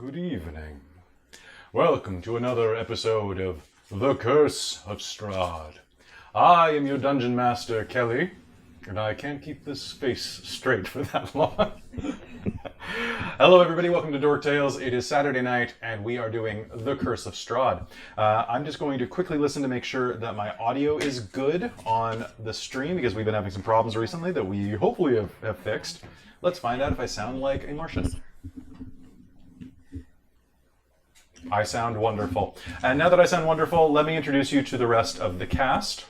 Good evening. Welcome to another episode of The Curse of Strahd. I am your Dungeon Master, Kelly, and I can't keep this face straight for that long. Hello everybody, welcome to Dork Tales. It is Saturday night, and we are doing The Curse of Strahd. I'm just going to quickly listen to make sure that my audio is good on the stream, because we've been having some problems recently that we hopefully have fixed. Let's find out if I sound like a Martian. I sound wonderful. And now that I sound wonderful, let me introduce you to the rest of the cast.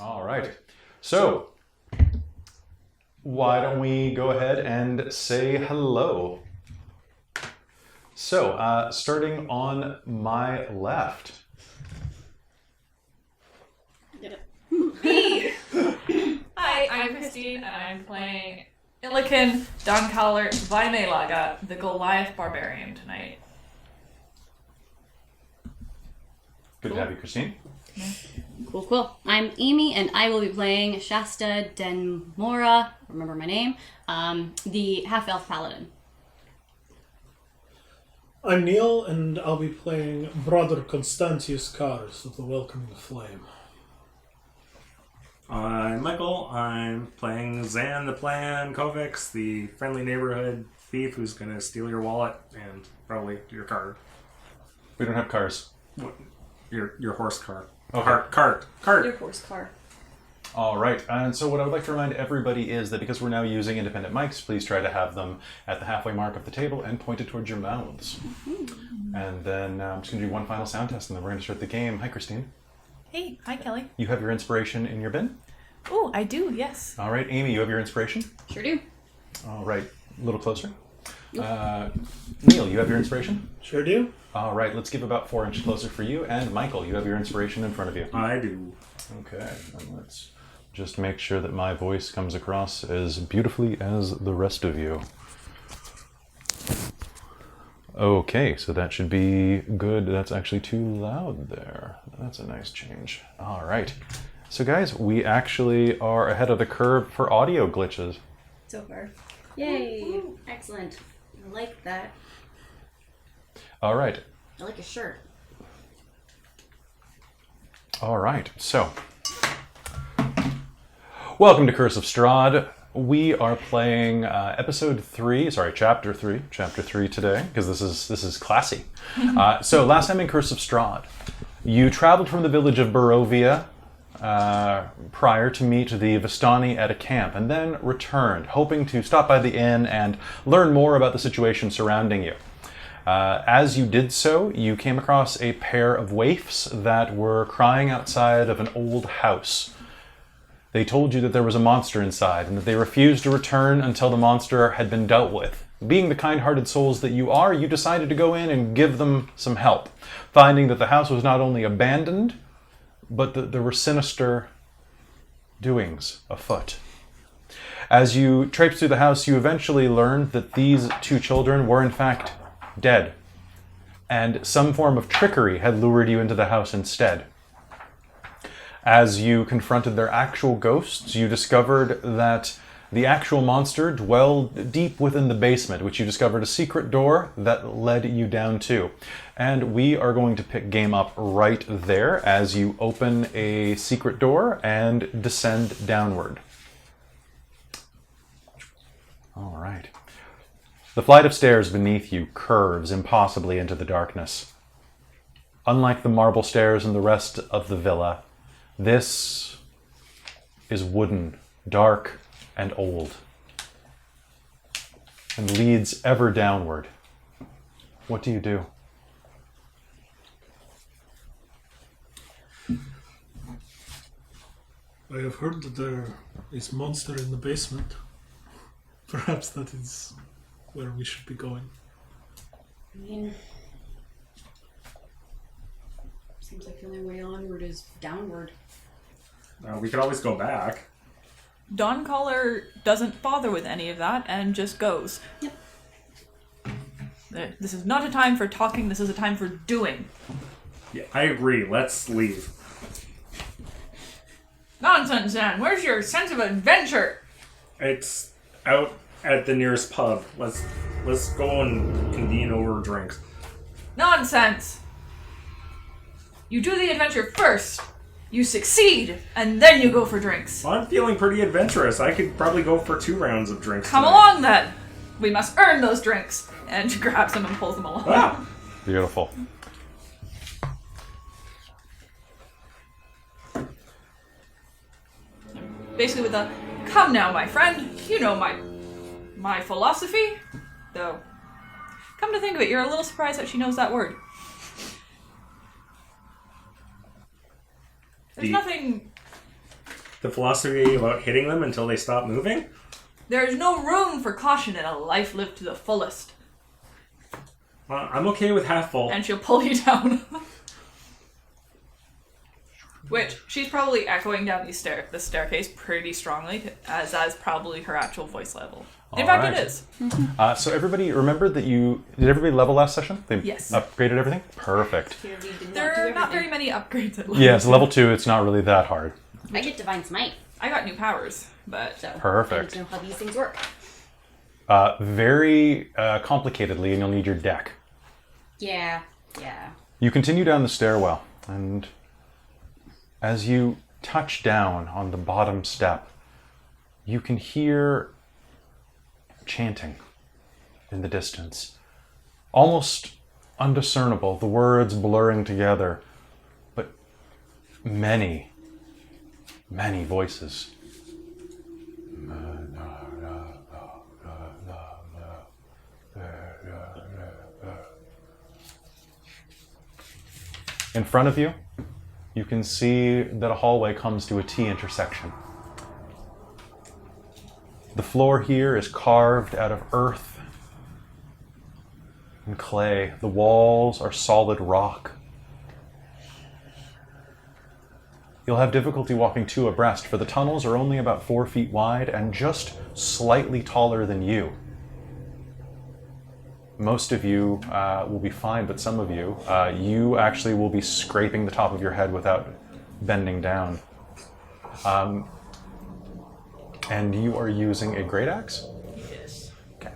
All right. So, why don't we go ahead and say hello? So, starting on my left. Me! Hi, I'm Christine, and I'm playing Illican Doncaller Vaimelaga, the Goliath Barbarian, tonight. Good to have you, Christine. Cool. I'm Amy, and I will be playing Shasta Denmora, remember my name, the half-elf paladin. I'm Neil, and I'll be playing Brother Constantius Cars of the Welcoming Flame. I'm Michael. I'm playing Zan the Plan Kovacs, the friendly neighborhood thief who's going to steal your wallet and probably your car. We don't have cars. Your horse car. Okay. Cart. Your horse car. All right, and so what I would like to remind everybody is that because we're now using independent mics, please try to have them at the halfway mark of the table and pointed towards your mouths. And then I'm just going to do one final sound test, and then we're going to start the game. Hi, Christine. Hey, hi, Kelly. You have your inspiration in your bin? Oh, I do, yes. All right, Amy, you have your inspiration? Sure do. All right, a little closer. Neil, you have your inspiration? Sure do. All right, let's give about 4 inches closer for you. And Michael, you have your inspiration in front of you. I do. Okay, and let's just make sure that my voice comes across as beautifully as the rest of you. Okay, so that should be good. That's actually too loud there. That's a nice change. All right. So guys, we actually are ahead of the curve for audio glitches. So far. Yay! Excellent. I like that. All right. I like your shirt. All right, so welcome to Curse of Strahd. We are playing chapter 3 today, because this is classy. So last time in Curse of Strahd, you traveled from the village of Barovia prior to meet the Vistani at a camp, and then returned, hoping to stop by the inn and learn more about the situation surrounding you. As you did so, you came across a pair of waifs that were crying outside of an old house. They told you that there was a monster inside and that they refused to return until the monster had been dealt with. Being the kind-hearted souls that you are, you decided to go in and give them some help, finding that the house was not only abandoned, but that there were sinister doings afoot. As you traipsed through the house, you eventually learned that these two children were in fact dead, and some form of trickery had lured you into the house instead. As you confronted their actual ghosts, you discovered that the actual monster dwelled deep within the basement, which you discovered a secret door that led you down to. And we are going to pick game up right there as you open a secret door and descend downward. All right. The flight of stairs beneath you curves impossibly into the darkness. Unlike the marble stairs in the rest of the villa, this is wooden, dark, and old, and leads ever downward. What do you do? I have heard that there is a monster in the basement. Perhaps that is where we should be going. I mean, seems like the only way onward is downward. We could always go back. Doncaller doesn't bother with any of that and just goes. Yep. This is not a time for talking, this is a time for doing. Yeah, I agree. Let's leave. Nonsense, Dan. Where's your sense of adventure? It's out at the nearest pub. Let's go and convene over drinks. Nonsense! You do the adventure first, you succeed, and then you go for drinks. Well, I'm feeling pretty adventurous. I could probably go for 2 rounds of drinks. Come tonight. along then! We must earn those drinks! And she grabs them and pulls them along. Ah! Beautiful. Basically with a, come now, my friend, you know my philosophy. Though, come to think of it, you're a little surprised that she knows that word. There's nothing... The philosophy about hitting them until they stop moving? There's no room for caution in a life lived to the fullest. I'm okay with half full. And she'll pull you down. Which, she's probably echoing down the staircase pretty strongly, as that is probably her actual voice level. In fact, Alright. it is. So everybody, remember that did everybody level last session? They Yes. upgraded everything? Perfect. There are not very many upgrades at level. Yeah, it's level 2. It's not really that hard. I get Divine Smite, I got new powers, but... so Perfect. I need to know how these things work. Very complicatedly, and you'll need your deck. Yeah. You continue down the stairwell, and as you touch down on the bottom step, you can hear chanting in the distance. Almost undiscernible, the words blurring together, but many voices. In front of you, you can see that a hallway comes to a T intersection. The floor here is carved out of earth and clay. The walls are solid rock. You'll have difficulty walking 2 abreast, for the tunnels are only about 4 feet wide and just slightly taller than you. Most of you will be fine, but some of you, you actually will be scraping the top of your head without bending down. And you are using a great axe? Yes. Okay.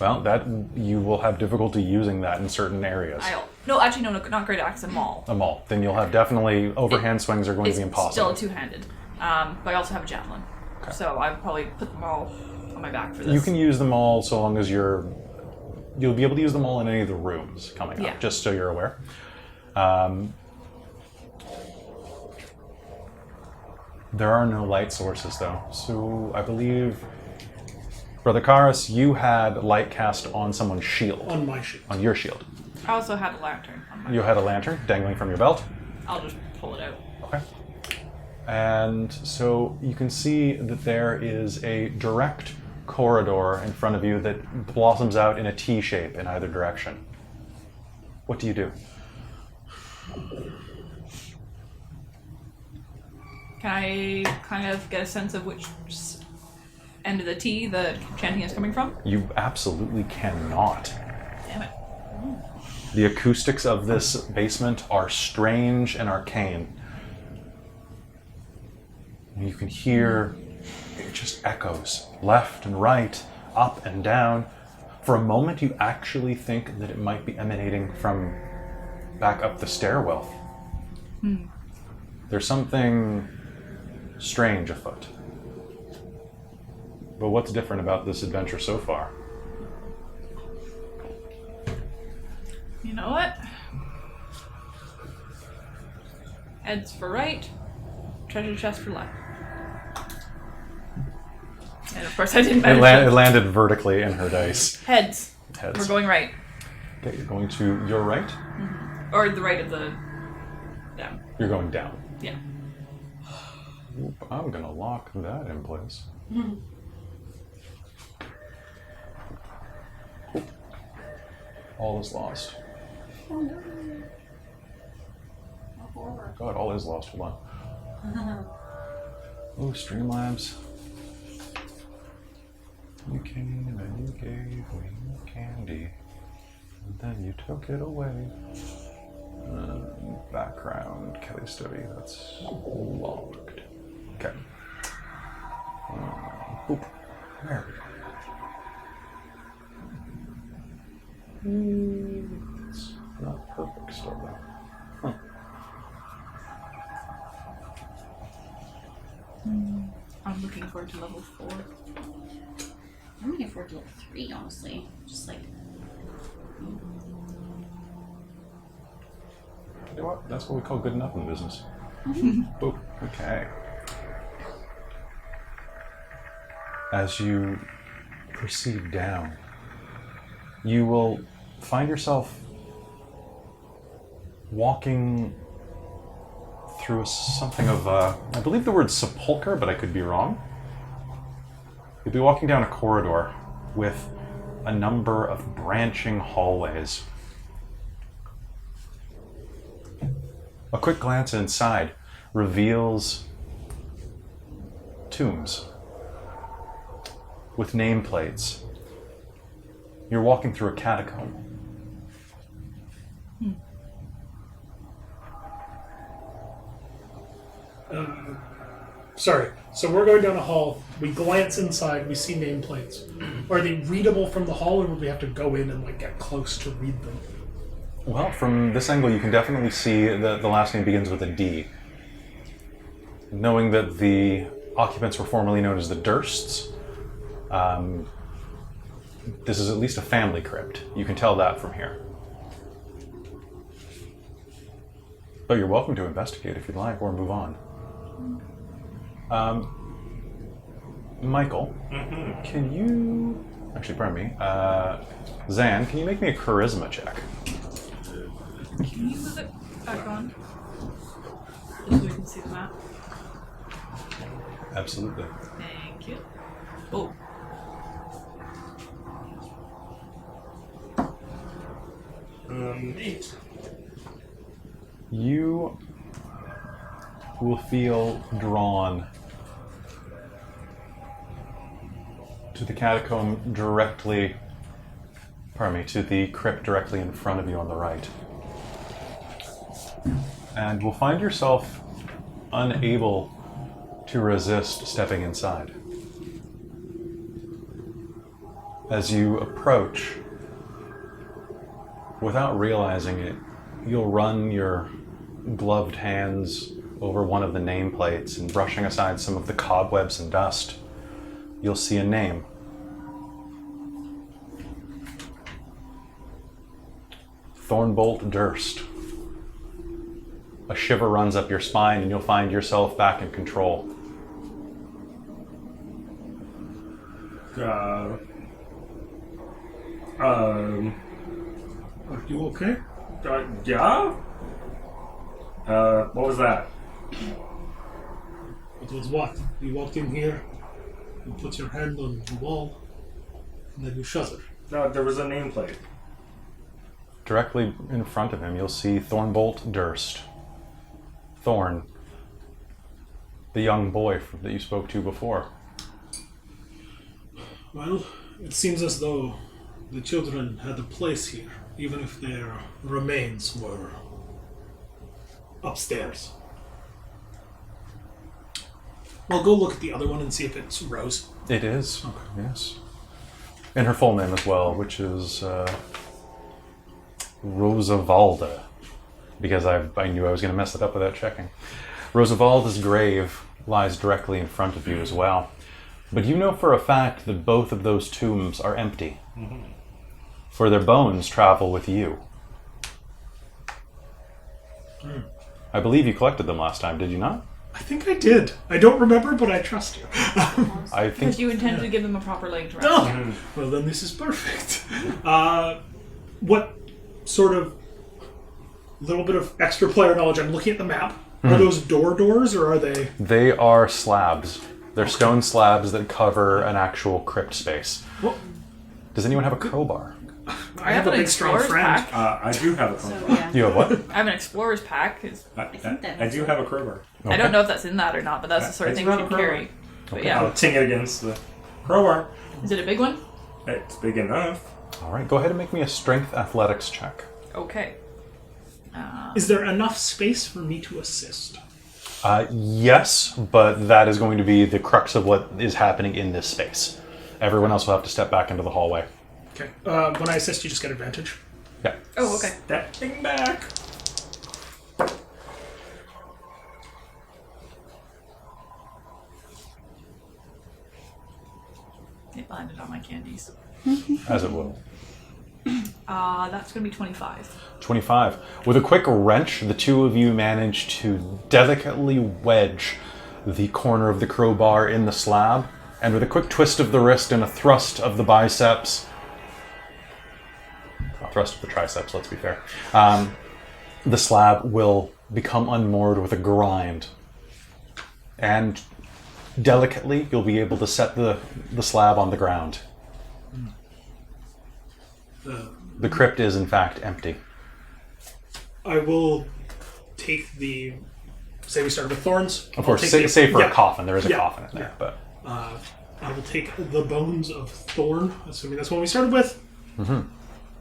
Well, that you will have difficulty using that in certain areas. No, actually, no, not great axe, a maul. A maul. Then you'll have definitely overhand swings are going to be impossible. It's still two-handed. But I also have a javelin. Okay. So I would probably put them all on my back for this. You can use them all so long as you'll be able to use them all in any of the rooms coming up, just so you're aware. There are no light sources, though. So I believe, Brother Karas, you had light cast on someone's shield. On my shield. On your shield. I also had a lantern on my You had a lantern dangling from your belt. I'll just pull it out. Okay. And so you can see that there is a direct corridor in front of you that blossoms out in a T shape in either direction. What do you do? Can I kind of get a sense of which end of the T the chanting is coming from? You absolutely cannot. Damn it. The acoustics of this basement are strange and arcane. You can hear, it just echoes left and right, up and down. For a moment, you actually think that it might be emanating from back up the stairwell. There's something strange afoot. But what's different about this adventure so far? You know what? Heads for right, treasure chest for left. And of course I didn't It manage landed vertically in her dice. Heads. Heads. We're going right. Okay, you're going to your right? Or the right of the... down. You're going down. Yeah. Oop, I'm going to lock that in place. Oop. All is lost. God, all is lost. Hold on. Oh, Streamlabs. You came and you gave me candy, and then you took it away. Background, Kelly study, that's locked. Okay. Oop. There we go. It's not perfect still, though. Huh. I'm looking forward to level 4. I'm looking forward to level 3, honestly. Just like. You know what? That's what we call good enough in business. Oh, okay. As you proceed down, you will find yourself walking through something of, I believe the word sepulcher, but I could be wrong. You'll be walking down a corridor with a number of branching hallways. A quick glance inside reveals tombs with nameplates. You're walking through a catacomb. Sorry. So we're going down a hall. We glance inside. We see nameplates. Are they readable from the hall, or would we have to go in and like get close to read them? Well, from this angle, you can definitely see that the last name begins with a D. Knowing that the occupants were formerly known as the Dursts, this is at least a family crypt. You can tell that from here. But you're welcome to investigate if you'd like, or move on. Michael, can you... Actually, pardon me. Zan, can you make me a charisma check? Can you move it back on? Just so we can see the map. Absolutely. Thank you. Oh. Eight. You will feel drawn to the catacomb directly, to the crypt directly in front of you on the right. And will find yourself unable to resist stepping inside. As you approach, without realizing it, you'll run your gloved hands over one of the nameplates, and brushing aside some of the cobwebs and dust, you'll see a name. Thornbolt Durst. A shiver runs up your spine and you'll find yourself back in control. Are you okay? Yeah? What was that? It was what? You walked in here, you put your hand on the wall, and then you shuddered. No, there was a nameplate. Directly in front of him, you'll see Thornbolt Durst. Thorn, the young boy that you spoke to before. Well, it seems as though the children had a place here, even if their remains were upstairs. I'll go look at the other one and see if it's Rose. It is, yes. And her full name as well, which is Rosavalda. Because I knew I was going to mess it up without checking. Rosavalda's grave lies directly in front of you as well. But you know for a fact that both of those tombs are empty. Mm-hmm. For their bones travel with you. I believe you collected them last time, did you not? I think I did. I don't remember, but I trust you. I think Because you intended to give them a proper leg to rest. No! Well, then this is perfect. What sort of little bit of extra player knowledge? I'm looking at the map. Are those doors, or are they... They are slabs. They're stone slabs that cover an actual crypt space. Well, Does anyone have a crowbar? I have a an big, strong explorer's friend. pack. I do have a So, crowbar. yeah. You have what? I have an explorer's pack. I do have a crowbar. I don't know if that's in that or not, but that's the sort of I thing do we have can a crowbar. carry. But Okay. yeah. I'll ting it against the crowbar. Is it a big one? It's big enough. All right, go ahead and make me a strength athletics check. Okay. Is there enough space for me to assist? Yes, but that is going to be the crux of what is happening in this space. Everyone else will have to step back into the hallway. Okay. When I assist, you just get advantage. Yeah. Oh, okay. Stepping back. It landed on my candies. As it will. That's going to be 25. 25. With a quick wrench, the two of you manage to delicately wedge the corner of the crowbar in the slab, and with a quick twist of the wrist and a thrust of the biceps, a thrust of the triceps, let's be fair, the slab will become unmoored with a grind. And delicately, you'll be able to set the slab on the ground. The crypt is, in fact, empty. I will take the... Say we started with thorns. Of course, I'll take say for a coffin. There is a coffin in there, yeah. but... I will take the bones of thorn, assuming that's what we started with.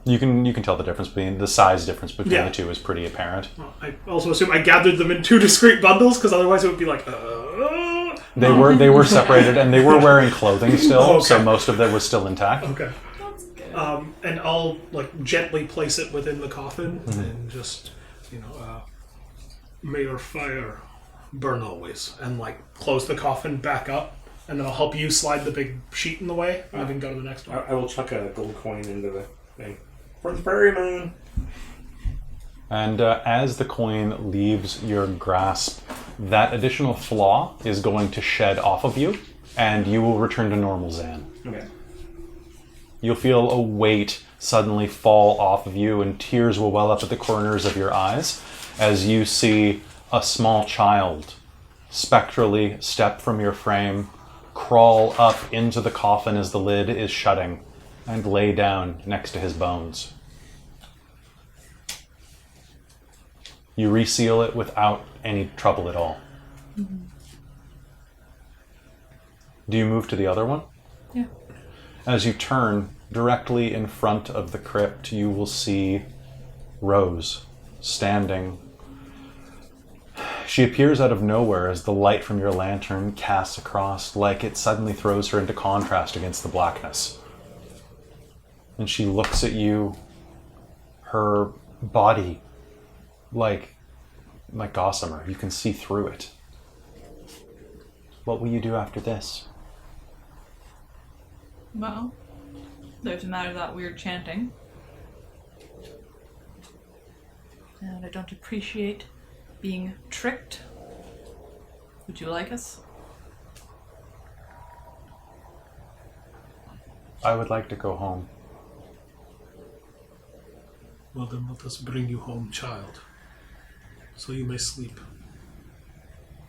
You can tell the difference between... The size difference between Yeah. the two is pretty apparent. Well, I also assume I gathered them in two discrete bundles, because otherwise it would be like... They were separated, and they were wearing clothing still, Oh, okay. so most of them was still intact. Okay. That's good. And I'll gently place it within the coffin and just, may your fire burn always, and close the coffin back up, and then I'll help you slide the big sheet in the way, and then go to the next one. I will chuck a gold coin into the thing. For the prairie moon. And as the coin leaves your grasp, that additional flaw is going to shed off of you, and you will return to normal Zan. Okay. You'll feel a weight suddenly fall off of you, and tears will well up at the corners of your eyes as you see a small child spectrally step from your frame, crawl up into the coffin as the lid is shutting, and lay down next to his bones. You reseal it without any trouble at all. Do you move to the other one? Yeah. As you turn directly in front of the crypt, you will see Rose standing. She appears out of nowhere as the light from your lantern casts across, like it suddenly throws her into contrast against the blackness. And she looks at you, her body like gossamer. You can see through it. What will you do after this? Well, there's a matter of that weird chanting. And I don't appreciate being tricked. Would you like us? I would like to go home. Well, then let us bring you home, child, so you may sleep.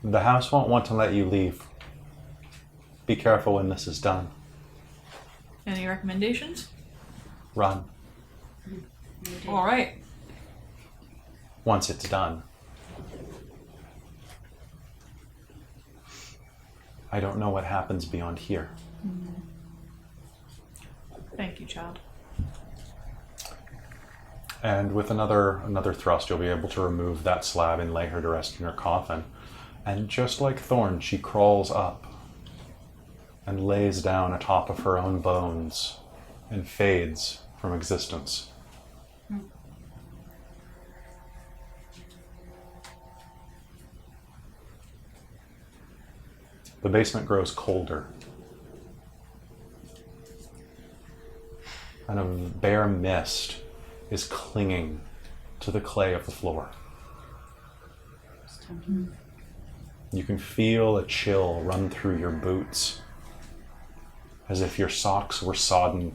The house won't want to let you leave. Be careful when this is done. Any recommendations? Run. All right. Once it's done. I don't know what happens beyond here. Thank you, child. And with another thrust, you'll be able to remove that slab and lay her to rest in her coffin. And just like Thorn, she crawls up and lays down atop of her own bones and fades from existence. The basement grows colder, and a bare mist is clinging to the clay of the floor. You can feel a chill run through your boots, as if your socks were sodden.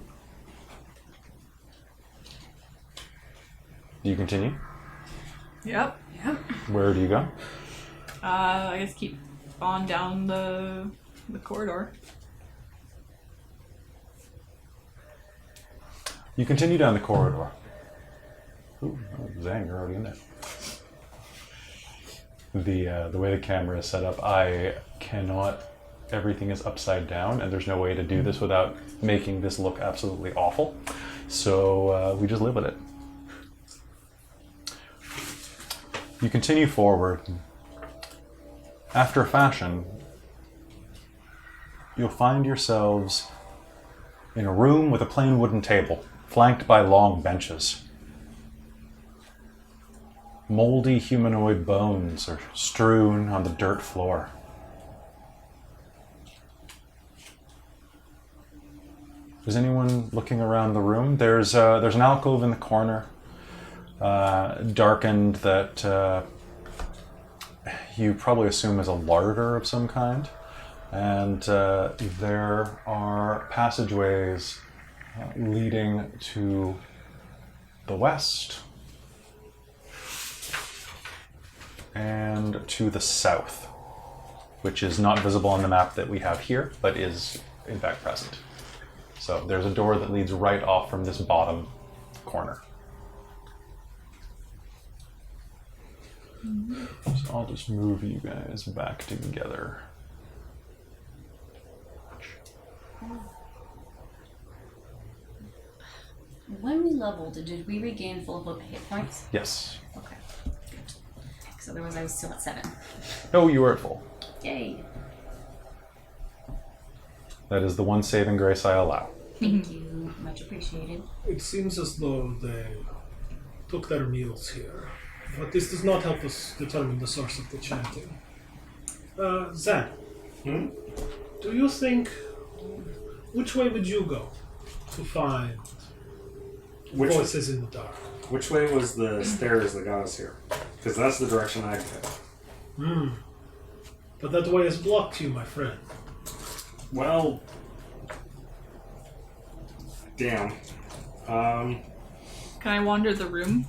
Do you continue? Yep. Where do you go? I guess keep on down the corridor. You continue down the corridor. Ooh, Zang, you're already in there. The way the camera is set up, I cannot... Everything is upside down, and there's no way to do this without making this look absolutely awful. So we just live with it. You continue forward. After a fashion, you'll find yourselves in a room with a plain wooden table, flanked by long benches. Moldy humanoid bones are strewn on the dirt floor. Is anyone looking around the room? There's an alcove in the corner, darkened, that you probably assume is a larder of some kind. And there are passageways leading to the west and to the south, which is not visible on the map that we have here, but is in fact present. So there's a door that leads right off from this bottom corner. So I'll just move you guys back together. When we leveled, did we regain full hit points? Yes. Okay. Good. Because otherwise I was still at 7. No, you are at full. Yay. That is the one saving grace I allow. Thank you. Much appreciated. It seems as though they took their meals here, but this does not help us determine the source of the chanting. Zan, do you think, which way would you go to find voices in the dark? Which way was the stairs that got us here? Because that's the direction I go. But that way is blocked to you, my friend. Well, damn. Can I wander the room?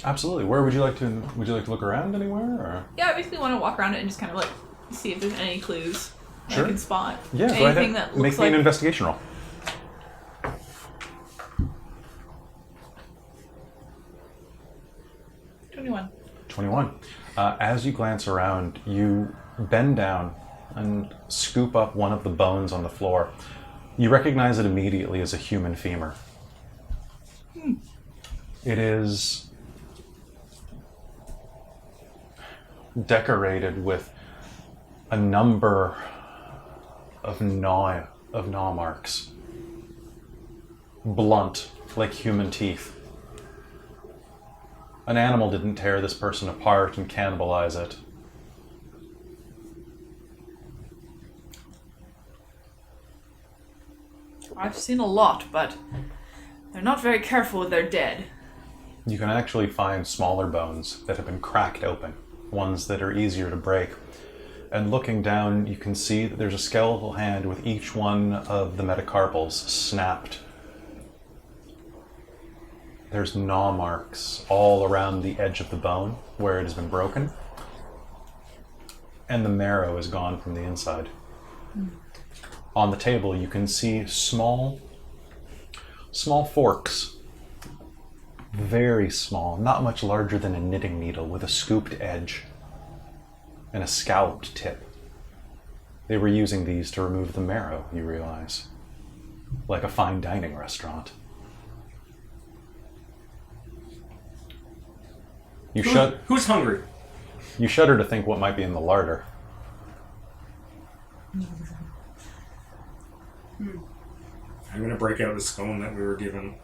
Absolutely. Where would you like to? Would you like to look around anywhere? Or? Yeah, I basically want to walk around it and just kind of like see if there's any clues Sure. I can spot. Yeah, go Anything ahead. that Make looks me an like investigation roll. 21. 21. As you glance around, you bend down and scoop up one of the bones on the floor. You recognize it immediately as a human femur. It is decorated with a number of gnaw marks, blunt like human teeth. An animal didn't tear this person apart and cannibalize it. I've seen a lot, but they're not very careful with their dead. You can actually find smaller bones that have been cracked open, ones that are easier to break. And looking down, you can see that there's a skeletal hand with each one of the metacarpals snapped. There's gnaw marks all around the edge of the bone where it has been broken. And the marrow is gone from the inside. On the table, you can see small forks. Very small, not much larger than a knitting needle, with a scooped edge and a scalloped tip. They were using these to remove the marrow, you realize. Like a fine dining restaurant. Who's hungry? You shudder to think what might be in the larder. I'm gonna break out the scone that we were given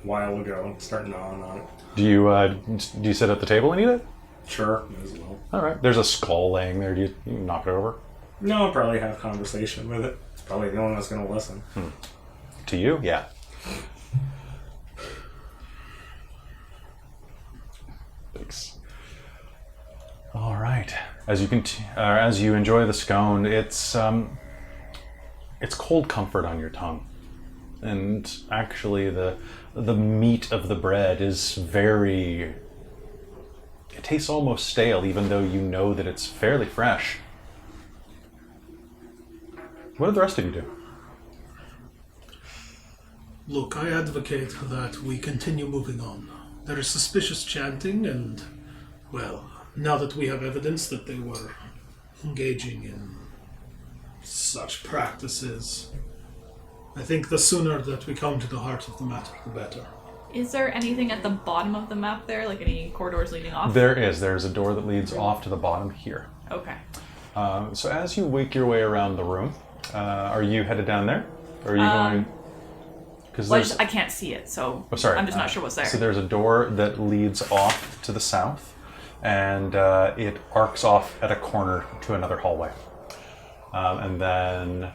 a while ago and start gnawing on it. Do you sit at the table and eat it? Sure, may as well. All right. There's a skull laying there. You can knock it over? No, I'll probably have a conversation with it. Probably the only one that's gonna listen. To you? Yeah. Thanks. All right. As you enjoy the scone, it's cold comfort on your tongue, and actually the meat of the bread is very. It tastes almost stale, even though you know that it's fairly fresh. What do the rest of you do? Look, I advocate that we continue moving on. There is suspicious chanting, and, well, now that we have evidence that they were engaging in such practices, I think the sooner that we come to the heart of the matter, the better. Is there anything at the bottom of the map there? Like any corridors leading off? There's a door that leads off to the bottom here. Okay. So as you wake your way around the room, are you headed down there? Or are you going... Because Well, I can't see it, so Oh, sorry. I'm just not sure what's there. So there's a door that leads off to the south, and it arcs off at a corner to another hallway. And then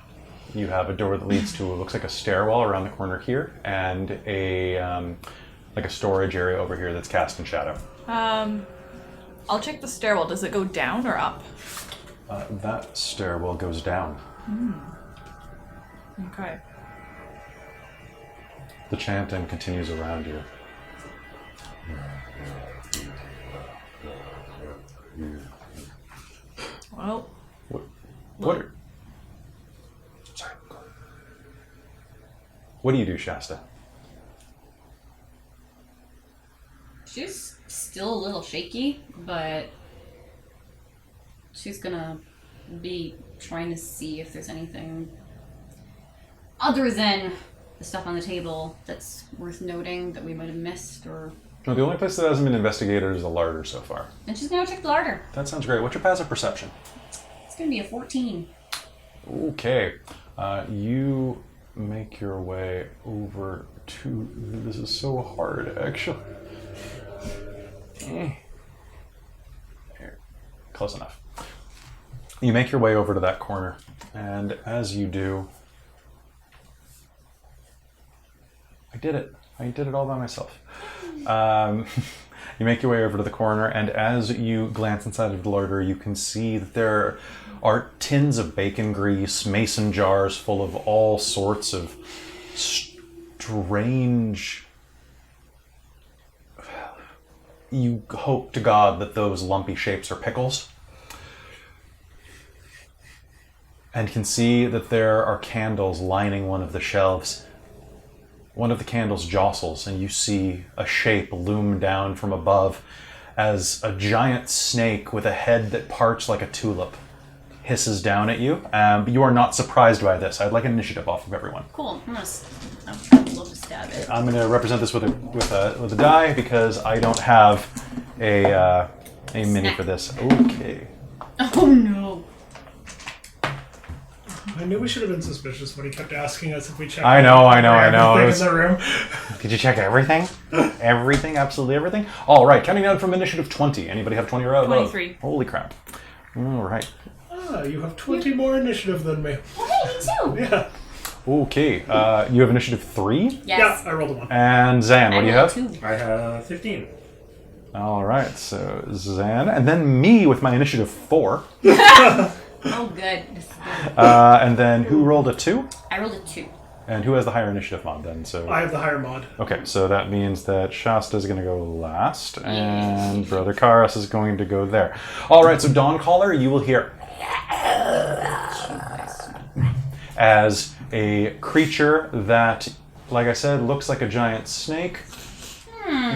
you have a door that leads to what looks like a stairwell around the corner here, and a like a storage area over here that's cast in shadow. I'll check the stairwell. Does it go down or up? That stairwell goes down. Okay. The chanting continues around you. Well, What? Sorry. What do you do, Shasta? She's still a little shaky, but she's gonna be trying to see if there's anything other than the stuff on the table that's worth noting that we might have missed, or... No, the only place that hasn't been investigated is the larder so far. And she's gonna check the larder. That sounds great. What's your passive perception? It's gonna be a 14. Okay. You make your way over to... This is so hard, actually. Here. Close enough. You make your way over to that corner, and as you do... I did it all by myself. You make your way over to the corner, and as you glance inside of the larder, you can see that there are tins of bacon grease, mason jars full of all sorts of strange... You hope to God that those lumpy shapes are pickles. And can see that there are candles lining one of the shelves. One of the candles jostles, and you see a shape loom down from above as a giant snake with a head that parts like a tulip hisses down at you. But you are not surprised by this. I'd like an initiative off of everyone. Cool. I'd love to stab it. I'm going to represent this with a die because I don't have a mini for this. Okay. Oh no. I knew we should have been suspicious when he kept asking us if we checked. I know. everything in the room. Did you check everything? Everything? Absolutely everything? All right, counting down from initiative 20. Anybody have 20 or above? 23. Holy crap. All right. Ah, you have 20 more initiative than me. Oh, hey, me too. Yeah. Okay, you have initiative 3? Yes. Yeah, I rolled a 1. And Zan, what do you have? 2. I have 15. All right, so Zan, and then me with my initiative 4. Oh, good. This is good. And then who rolled a 2? I rolled a 2. And who has the higher initiative mod then? So I have the higher mod. okay, so that means that Shasta's going to go last, and Brother Karas is going to go there. All right, so Dawncaller, you will hear as a creature that, like I said, looks like a giant snake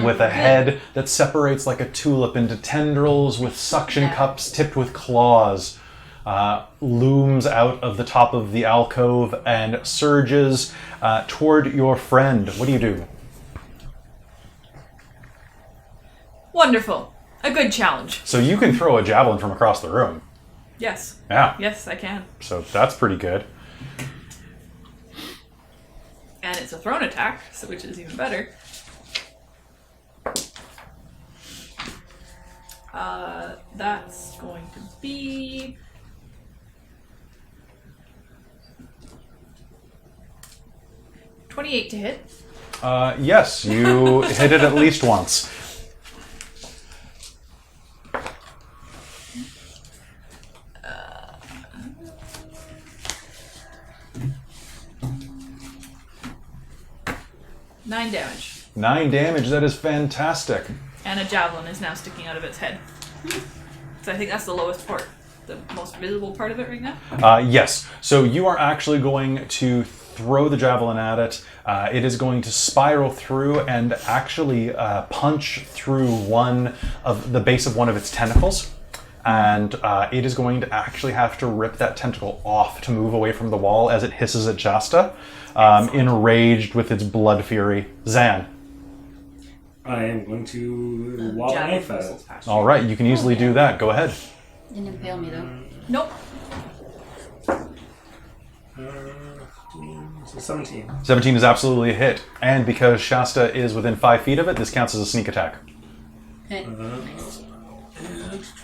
with a head that separates like a tulip into tendrils with suction cups tipped with claws. Looms out of the top of the alcove and surges toward your friend. What do you do? Wonderful. A good challenge. So you can throw a javelin from across the room. Yes. Yeah. Yes, I can. So that's pretty good. And it's a thrown attack, so which is even better. That's going to be... $28 to hit. Yes, you hit it at least once. Nine damage. 9 damage, that is fantastic. And a javelin is now sticking out of its head. So I think that's the lowest part. The most visible part of it right now? Yes, so you are actually going to throw the javelin at it. It is going to spiral through and actually punch through the base of one of its tentacles. And it is going to actually have to rip that tentacle off to move away from the wall as it hisses at Shasta, enraged with its blood fury. Zan. I am going to wall knife at it. All right, you can easily do that. Go ahead. Didn't impale me though. Nope. 15, So 17. 17 is absolutely a hit. And because Shasta is within 5 feet of it, this counts as a sneak attack. Nice.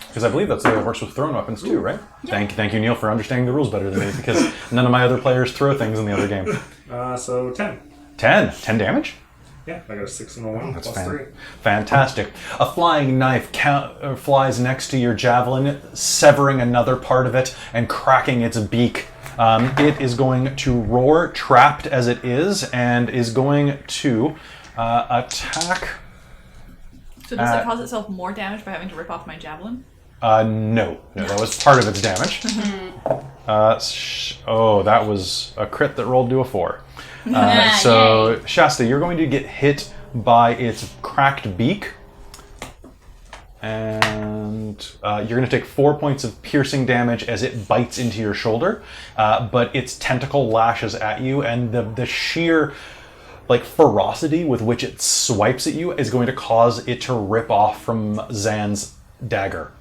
Because I believe that's the way it works with thrown weapons too, right? Yeah. Thank you, Neil, for understanding the rules better than me, because none of my other players throw things in the other game. So 10. 10 damage? Yeah, I got a 6 and a 1 That's plus 3. fantastic. A flying knife flies next to your javelin, severing another part of it and cracking its beak. It is going to roar, trapped as it is, and is going to attack. So does it cause itself more damage by having to rip off my javelin? No, that was part of its damage. That was a crit that rolled to a 4. So, yay. Shasta, you're going to get hit by its cracked beak. And you're going to take 4 points of piercing damage as it bites into your shoulder. But its tentacle lashes at you, and the sheer ferocity with which it swipes at you is going to cause it to rip off from Zan's dagger.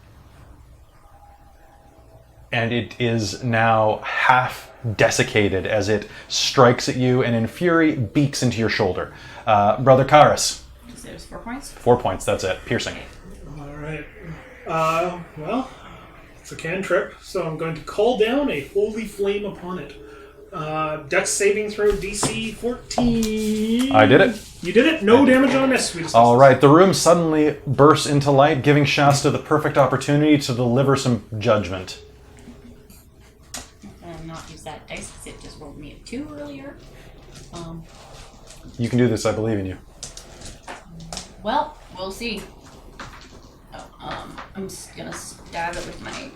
And it is now half desiccated as it strikes at you and in fury beaks into your shoulder. Brother Karis. There's 4 points? 4 points, that's it. Piercing. Alright. Well, it's a cantrip, so I'm going to call down a holy flame upon it. Dex saving throw DC 14. I did it. You did it? No damage on this. All right, the room suddenly bursts into light, giving Shasta the perfect opportunity to deliver some judgment. And not use that dice because it just rolled me a 2 earlier. You can do this, I believe in you. Well, we'll see. I'm just gonna stab it with my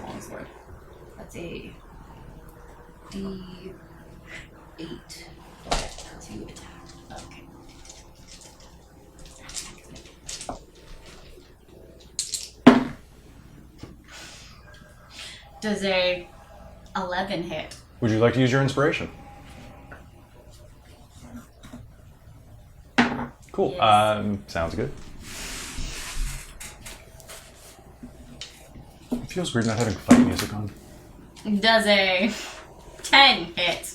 longsword. That's a D8 to attack. Okay. Does a 11 hit? Would you like to use your inspiration? Cool. Yes. Sounds good. It feels weird not having fight music on. Does a 10 hit?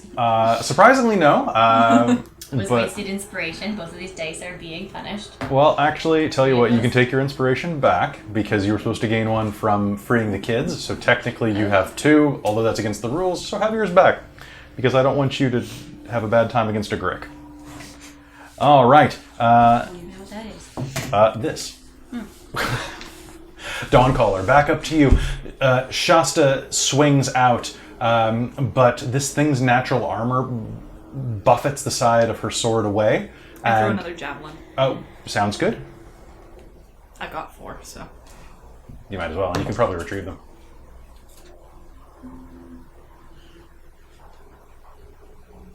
Surprisingly, no. Was wasted inspiration. Both of these dice are being punished. Well, actually, tell you what, you can take your inspiration back because you were supposed to gain one from freeing the kids. So technically you have 2, although that's against the rules, so have yours back. Because I don't want you to have a bad time against a Grick. All right. I don't even know what that is. This. Dawncaller, back up to you. Shasta swings out, but this thing's natural armor buffets the side of her sword away. I throw another javelin. Oh, sounds good. I got 4, so. You might as well, and you can probably retrieve them.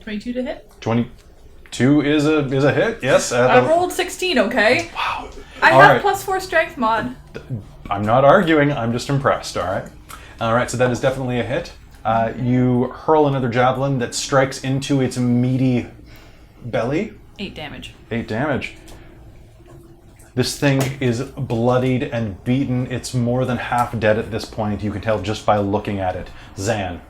22 to hit? 22 is a hit, yes. I rolled 16, okay? Wow. I All have right. plus 4 strength mod. I'm not arguing, I'm just impressed, all right? All right, so that is definitely a hit. You hurl another javelin that strikes into its meaty belly. 8 damage. 8 damage. This thing is bloodied and beaten. It's more than half dead at this point. You can tell just by looking at it. Zan.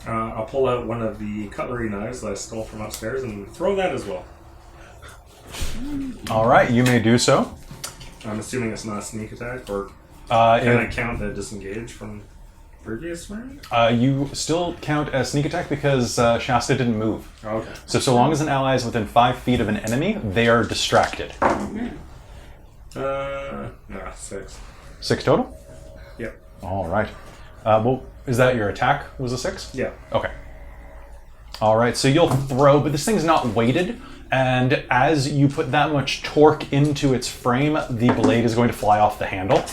I'll pull out one of the cutlery knives that I stole from upstairs and throw that as well. All right, you may do so. I'm assuming it's not a sneak attack, or can I count the disengage from previous round? You still count as sneak attack because Shasta didn't move. Oh, okay. So long as an ally is within 5 feet of an enemy, they are distracted. 6. 6 total? Yep. All right. Well, is that your attack was a 6? Yeah. Okay. All right, so you'll throw, but this thing's not weighted, and as you put that much torque into its frame, the blade is going to fly off the handle.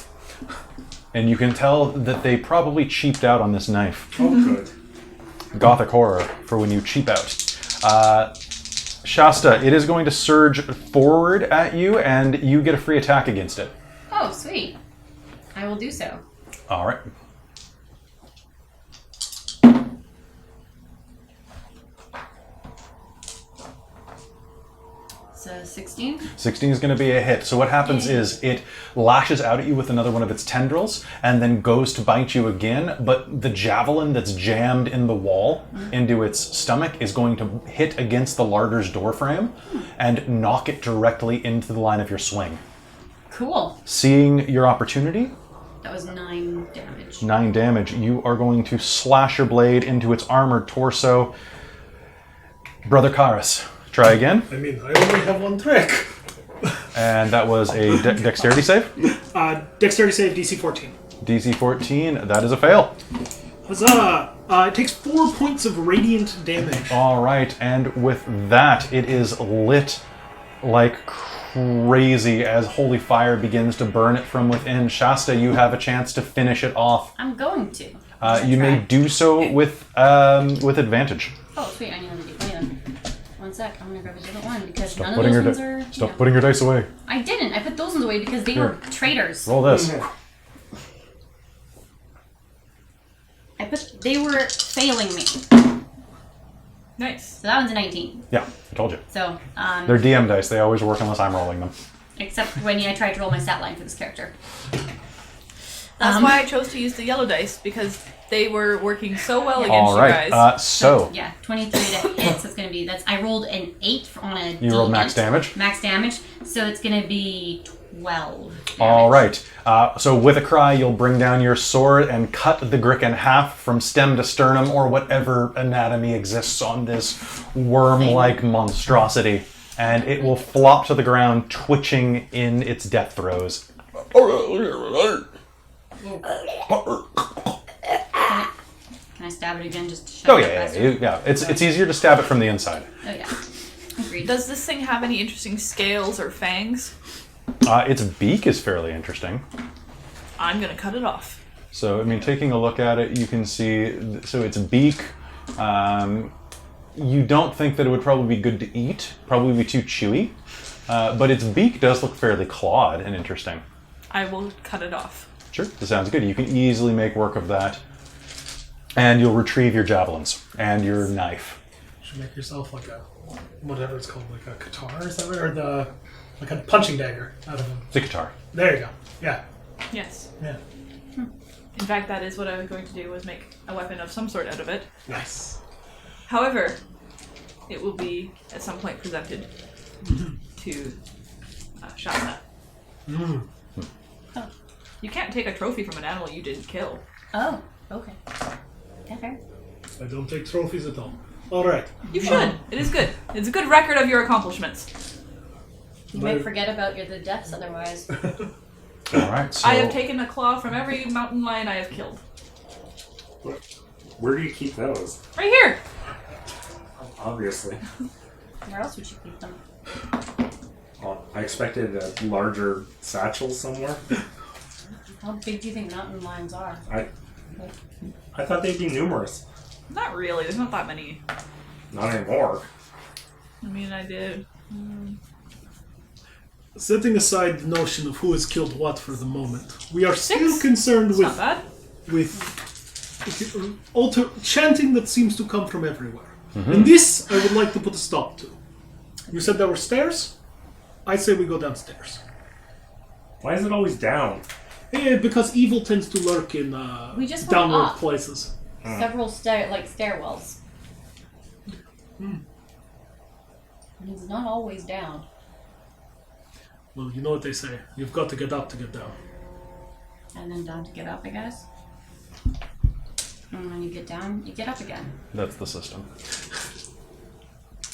And you can tell that they probably cheaped out on this knife. Oh, good. Gothic horror for when you cheap out. Shasta, it is going to surge forward at you, and you get a free attack against it. Oh, sweet. I will do so. All right. So 16? 16 is going to be a hit. So what happens is it lashes out at you with another one of its tendrils and then goes to bite you again, but the javelin that's jammed in the wall into its stomach is going to hit against the larder's doorframe and knock it directly into the line of your swing. Cool. Seeing your opportunity, That was 9 damage. 9 damage, you are going to slash your blade into its armored torso. Brother Karis, try again. I mean, I only have one trick. And that was a dexterity save. Dexterity save DC 14. DC 14, that is a fail. Huzzah! It takes 4 points of radiant damage. All right, and with that, it is lit like crazy as holy fire begins to burn it from within. Shasta, you have a chance to finish it off. I'm going to. You may do so with advantage. Oh, sweet. I need another D20 then. One sec. I'm going to grab a different one because Stop none of putting those your ones are... Stop putting your dice away. I didn't. I put those ones away because they Here. were traitors. Roll this. They were failing me. Nice. So that one's a 19. Yeah, I told you. So, They're DM dice. They always work unless I'm rolling them. except when I tried to roll my stat line for this character. That's why I chose to use the yellow dice, because they were working so well against All you right. guys. So Yeah, 23 to hit, so it's going to be, I rolled an 8 on a you rolled D8. max damage. Max damage, so it's going to be 12 damage. All right. So with a cry, you'll bring down your sword and cut the Grick in half from stem to sternum, or whatever anatomy exists on this worm-like monstrosity, and it will flop to the ground, twitching in its death throes. Can I stab it again just to shut Oh it yeah, faster? yeah. It's easier to stab it from the inside. Oh yeah. Agreed. Does this thing have any interesting scales or fangs? Its beak is fairly interesting. I'm gonna cut it off. So, I mean, taking a look at it, you can see, so its beak, you don't think that it would probably be good to eat, probably be too chewy, but its beak does look fairly clawed and interesting. I will cut it off. Sure, that sounds good. You can easily make work of that. And you'll retrieve your javelins and your knife. You should make yourself like a, whatever it's called, like a guitar, is that right? Or like a punching dagger out of them. The guitar. There you go. Yeah. Yes. Yeah. In fact, that is what I was going to do, was make a weapon of some sort out of it. Nice. However, it will be at some point presented to Shasta. Mm. You can't take a trophy from an animal you didn't kill. Oh, okay. Yeah, fair. I don't take trophies at all. All right. You should. It is good. It's a good record of your accomplishments. You might forget about the deaths otherwise. All right, so... I have taken a claw from every mountain lion I have killed. Where do you keep those? Right here! Obviously. Where else would you keep them? Well, I expected a larger satchel somewhere. How big do you think mountain lions are? I thought they'd be numerous. Not really. There's not that many. Not anymore. I mean, I did. Setting aside the notion of who has killed what for the moment, we are still 6? concerned It's not bad. with chanting that seems to come from everywhere. And this, I would like to put a stop to. You said there were stairs? I say we go downstairs. Why is it always down? Because evil tends to lurk in We just went downward up. places. Several stairwells. It's not always down. Well, you know what they say. You've got to get up to get down. And then down to get up, I guess. And when you get down, you get up again. That's the system.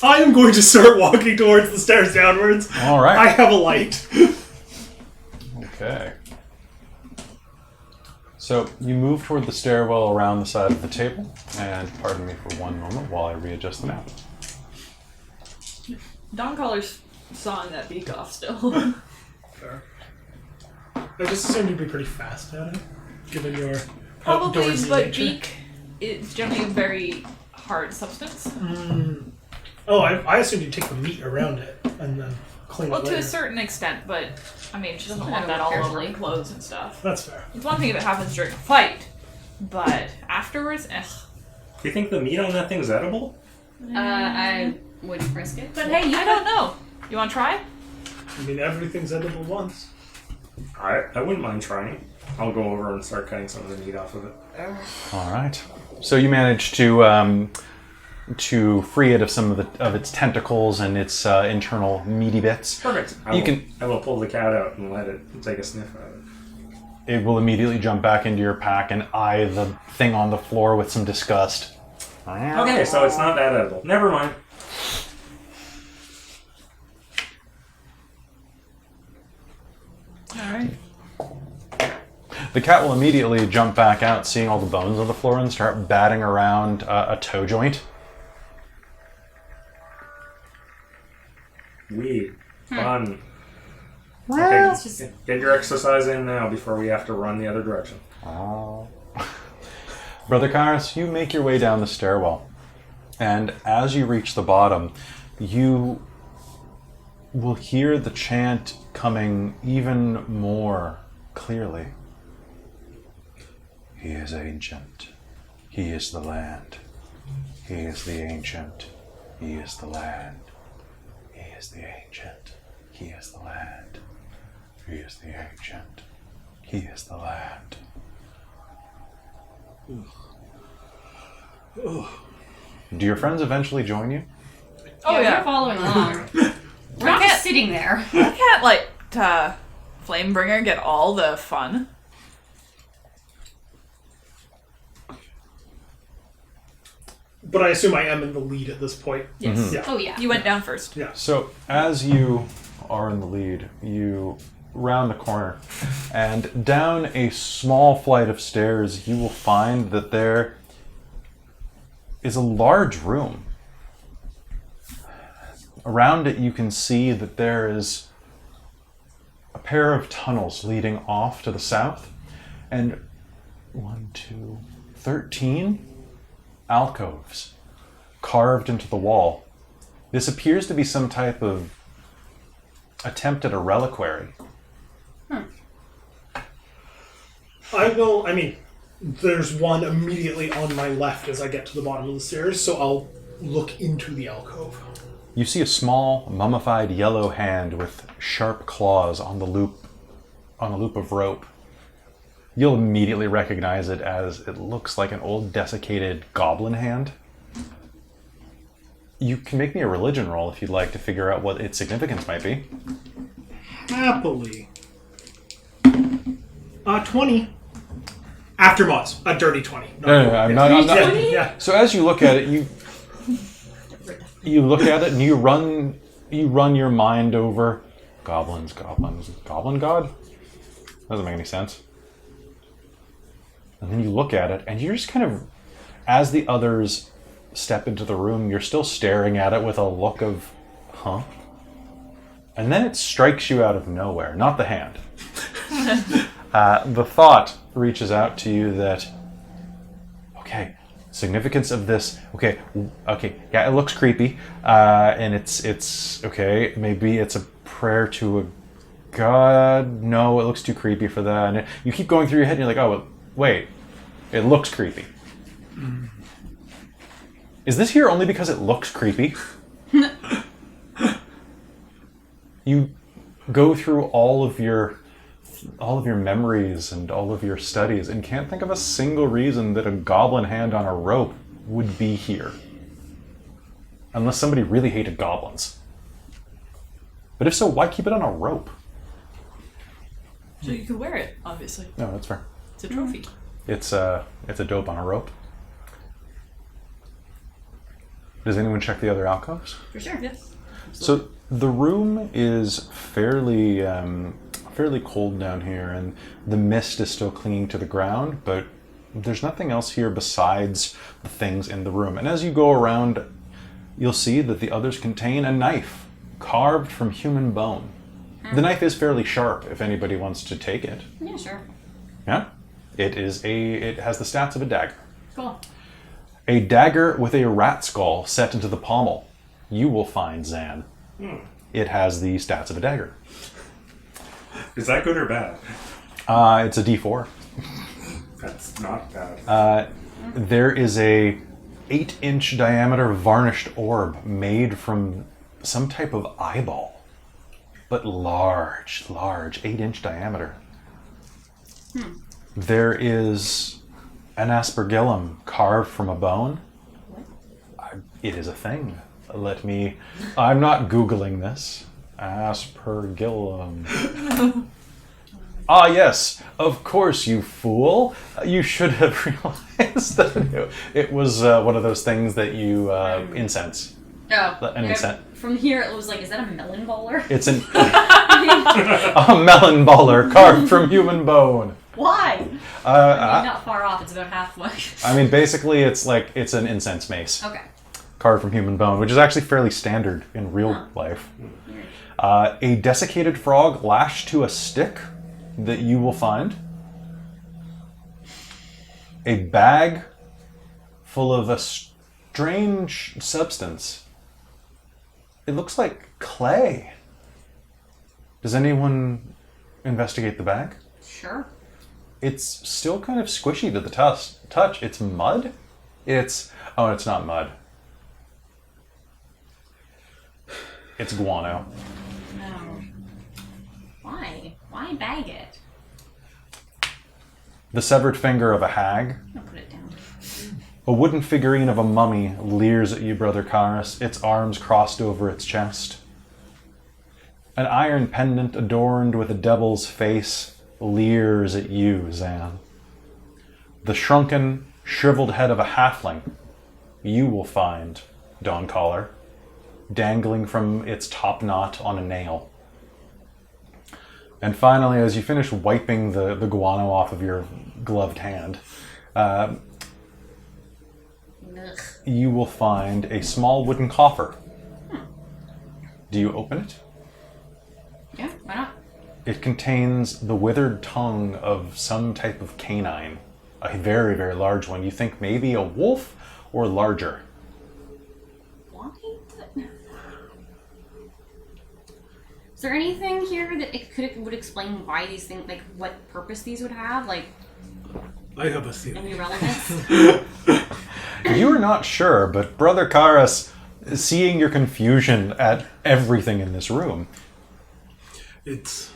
I am going to start walking towards the stairs downwards. All right. I have a light. Okay. So you move toward the stairwell around the side of the table, and pardon me for one moment while I readjust the map. Don Collar's sawing that beak off still. Fair. I just assumed you'd be pretty fast at it, given your Probably, outdoorsy but nature. beak is generally a very hard substance. Oh, I assumed you'd take the meat around it and then clean Well, it to later. a certain extent, but I mean, she doesn't Gotta want that work all over carefully. her clothes and stuff. That's fair. It's one thing if it happens during a fight, but afterwards, Do you think the meat on that thing's edible? I wouldn't risk it. But hey, I don't know. You want to try? I mean, everything's edible once. I wouldn't mind trying. I'll go over and start cutting some of the meat off of it. All right. So you manage to free it of some of its tentacles and its internal meaty bits. Perfect. I will pull the cat out and let it take a sniff at it. It will immediately jump back into your pack and eye the thing on the floor with some disgust. Okay, so it's not that edible. Never mind. Alright. The cat will immediately jump back out, seeing all the bones on the floor, and start batting around a toe joint. Weed. Fun. Well, Okay, get your exercise in now before we have to run the other direction. Oh. Brother Karis, you make your way down the stairwell. And as you reach the bottom, you will hear the chant coming even more clearly. He is ancient. He is the land. He is the ancient. He is the land. He is the ancient. He is the land. He is the ancient. He is the land. Do your friends eventually join you? Oh, We're yeah. following along. We're not just sitting there. Why can't, like, Flamebringer get all the fun? But I assume I am in the lead at this point. Yes. Yeah. Oh, yeah. You went down first. Yeah. So, as you are in the lead, you round the corner, and down a small flight of stairs, you will find that there is a large room. Around it, you can see that there is a pair of tunnels leading off to the south, and 13 alcoves carved into the wall. This appears to be some type of attempt at a reliquary. There's one immediately on my left as I get to the bottom of the stairs, so I'll look into the alcove. You see a small, mummified yellow hand with sharp claws on a loop of rope. You'll immediately recognize it as it looks like an old desiccated goblin hand. You can make me a religion roll if you'd like to figure out what its significance might be. Happily. 20. After mods. A dirty 20. No, I'm not. Yeah. So as you look at it, you look at it and you run your mind over goblins, goblin god? Doesn't make any sense. And then you look at it and you're just kind of, as the others step into the room, you're still staring at it with a look of, huh? And then it strikes you out of nowhere, not the hand. The thought reaches out to you that, okay, significance of this, okay, yeah, it looks creepy, and it's okay, maybe it's a prayer to a god, no, it looks too creepy for that, and you keep going through your head and you're like, oh, wait, it looks creepy. Is this here only because it looks creepy? You go through all of your memories and all of your studies and can't think of a single reason that a goblin hand on a rope would be here. Unless somebody really hated goblins. But if so, why keep it on a rope? So you could wear it, obviously. No, that's fair. It's a trophy. It's a dope on a rope. Does anyone check the other alcoves? For sure. Yes. So the room is fairly cold down here, and the mist is still clinging to the ground, but there's nothing else here besides the things in the room. And as you go around, you'll see that the others contain a knife carved from human bone. The knife is fairly sharp if anybody wants to take it. Yeah, sure. Yeah? It has the stats of a dagger. Cool. A dagger with a rat skull set into the pommel. You will find, Zan. It has the stats of a dagger. Is that good or bad? It's a D4. That's not bad. There is a 8-inch diameter varnished orb made from some type of eyeball. but large, 8-inch diameter. There is an aspergillum carved from a bone. It is a thing. I'm not Googling this. Aspergillum. Ah, yes, of course, you fool. You should have realized that it was one of those things that you incense. Oh. An incense. From here, it was like, is that a melon baller? It's a melon baller carved from human bone. Why? Not far off. It's about halfway. I mean, basically, it's an incense mace. Okay. Carved from human bone, which is actually fairly standard in real life. A desiccated frog lashed to a stick that you will find. A bag full of a strange substance. It looks like clay. Does anyone investigate the bag? Sure. It's still kind of squishy to the touch. It's mud? It's not mud. It's guano. No. Why? Why bag it? The severed finger of a hag. I'll put it down. A wooden figurine of a mummy leers at you, Brother Karis, its arms crossed over its chest. An iron pendant adorned with a devil's face leers at you, Zan. The shrunken, shriveled head of a halfling you will find, Dawncaller, dangling from its top knot on a nail. And finally, as you finish wiping the guano off of your gloved hand, you will find a small wooden coffer. Do you open it? Yeah, why not? It contains the withered tongue of some type of canine. A very, very large one. You think maybe a wolf or larger. Why? Is there anything here that would explain why these things, like what purpose these would have? Like, I have a theory. any relevance? You are not sure, but Brother Karas, seeing your confusion at everything in this room. It's...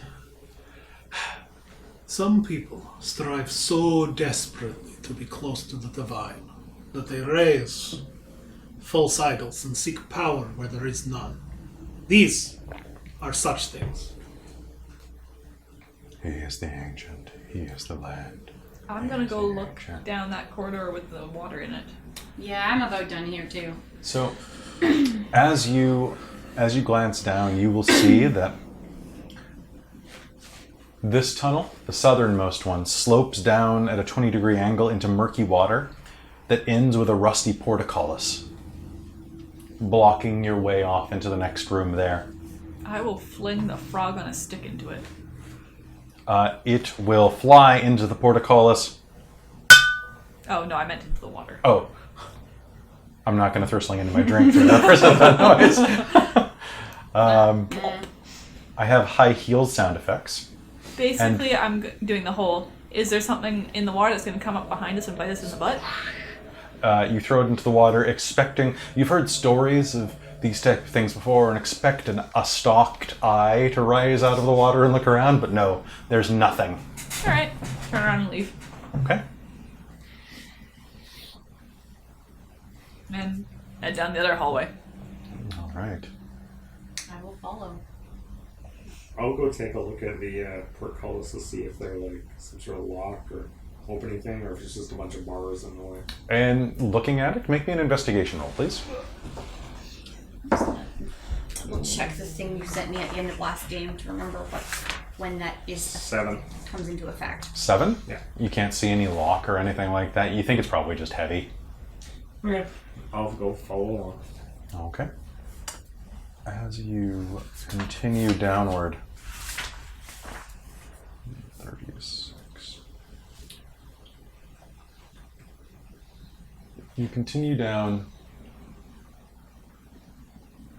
Some people strive so desperately to be close to the divine that they raise false idols and seek power where there is none. These are such things. He is the ancient. He is the land. I'm gonna go look down that corridor with the water in it. Yeah, I'm about done here too. So, as you glance down, you will see that this tunnel, the southernmost one, slopes down at a 20-degree angle into murky water that ends with a rusty portcullis, blocking your way off into the next room there. I will fling the frog on a stick into it. It will fly into the portcullis. Oh, no, I meant into the water. Oh. I'm not going to throw something into my drink to represent that noise. I have high heeled sound effects. Basically, I'm doing the whole, is there something in the water that's going to come up behind us and bite us in the butt? You throw it into the water expecting... You've heard stories of these type of things before and expect a stalked eye to rise out of the water and look around, but no, there's nothing. All right, turn around and leave. Okay. And head down the other hallway. All right. I will follow. I'll go take a look at the portcullis to see if they're like some sort of lock or opening thing, or if it's just a bunch of bars in the way. And looking at it, make me an investigation roll, please. We'll check the thing you sent me at the end of last game to remember when that is 7. comes into effect. 7? Yeah. You can't see any lock or anything like that. You think it's probably just heavy. Okay. I'll go follow along. Okay. As you continue downward, 36. You continue down.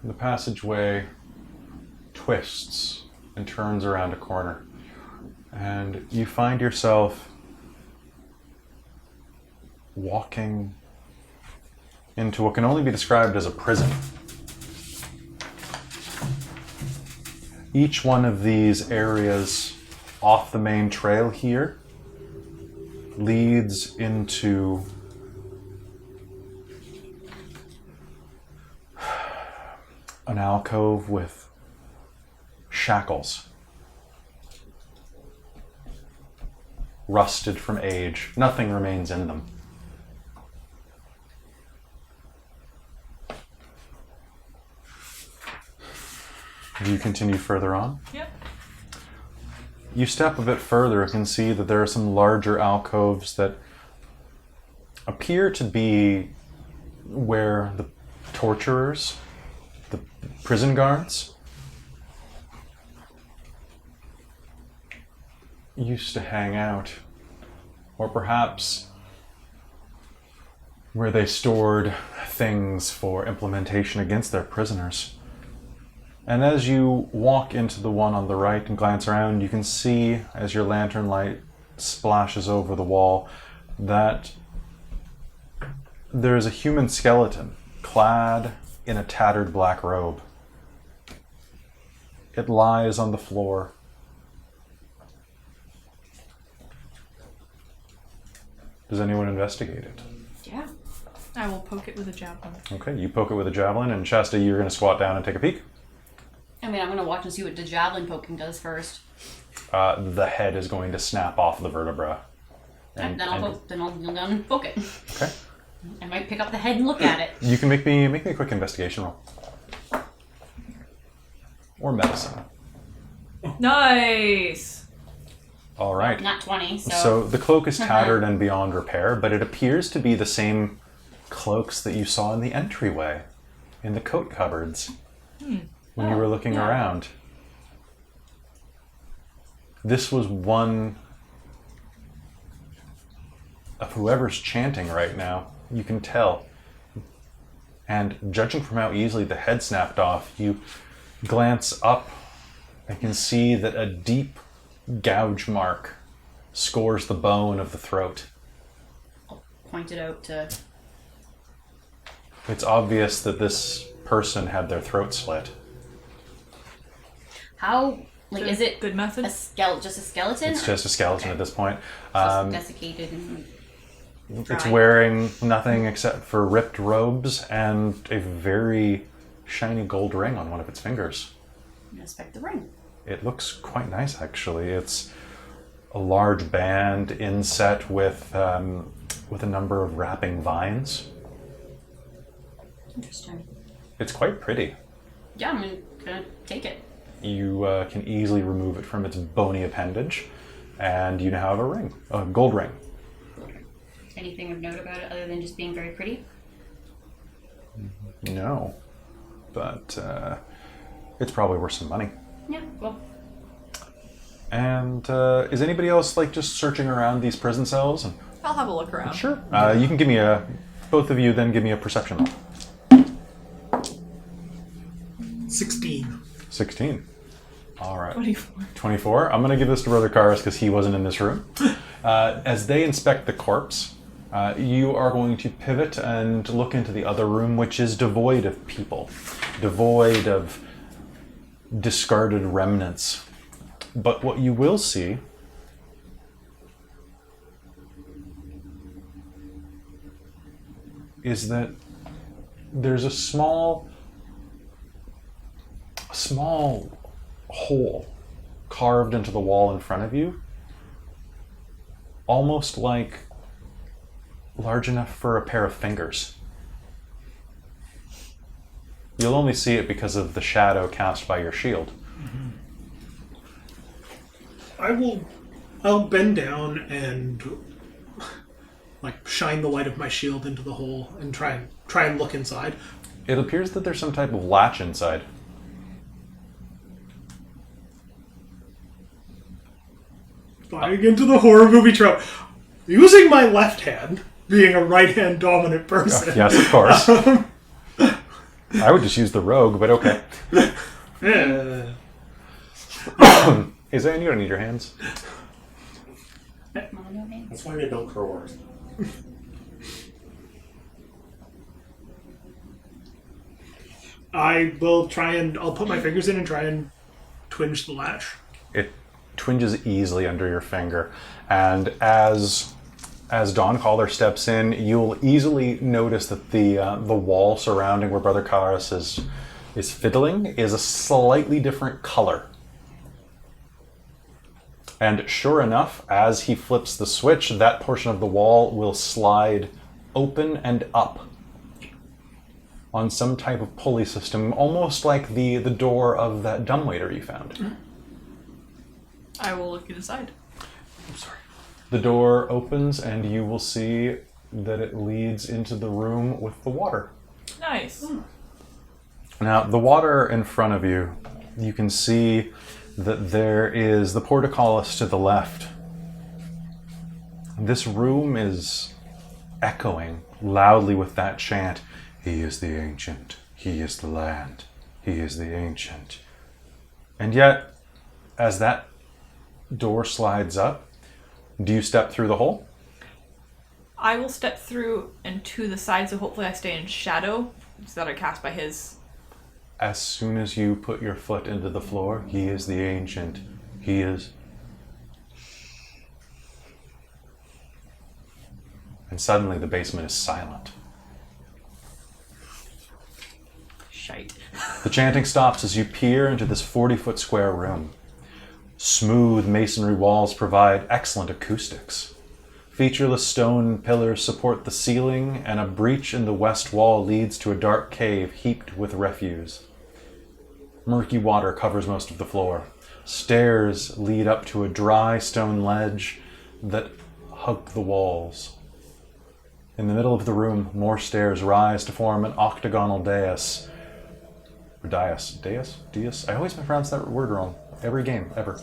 The passageway twists and turns around a corner, and you find yourself walking into what can only be described as a prison. Each one of these areas off the main trail here leads into an alcove with shackles, rusted from age. Nothing remains in them. Do you continue further on? Yep. You step a bit further and can see that there are some larger alcoves that appear to be where the torturers, the prison guards, used to hang out. Or perhaps where they stored things for implementation against their prisoners. And as you walk into the one on the right and glance around, you can see, as your lantern light splashes over the wall, that there is a human skeleton clad in a tattered black robe. It lies on the floor. Does anyone investigate it? Yeah. I will poke it with a javelin. Okay, you poke it with a javelin, and Shasta, you're going to squat down and take a peek. I mean, I'm gonna watch and see what the javelin poking does first. The head is going to snap off the vertebra. And then I'll go down and poke it. Okay. I might pick up the head and look at it. You can make me a quick investigation roll. Or medicine. Nice! All right. Not 20, So the cloak is tattered and beyond repair, but it appears to be the same cloaks that you saw in the entryway, in the coat cupboards, when you were looking around. This was one of whoever's chanting right now. You can tell. And judging from how easily the head snapped off, you glance up and can see that a deep gouge mark scores the bone of the throat. I'll point it out to... It's obvious that this person had their throat slit. How... Like, is it good method? just a skeleton? It's just a skeleton at this point. Just desiccated and It's dry. wearing nothing except for ripped robes and a very shiny gold ring on one of its fingers. Inspect the ring. It looks quite nice, actually. It's a large band inset with a number of wrapping vines. Interesting. It's quite pretty. Yeah, I'm gonna take it. You can easily remove it from its bony appendage, and you now have a ring, a gold ring. Anything of note about it other than just being very pretty? No, but it's probably worth some money. Yeah, well, And is anybody else like just searching around these prison cells? And I'll have a look around. sure, you can give me both of you then give me a perception roll. 16. 16. All right. 24. 24. I'm going to give this to Brother Karis because he wasn't in this room. As they inspect the corpse, you are going to pivot and look into the other room, which is devoid of people, devoid of discarded remnants. But what you will see is that there's a small hole carved into the wall in front of you, almost like large enough for a pair of fingers. You'll only see it because of the shadow cast by your shield. I'll bend down and like shine the light of my shield into the hole and try and look inside. It appears that there's some type of latch inside. Buying into the horror movie trope. Using my left hand, being a right hand dominant person. Yes, of course. I would just use the rogue, but okay. Yeah. Hey, Zane, you don't need your hands. mono hands. That's why they built crowbars. I'll put my fingers in and try and twinge the latch? It twinges easily under your finger, and as Dawncaller steps in, you'll easily notice that the wall surrounding where Brother Karis is fiddling is a slightly different color. And sure enough, as he flips the switch, that portion of the wall will slide open and up on some type of pulley system, almost like the door of that dumbwaiter you found. I will look inside. I'm sorry. The door opens and you will see that it leads into the room with the water. Nice. Now, the water in front of you, you can see that there is the portcullis to the left. This room is echoing loudly with that chant, "He is the ancient, he is the land, he is the ancient." And yet, as that door slides up, do you step through the hole? I will step through and to the side, so hopefully I stay in shadow, so that I cast by his. As soon as you put your foot into the floor, he is the ancient, he is... And suddenly the basement is silent. Shite. The chanting stops as you peer into this 40-foot square room. Smooth masonry walls provide excellent acoustics. Featureless stone pillars support the ceiling, and a breach in the west wall leads to a dark cave heaped with refuse. Murky water covers most of the floor. Stairs lead up to a dry stone ledge that hug the walls. In the middle of the room, more stairs rise to form an octagonal dais. Or dais. Dais? I always pronounce that word wrong. Every game, ever.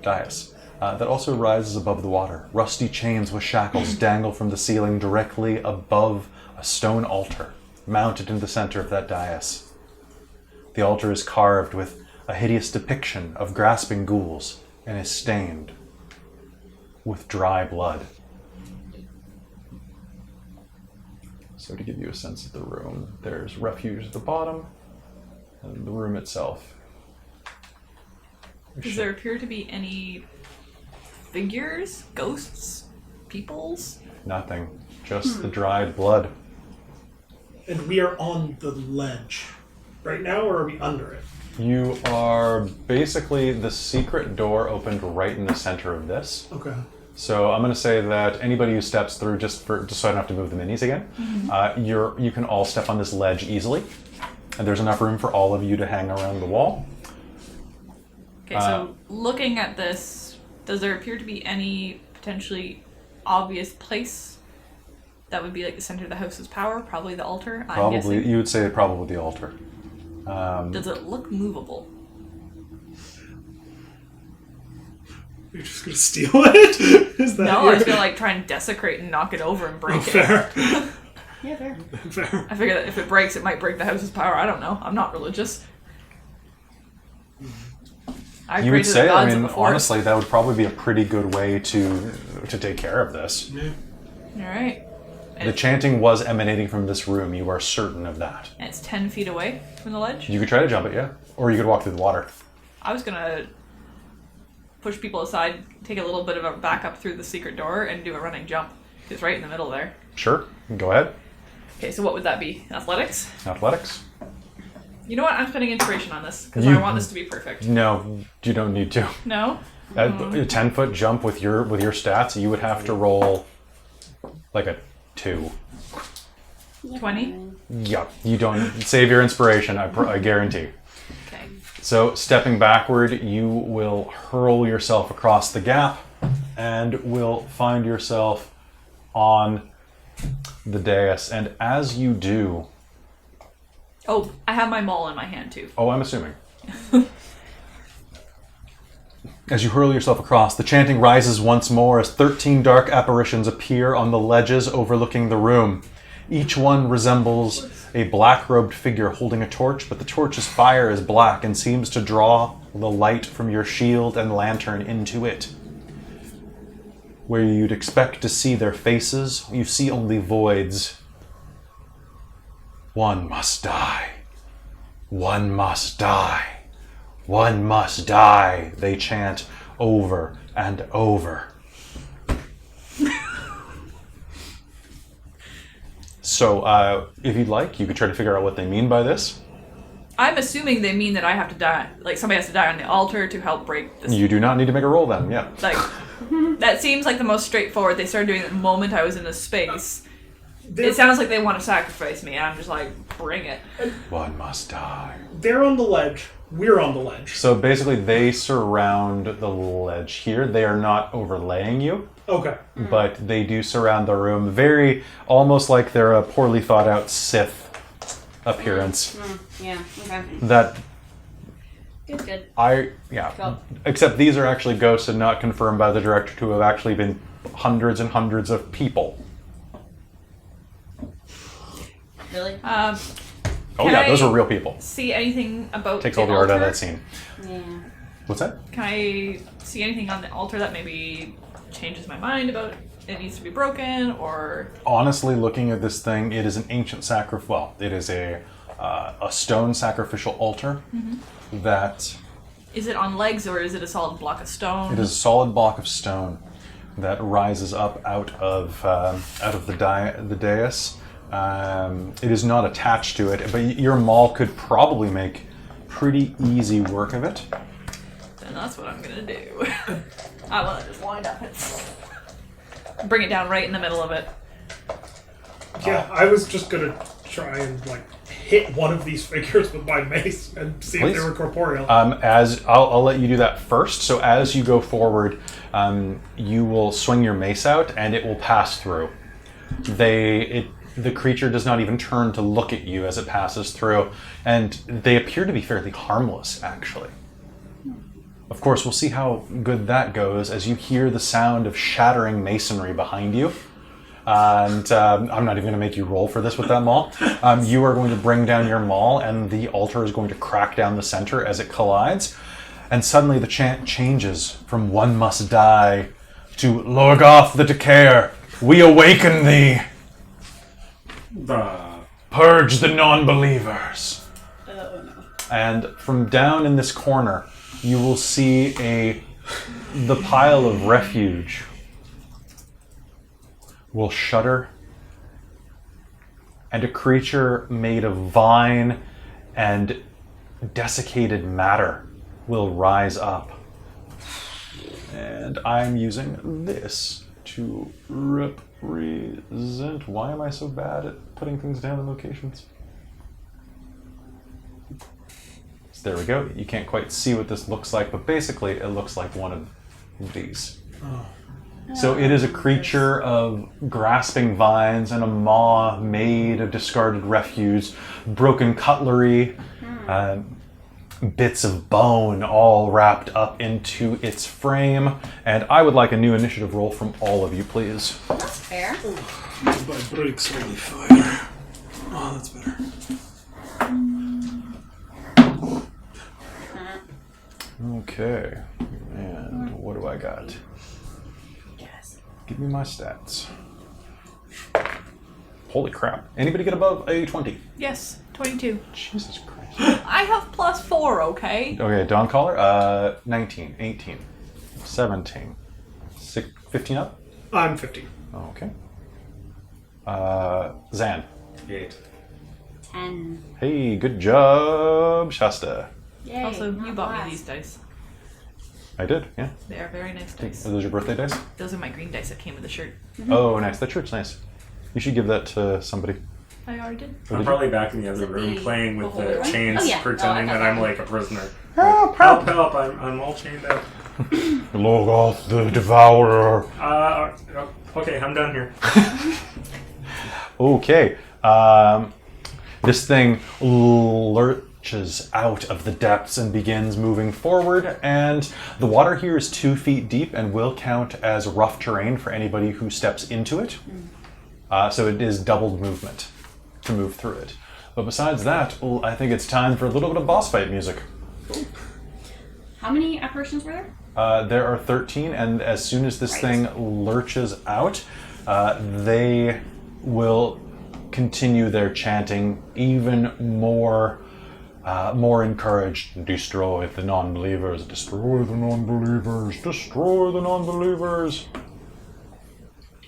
Dais. That also rises above the water. Rusty chains with shackles dangle from the ceiling directly above a stone altar, mounted in the center of that dais. The altar is carved with a hideous depiction of grasping ghouls and is stained with dry blood. So to give you a sense of the room, there's refuge at the bottom, and the room itself. Does there appear to be any figures, ghosts, peoples? Nothing. Just the dried blood. And we are on the ledge right now, or are we under it? You are basically, the secret door opened right in the center of this. Okay. So I'm going to say that anybody who steps through, just so I don't have to move the minis again, you can all step on this ledge easily. And there's enough room for all of you to hang around the wall. Okay, so looking at this, does there appear to be any potentially obvious place that would be like the center of the house's power? Probably the altar, I'm Probably, guessing. you would say probably the altar. Does it look movable? You're just gonna steal it? Is that No, your... I was gonna like try and desecrate and knock it over and break it. Fair. Yeah, fair. Fair. I figure that if it breaks, it might break the house's power. I don't know. I'm not religious. I You pray would to the say, gods I of mean, the forest. honestly, that would probably be a pretty good way to take care of this. Yeah. All right. The chanting was emanating from this room, you are certain of that. And it's 10 feet away from the ledge. You could try to jump it, yeah? Or you could walk through the water. I was gonna push people aside, take a little bit of a back up through the secret door, and do a running jump. It's right in the middle there. Sure, go ahead. Okay, so what would that be? Athletics? Athletics. You know what? I'm spending inspiration on this because You- I want this to be perfect. No, you don't need to. No? A 10-foot jump with your stats, you would have to roll like a 2. 20? Yeah, you don't save your inspiration, I guarantee. Okay. So stepping backward, you will hurl yourself across the gap and will find yourself on the dais. And as you do, Oh, I have my maul in my hand too. oh, I'm assuming. As you hurl yourself across, the chanting rises once more as 13 dark apparitions appear on the ledges overlooking the room. Each one resembles a black-robed figure holding a torch, but the torch's fire is black and seems to draw the light from your shield and lantern into it. Where you'd expect to see their faces, you see only voids. One must die. One must die. One must die, they chant over and over. So, if you'd like, you could try to figure out what they mean by this. I'm assuming they mean that I have to die. Like, somebody has to die on the altar to help break this. You do not need to make a roll then, yeah. Like, that seems like the most straightforward. They started doing it the moment I was in this space. It sounds like they want to sacrifice me, and I'm just like, bring it. One must die. They're on the ledge. We're on the ledge. So basically, they surround the ledge here. They are not overlaying you, Okay. but they do surround the room. Very, almost like they're a poorly thought out Sith appearance. Yeah, okay. That Good. Cool. Except these are actually ghosts and not confirmed by the director to have actually been hundreds and hundreds of people. Really? Oh Can yeah, those I are real people. see anything about Takes the all the art out of altar? that scene. Yeah. What's that? Can I see anything on the altar that maybe changes my mind about it needs to be broken, or... Honestly, looking at this thing, it is an ancient sacrifice. Well, it is a stone sacrificial altar that... Is it on legs, or is it a solid block of stone? It is a solid block of stone that rises up out of the dais. It is not attached to it, but your maul could probably make pretty easy work of it. Then that's what I'm gonna do. I want to just wind up and bring it down right in the middle of it. Yeah, I was just gonna try and hit one of these figures with my mace and see Please. if they were corporeal. As I'll let you do that first. So as you go forward, you will swing your mace out, and it will pass through. The creature does not even turn to look at you as it passes through, and they appear to be fairly harmless, actually. Of course, we'll see how good that goes as you hear the sound of shattering masonry behind you. And I'm not even going to make you roll for this with that maul. You are going to bring down your maul, and the altar is going to crack down the center as it collides. And suddenly the chant changes from "One must die" to "Lorgoth the Decayer, we awaken thee! Purge the non-believers." And from down in this corner, you will see the pile of refuge will shudder, and a creature made of vine and desiccated matter will rise up. And I'm using this to represent... Why am I so bad at putting things down in locations? So there we go. You can't quite see what this looks like, but basically it looks like one of these. So it is a creature of grasping vines and a maw made of discarded refuse, broken cutlery, bits of bone all wrapped up into its frame. And I would like a new initiative roll from all of you, please. That's fair. My brakes only fire. Oh, that's better. Okay. And what do I got? Yes. Give me my stats. Holy crap. Anybody get above a 20? Yes, 22. Jesus Christ. I have +4, okay? Okay, Dawn Caller, 19, 18, 17, 15 up? I'm 15. Okay. Zan. 8. 10. Hey, good job, Shasta. Yay. Also, you not bought me last. these dice. I did, yeah. They are very nice dice. Are those your birthday dice? Those are my green dice that came with the shirt. Oh, nice. That shirt's nice. You should give that to somebody. I already did. I'm probably back in the other it room the playing with the beholder one? chains, Oh, yeah. pretending Oh, I that I'm thought like a prisoner. Help, Help, help, I'm all chained up. Lorgoth the Devourer. Okay, I'm done here. Okay. This thing lurches out of the depths and begins moving forward, and the water here is 2 feet deep and will count as rough terrain for anybody who steps into it. So it is doubled movement to move through it. But besides that, I think it's time for a little bit of boss fight music. How many apparitions were there? There are 13, and as soon as this Right. thing lurches out, they will continue their chanting even more more encouraged. Destroy the non-believers. Destroy the non-believers. Destroy the non-believers.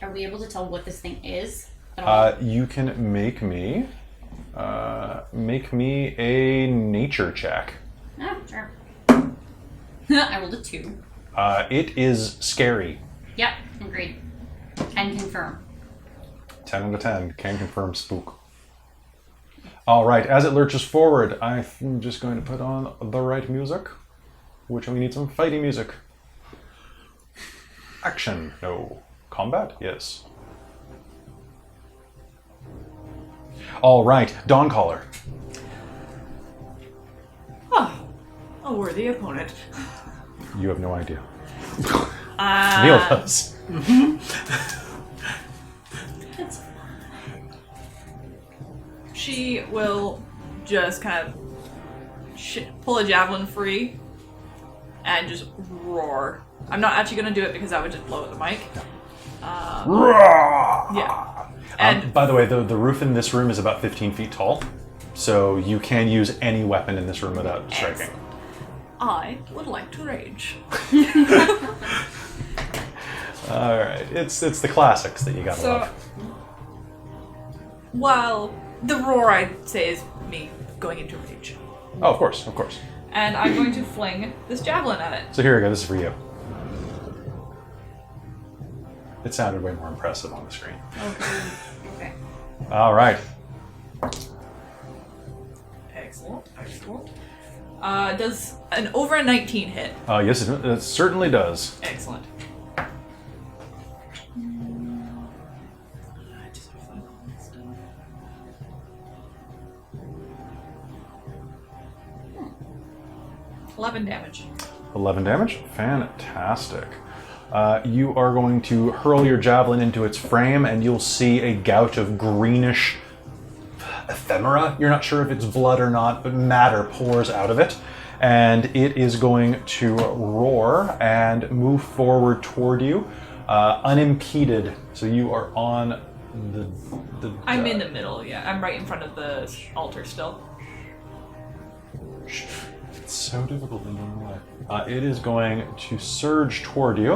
Are we able to tell what this thing is at all? You can make me a nature check. Oh, sure. I rolled a 2. It is scary. Yep, agreed. Can confirm. 10 out of 10. Can confirm spook. All right, as it lurches forward, I'm just going to put on the right music, which we need some fighting music. Action. No. Combat? Yes. All right, Dawncaller. Oh, a worthy opponent. You have no idea. Uh, Neil does. She will just kind of pull a javelin free and just roar. I'm not actually going to do it because that would just blow at the mic. Yeah. And By the way, the roof in this room is about 15 feet tall, so you can use any weapon in this room without striking. Excellent. I would like to rage. All right, it's the classics that you gotta So, love. while the roar, I'd say, is me going into rage. Oh, of course, of course. And I'm going to fling this javelin at it. So here we go. This is for you. It sounded way more impressive on the screen. Okay. All right. Excellent, excellent. Does an over a 19 hit? Yes, it certainly does. Excellent. I just have to find all this stuff. 11 damage. 11 damage. Fantastic. You are going to hurl your javelin into its frame, and you'll see a gout of greenish ephemera. You're not sure if it's blood or not, but matter pours out of it. And it is going to roar and move forward toward you, unimpeded. So you are on the I'm in the middle, yeah. I'm right in front of the altar still. It's so difficult in one way. It is going to surge toward you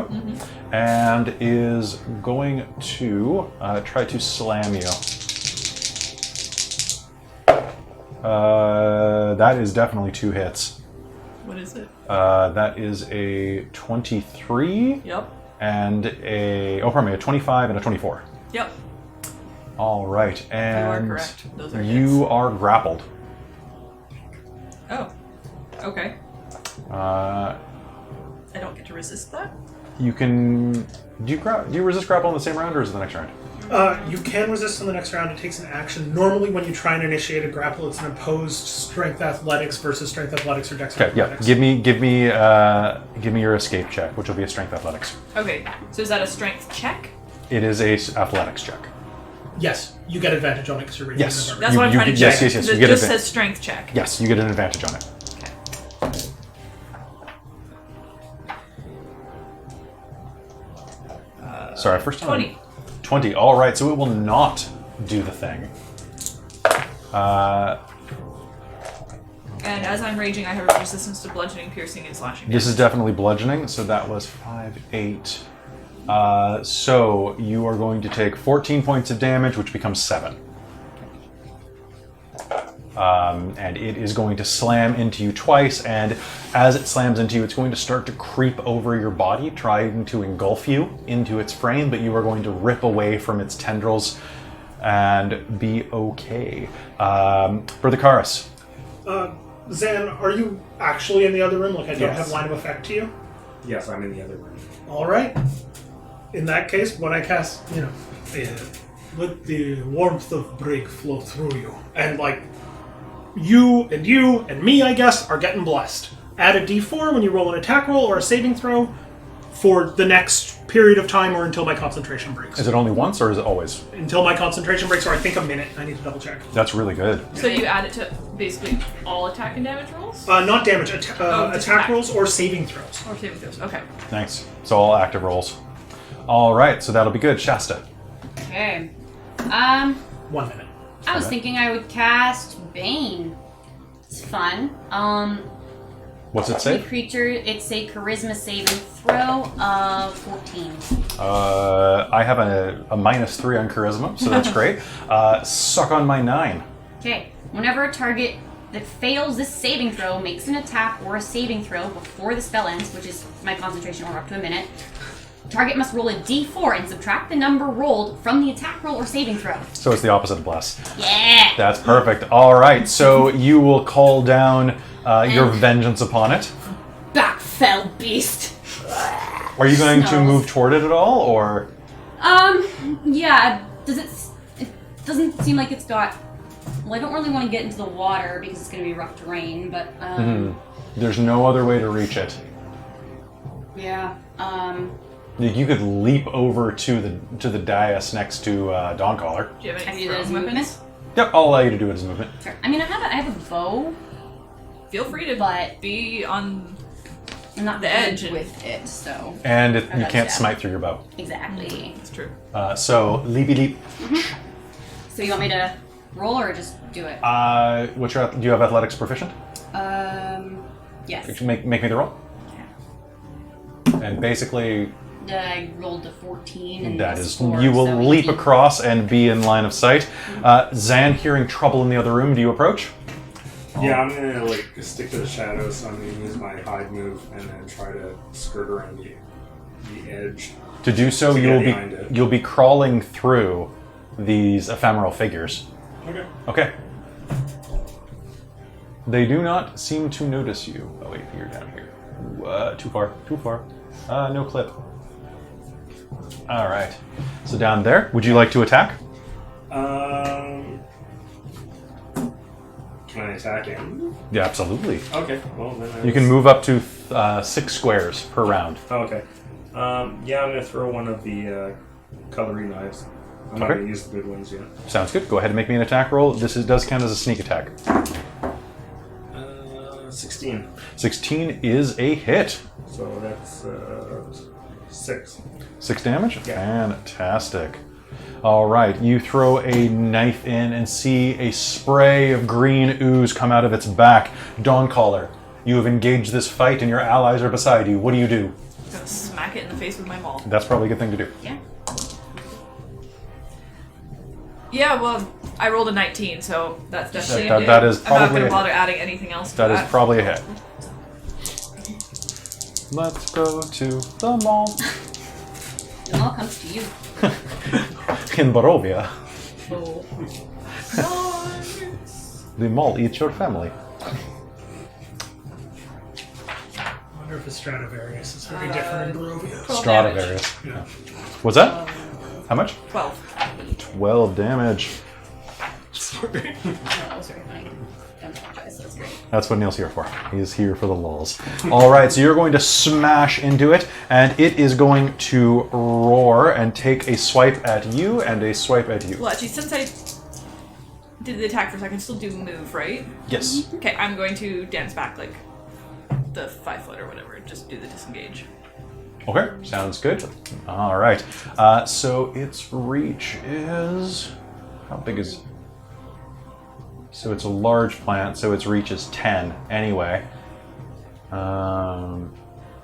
and is going to try to slam you. That is definitely 2 hits. What is it? That is a 23 Yep. and a 25 and a 24. Yep. All right, and correct. Those are you hits. are grappled. Oh. Okay. Uh, I don't get to resist that? you can. Do you resist grapple in the same round, or is it the next round? You can resist in the next round. It takes an action. Normally, when you try and initiate a grapple, it's an opposed strength athletics versus strength athletics or dex Okay, yeah. athletics. Give me your escape check, which will be a strength athletics. Okay. So is that a strength check? It is a athletics check. Yes, you get advantage on it because you're raising Yes. the number. That's what I'm trying to yes, check. yes, yes, because you It get just advan- says strength check. Yes, you get an advantage on it. Okay. Sorry, first time. 20. 20. All right, so it will not do the thing. And as I'm raging, I have a resistance to bludgeoning, piercing, and slashing. This is definitely bludgeoning, so that was 5, 8. So you are going to take 14 points of damage, which becomes 7. And it is going to slam into you twice, and as it slams into you, it's going to start to creep over your body, trying to engulf you into its frame, but you are going to rip away from its tendrils and be okay. Brother Karis. Zan, are you actually in the other room? Like, I don't Yes. have line of effect to you? Yes, I'm in the other room. All right. In that case, when I cast, let the warmth of break flow through you. And, like, you and me, I guess, are getting blessed. Add a d4 when you roll an attack roll or a saving throw for the next period of time or until my concentration breaks. Is it only once, or is it always? Until my concentration breaks, or I think a minute. I need to double check. That's really good. So you add it to basically all attack and damage rolls? Not damage, just attack attack. rolls or saving throws. Or saving throws. Okay. Thanks. So all active rolls. All right, so that'll be good. Shasta. Okay. 1 minute. I was thinking I would cast Bane. It's fun. What's it The say? creature, it's a charisma saving throw of 14. I have a -3 on charisma, so that's great. Suck on my 9. Okay. Whenever a target that fails this saving throw makes an attack or a saving throw before the spell ends, which is my concentration or up to a minute, target must roll a d4 and subtract the number rolled from the attack roll or saving throw. So it's the opposite of bless. Yeah! That's perfect. All right, so you will call down your vengeance upon it. Back fell beast! Are you going to Snarls. move toward it at all, or? Yeah. It doesn't seem like it's got... Well, I don't really want to get into the water because it's going to be rough terrain, but, There's no other way to reach it. yeah, You could leap over to the dais next to Dawncaller. Do you have I any can do that as thrown movement. weapons? Yep, I'll allow you to do it as movement. Sure. I mean, I have a bow, Feel free to But- be on. I'm not The good edge. with it, so... And you that's can't yeah. smite through your bow. Exactly. It's true. So, leapy leap. So you want me to roll or just do it? What's your, do you have athletics proficient? Yes. Make me the roll. And basically, I rolled a 14 and that plus is, 4, you will so leap 18. across and be in line of sight. Zan, hearing trouble in the other room, do you approach? Yeah, I'm gonna like stick to the shadows. So I'm gonna use my hide move and then try to skirt around the edge. To do so, To get you'll behind it. you'll be crawling through these ephemeral figures. Okay. Okay. They do not seem to notice you. Oh wait, you're down here. Too far. Too far. No clip. All right. So down there, would you like to attack? Can I attack him? Yeah, absolutely. Okay. Well, then You can move up to 6 squares per round. Oh, okay. Yeah, I'm gonna throw one of the cutlery knives. I'm not Okay. gonna use the good ones yet. Sounds good. Go ahead and make me an attack roll. Does count as a sneak attack. 16. 16 is a hit. So that's 6. 6 damage? Yeah. Fantastic. All right, you throw a knife in and see a spray of green ooze come out of its back. Dawncaller, you have engaged this fight and your allies are beside you. What do you do? I'm gonna smack it in the face with my maul. That's probably a good thing to do. Yeah. Yeah, well, I rolled a 19, so that's definitely That- a that hit. is I'm not probably gonna a bother adding anything else to That that. is probably a hit. Let's go to the mall. It all comes to you. In Barovia, Oh. the mall eats your family. I wonder if a Stradivarius is very different in Barovia. 12 Stradivarius. Yeah. What's that? How much? 12. 12 damage. Sorry. That was very funny. I apologize. That's great. That's what Neil's here for. He's here for the lulz. All right, so you're going to smash into it, and it is going to roar and take a swipe at you and a swipe at you. Well, actually, since I did the attack first, I can still do move, right? Yes. Okay, I'm going to dance back like the 5 foot or whatever. Just do the disengage. Okay, sounds good. All right. So its reach is... How big is... So it's a large plant, so its reach is 10 anyway.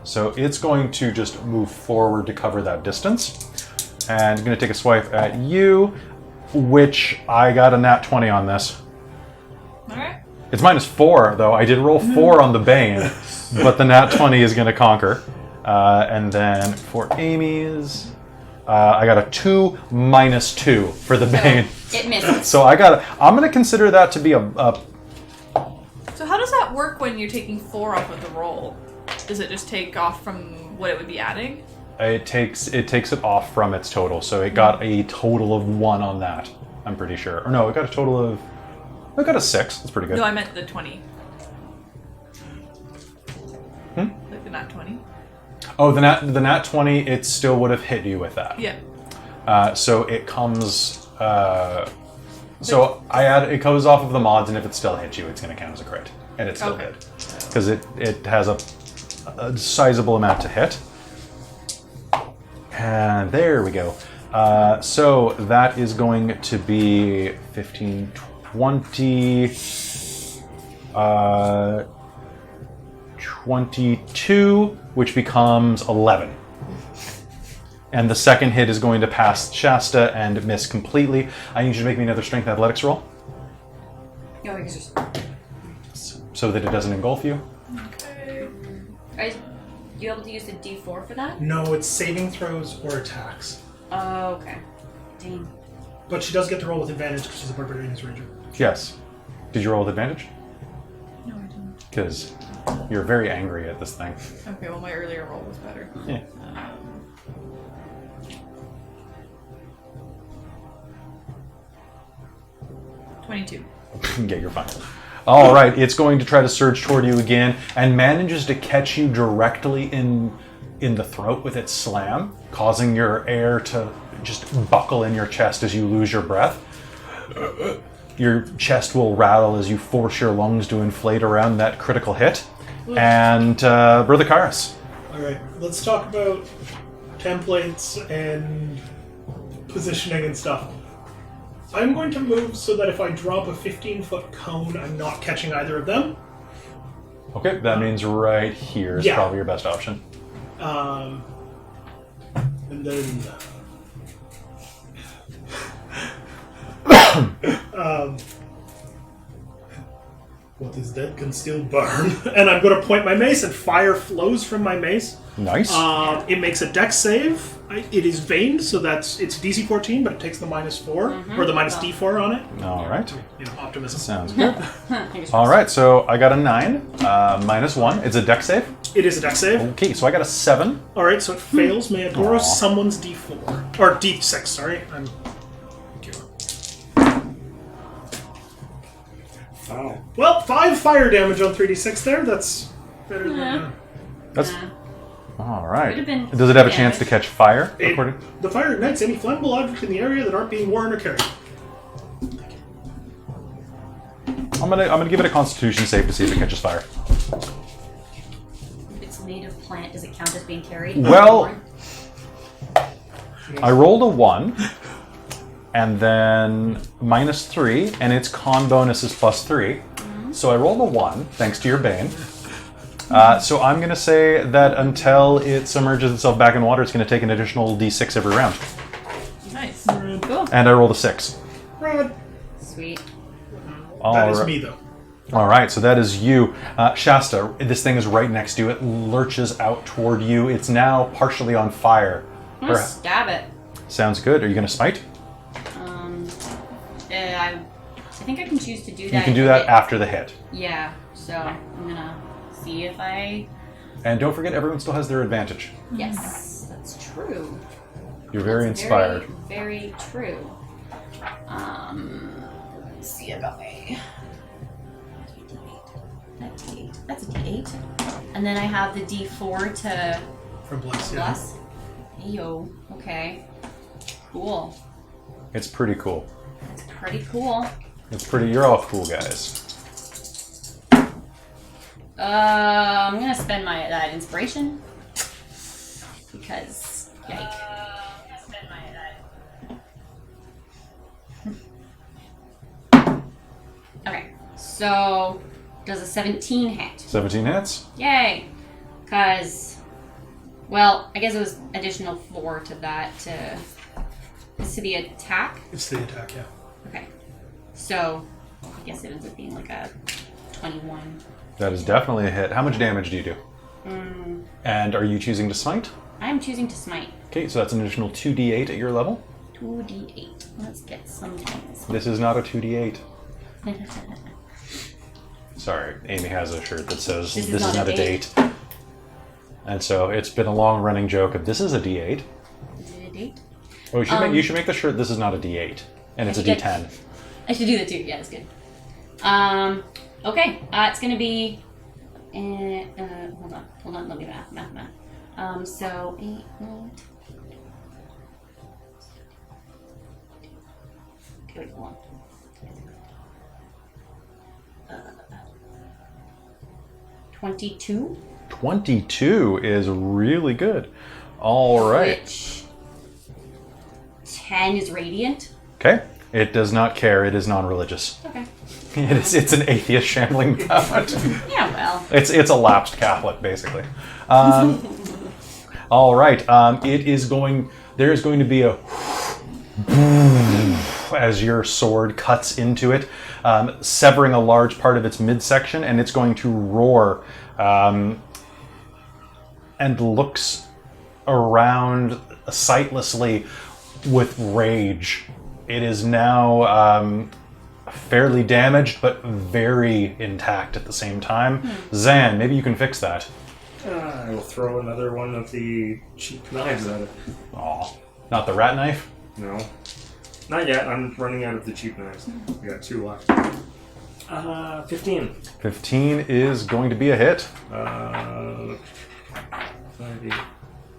So it's going to just move forward to cover that distance. And it's going to take a swipe at you, which I got a nat 20 on this. Alright. It's -4, though. I did roll 4 on the Bane, but the nat 20 is going to conquer. And then for Amy's, I got a 2 -2 for the Bane. It misses. So I'm going to consider that to be a So how does that work when you're taking 4 off of the roll? Does it just take off from what it would be adding? it takes it off from its total. So it got a total of 1 on that. I'm pretty sure. Or no, it got a total of... It got a 6. That's pretty good. No, I meant the 20. Hmm? Like the nat 20? Oh, the nat 20, it still would have hit you with that. Yeah. So it comes... so it goes off of the mods, and if it still hits you, it's going to count as a crit. And it still Okay. did. Because it has a sizable amount to hit. And there we go. So that is going to be 15, 20... 22, which becomes 11. And the second hit is going to pass Shasta and miss completely. I need you to make me another strength athletics roll No, because so that it doesn't engulf you. Okay. are you able to use the D4 for that? No, it's saving throws or attacks. Oh, okay. Dang. But she does get to roll with advantage because she's a Barbarian's Ranger. Yes. Did you roll with advantage? No, I didn't. Because you're very angry at this thing. Okay, well, my earlier roll was better. Yeah. 22. Yeah, you're fine. All right, it's going to try to surge toward you again and manages to catch you directly in the throat with its slam, causing your air to just buckle in your chest as you lose your breath. Your chest will rattle as you force your lungs to inflate around that critical hit. And Brother Karis. Alright, let's talk about templates and positioning and stuff. I'm going to move so that if I drop a 15-foot cone, I'm not catching either of them. Okay, that means right here is probably your best option. And then... what is dead can still burn. And I'm going to point my mace, and fire flows from my mace. Nice. It makes a dex save. It is veined, so it's DC 14, but it takes the -4 or the minus D4 on it. All right. You know, optimism. Sounds good. All right, so I got a 9, -1. It's a dex save. It is a dex save. Okay, so I got a 7. All right, so it fails. May I borrow Aw. someone's D4 or D6? Sorry, I'm. Thank you. Oh. Well, 5 fire damage on 3d6 there. That's better than. That's all right. Would've been Does it have a chance to damage. catch fire? It- According. the fire ignites any flammable object in the area that aren't being worn or carried. I'm gonna give it a Constitution save to see if it catches fire. If it's made of plant, does it count as being carried? Well- I rolled a 1, and then -3, and its con bonus is +3. So I rolled a 1, thanks to your bane. So I'm going to say that until it submerges itself back in water, it's going to take an additional d6 every round. Nice. Cool. And I rolled a 6. Rad. Sweet. That is All me, though. All right, so that is you. Shasta, this thing is right next to you. It lurches out toward you. It's now partially on fire. I'm gonna stab it. Sounds good. Are you going to smite? I think I can choose to do that. You can do if that it- after the hit. Yeah, so I'm gonna see if I... And don't forget, everyone still has their advantage. Yes, that's true. You're very That's inspired. Very true. Let's see, I got my... That's a D8. And then I have the D4 to For bless, yeah. bless. Ayo, okay. Cool. It's pretty cool. That's pretty cool. It's pretty. You're all cool guys. I'm gonna spend that inspiration because yike. Okay, so does a 17 hit? 17 hits. Yay! Because, well, I guess it was additional 4 to that to the attack. It's the attack, yeah. Okay, so I guess it ends up being like a 21. That is definitely a hit. How much damage do you do? And are you choosing to smite? I'm choosing to smite. Okay, so that's an additional 2d8 at your level. 2d8. Let's get some things. This is not a 2d8. Sorry, Amy has a shirt that says This this is not a date. And so it's been a long running joke of this is a d8. D8? Oh, you should make the shirt this is not a d8. And it's a I should d10. I should do that too. Yeah, that's good. Okay. It's gonna be. Hold on. Let me math. So 8, 9. Okay, wait, hold on. 22. 22 is really good. All right. Which 10 is radiant. Okay. It does not care. It is non-religious. Okay. It's an atheist shambling about. Yeah, well. It's a lapsed Catholic, basically. All right. There's going to be a as your sword cuts into it, severing a large part of its midsection, and it's going to roar and looks around sightlessly with rage. It is now fairly damaged, but very intact at the same time. Zan, maybe you can fix that. I will throw another one of the cheap knives at it. Aw, not the rat knife? No. Not yet. I'm running out of the cheap knives. We got 2 left. 15. 15 is going to be a hit. 90.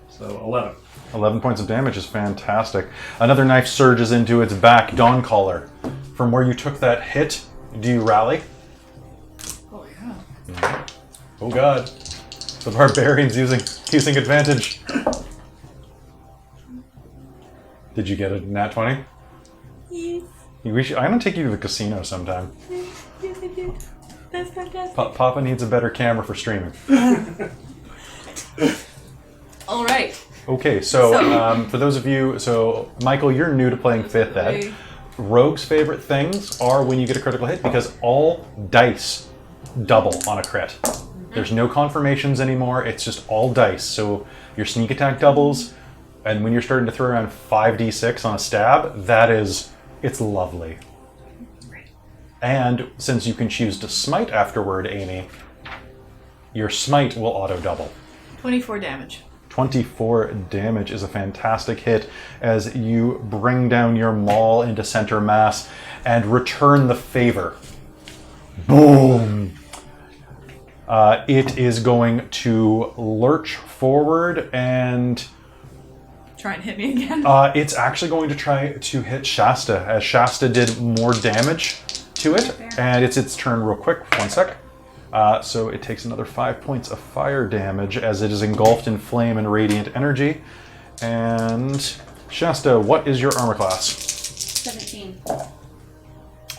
So 11. 11 points of damage is fantastic. Another knife surges into its back. Dawncaller, from where you took that hit, do you rally? Oh yeah. Oh god. The barbarian's using advantage. Did you get a nat 20? Yes. I'm going to take you to the casino sometime. Yes, I did. That's fantastic. Papa needs a better camera for streaming. All right. Okay, so for those of you, Michael, you're new to playing 5th Ed. Rogue's favorite things are when you get a critical hit, because all dice double on a crit. There's no confirmations anymore, it's just all dice. So your sneak attack doubles, and when you're starting to throw around 5d6 on a stab, it's lovely. And since you can choose to smite afterward, Amy, your smite will auto-double. 24 damage. 24 damage is a fantastic hit as you bring down your maul into center mass and return the favor. Boom! It is going to lurch forward and... Try and hit me again. It's actually going to try to hit Shasta, as Shasta did more damage to it. And it's its turn real quick. 1 sec. So it takes another 5 points of fire damage as it is engulfed in flame and radiant energy. And Shasta, what is your armor class? 17.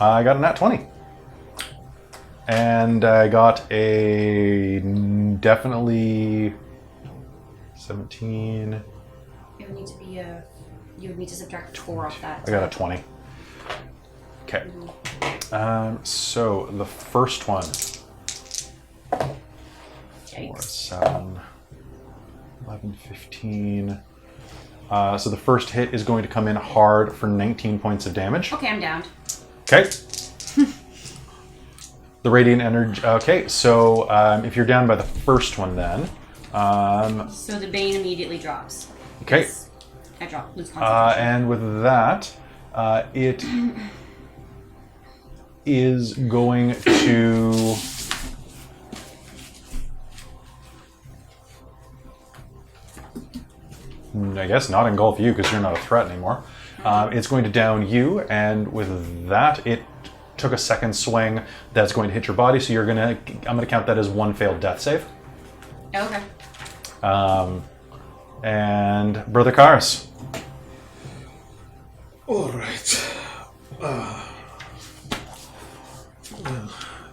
I got a nat 20. And I got a definitely 17. It would need to be you would need to subtract 4 off that. I got a 20. Okay. So the first one. 4, Yikes. 7, 11, 15. So the first hit is going to come in hard for 19 points of damage. Okay, I'm down. Okay. The radiant energy. Okay, so if you're down by the first one, then. So the bane immediately drops. Okay. Yes. I lose concentration. And with that, it is going to. I guess not engulf you because you're not a threat anymore. It's going to down you, and with that, it took a second swing. That's going to hit your body, so I'm gonna count that as 1 failed death save. Okay. And Brother Karis. All right.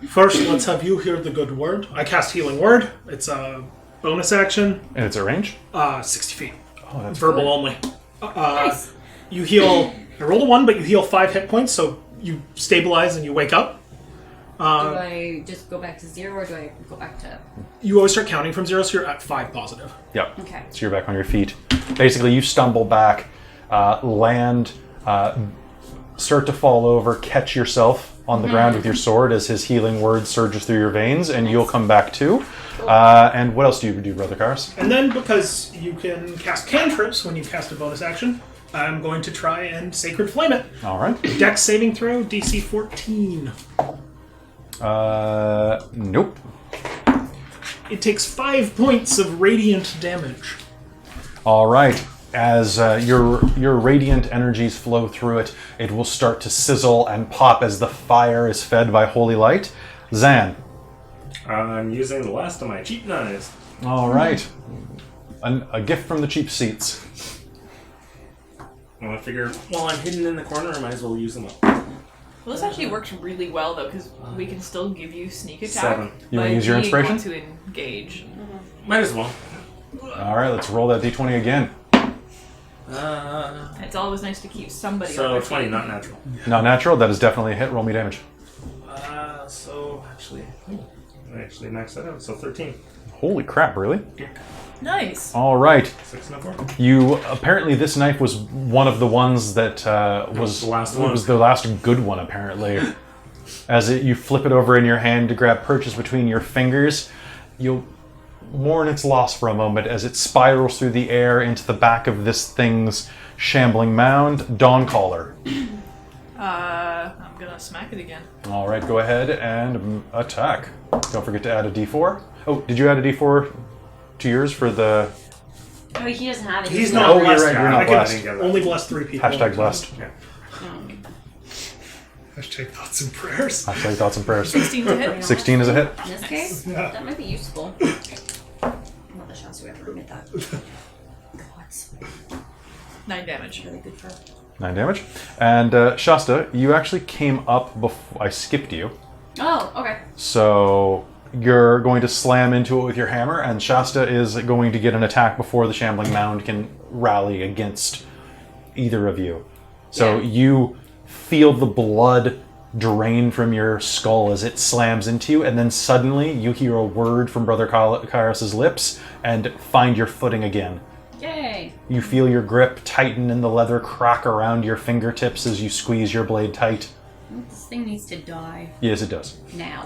First, let's have you hear the good word. I cast Healing Word. It's a bonus action. And it's a range? 60 feet. Oh, that's Verbal good. only. Nice. You heal. I rolled a 1, but you heal 5 hit points, so you stabilize and you wake up. Do I just go back to 0 or do I go back to... You always start counting from 0, so you're at 5 positive. Yep. Okay. So you're back on your feet. Basically, you stumble back, land, start to fall over, catch yourself on the ground with your sword as his healing word surges through your veins, and you'll come back too. And what else do you do, Brother Karis? And then, because you can cast cantrips when you cast a bonus action, I'm going to try and Sacred Flame it. All right. Dex saving throw, DC 14. Nope. It takes 5 points of radiant damage. All right. As your radiant energies flow through it, it will start to sizzle and pop as the fire is fed by holy light. Zan. I'm using the last of my cheap knives. All right. A gift from the cheap seats. Well, I figure while I'm hidden in the corner, I might as well use them up. Well, this actually works really well though, because we can still give you sneak attack. 7. You wanna by use your being inspiration? able to engage. Might as well. All right, let's roll that d20 again. It's always nice to keep somebody. So on their 20, feet. not natural. Not natural. That is definitely a hit. Roll me damage. So I actually maxed that out. So 13. Holy crap! Really? Nice. All right. 6 and a 4. You apparently this knife was one of the ones that was the last it one. was the last good one apparently. As you flip it over in your hand to grab purchase between your fingers, you'll mourn its loss for a moment as it spirals through the air into the back of this thing's shambling mound. Dawncaller. I'm gonna smack it again. All right, go ahead and attack. Don't forget to add a d4. Oh, did you add a d4 to yours for the Oh, he doesn't have it. He's doesn't not Oh, you're blessed. right, you're not I can blessed. only bless 3 people. hashtag blessed? Yeah. Hashtag thoughts and prayers. Hashtag thoughts and prayers. 16 to hit. 16 is a hit. In this case, Yeah. that might be useful. What the shots do we have to admit that? Gods. 9 damage. Really good for 9 damage. And Shasta, you actually came up before I skipped you. Oh, okay. So you're going to slam into it with your hammer, and Shasta is going to get an attack before the shambling mound can rally against either of you. So Yeah. you feel the blood drain from your skull as it slams into you, and then suddenly you hear a word from Brother Kairos' lips and find your footing again. Yay. You feel your grip tighten and the leather crack around your fingertips as you squeeze your blade tight. This thing needs to die Yes, it does. now.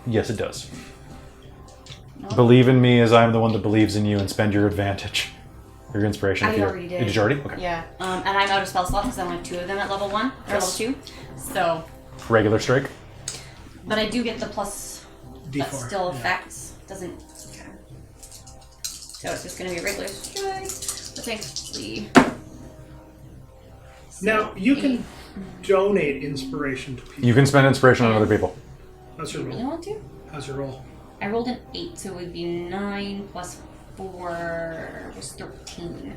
Yes, it does. Believe in me as I'm the one that believes in you, and spend your advantage. Your inspiration. I if you're- already did. Did you already? Okay. Yeah. And I'm out of spell slots because I only have 2 of them at level 1 or level 2. So, Regular strike. but I do get the plus D4. that still yeah. affects. Doesn't. Okay. So it's just gonna be a regular strike. But thankfully. Now, you can donate inspiration to people. You can spend inspiration on other people. How's Do your you really roll? want to? How's your roll? I rolled an 8, so it would be 9 plus 4 was 13.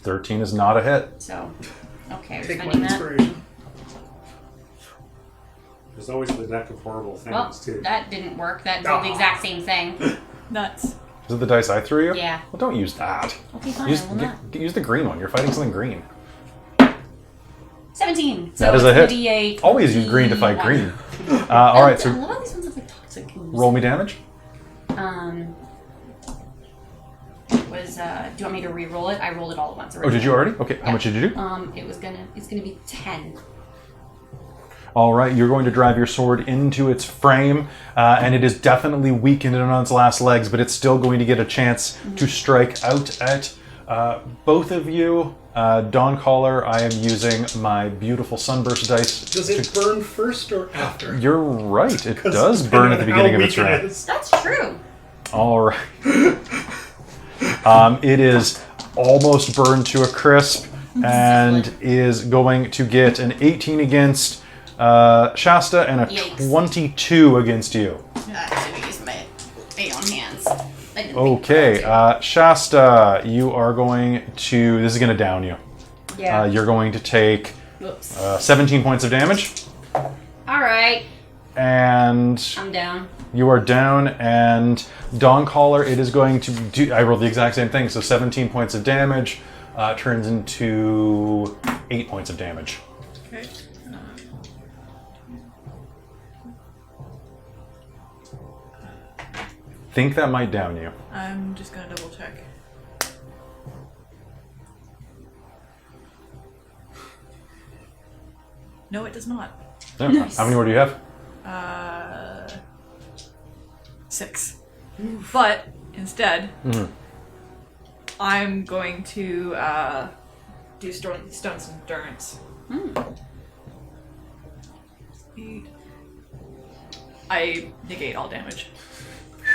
13 is not a hit. So, okay, we're Take my spending that. inspiration. There's always the deck of horrible things, Well, too. that didn't work. That did the exact same thing. Nuts. Is it the dice I threw you? Yeah. Well, don't use that. Okay, fine. Use, I will not. use the green one. You're fighting something green. 17. So That is it's a gonna hit. be a Always use green to fight 21. green. All right, A so lot of these ones have like toxic. roll me damage. Was do you want me to re-roll it? I rolled it all at once. Oh, did you already? Okay, how Yeah. much did you do? It's gonna be 10. All right, you're going to drive your sword into its frame, and it is definitely weakened and on its last legs, but it's still going to get a chance to strike out at both of you. Dawncaller, I am using my beautiful sunburst dice. Does it burn first or after? You're right, it does burn at the beginning of its round. That's true. All right. It is almost burned to a crisp and is going to get an 18 against Shasta and a Yikes. 22 against you. I should use my 8 on hands. I didn't think Okay, about it. Shasta, you are going to. This is going to down you. Yeah. You're going to take Whoops. 17 points of damage, All right. and I'm down. you are down. And Dawncaller, it is going to do. I rolled the exact same thing, so 17 points of damage turns into 8 points of damage. Okay. Think that might down you. I'm just gonna double check. No, it does not. Yeah. Nice. How many more do you have? 6. But instead, I'm going to do Stone's Endurance. 8. I negate all damage.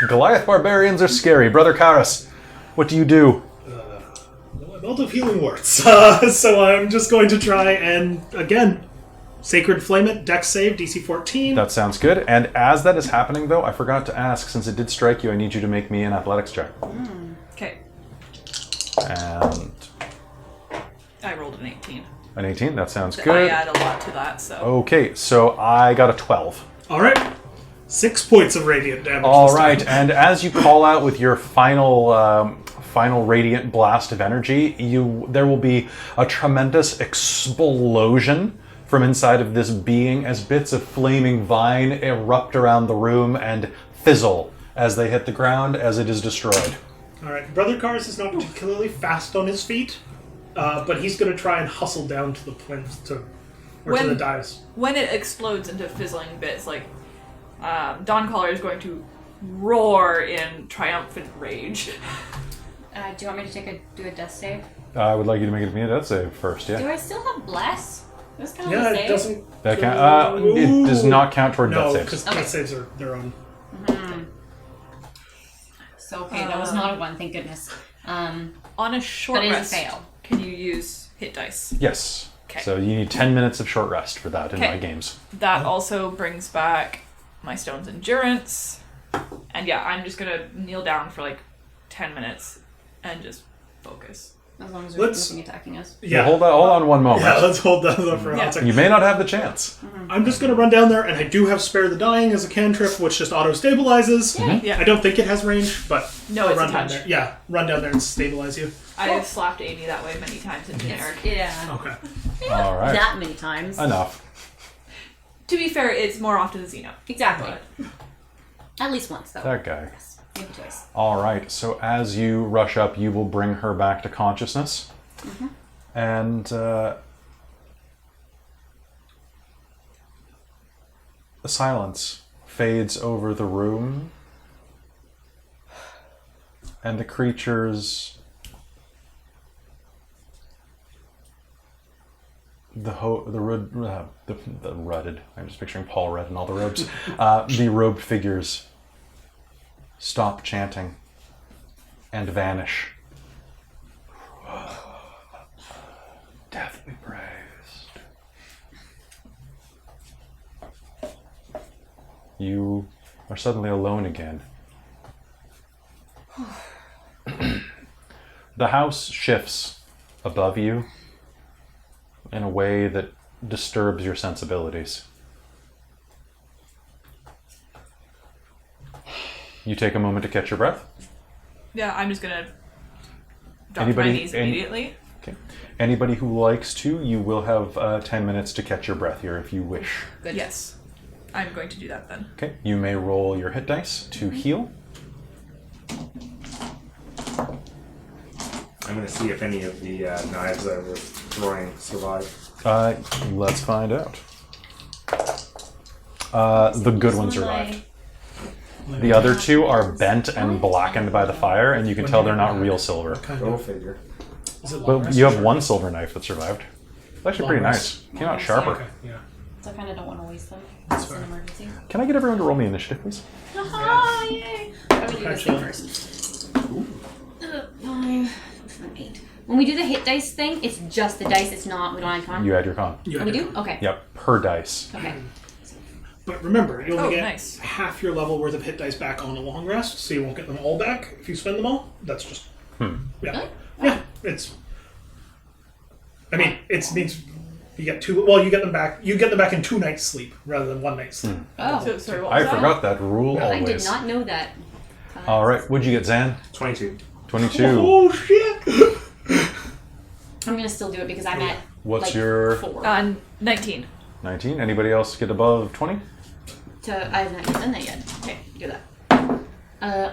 Goliath barbarians are scary. Brother Karas, what do you do? I'm out of healing words. So I'm just going to try and, again, Sacred Flame it, Dex save, DC 14. That sounds good. And as that is happening, though, I forgot to ask, since it did strike you, I need you to make me an athletics check. Okay. And I rolled an 18. An 18? That sounds I good. add a lot to that, so. Okay, so I got a 12. All right. 6 points of radiant damage. All this right, time. and as you call out with your final radiant blast of energy, there will be a tremendous explosion from inside of this being as bits of flaming vine erupt around the room and fizzle as they hit the ground as it is destroyed. All right. Brother Cars is not particularly fast on his feet, but he's going to try and hustle down to the plinth to the dais. When it explodes into fizzling bits, like, Dawncaller is going to roar in triumphant rage. Do you want me to do a death save? I would like you to make it me a death save first, yeah? Do I still have bless? That's kind of Yeah, a it save. doesn't. That it does not count toward No, death because saves. death saves are their own. So okay, that was not a 1, thank goodness. On a short But it is a rest, fail. can you use hit dice? Yes. 'Kay. So you need 10 minutes of short rest for that in Okay. my games. That also brings back my stone's endurance. And yeah, I'm just gonna kneel down for like 10 minutes and just focus. As long as there's Let's- nothing attacking us. Yeah. Hold on one moment. Yeah, let's hold that up for a Yeah. hot second. You may not have the chance. I'm just going to run down there, and I do have Spare the Dying as a cantrip, which just auto-stabilizes. Yeah. I don't think it has range, but No, I'll it's a run down touch. there. Yeah, run down there and stabilize you. I've slapped Amy that way many times in generic. Yeah. Okay. All right. That many times. Enough. To be fair, it's more often than Xeno. Exactly. But At least once, though. That guy. Yes. You have a choice. All right. So as you rush up, you will bring her back to consciousness. And the silence fades over the room. And the creatures... The rutted. I'm just picturing Paul Rudd and all the robes. The robed figures stop chanting and vanish. Death be praised. You are suddenly alone again. The house shifts above you in a way that disturbs your sensibilities. You take a moment to catch your breath. yeah, I'm just gonna drop to my knees immediately. Okay. Anybody who likes to, you will have 10 minutes to catch your breath here if you wish. Good. Yes. I'm going to do that then. Okay. You may roll your hit dice to heal. I'm going to see if any of the knives I was throwing survive. Let's find out. The good one survived. The other two are bent and blackened by the fire, and you can tell they're not real silver. Go figure. Is it long But rest you or have short? one silver knife that survived. It's actually Long pretty rest. nice. Came out sharper. Okay, yeah. So I kind of don't want to waste them. It's an fair. emergency. Can I get everyone to roll me initiative, please? Haha, yay! I'm going to do this thing Actually. first. 5, 8. When we do the hit dice thing, it's just the dice. It's not, we don't add con. You add your con. You Oh, we had do? it. Okay. Yep, per dice. Okay. But remember, you Oh, only get nice. half your level worth of hit dice back on a long rest, so you won't get them all back if you spend them all. That's just yeah, Really? yeah. It's. I mean, it means you get two. Well, you get them back. You get them back in 2 nights' sleep rather than 1 night's sleep. Oh. So, sorry, what I was that? forgot that rule I did always. not know that. All right, what'd you get, Zan? 22. 22. Oh shit! I'm going to still do it because I'm at What's like, your 4. 19. 19? Anybody else get above 20? I have not even done that yet. Okay, do that.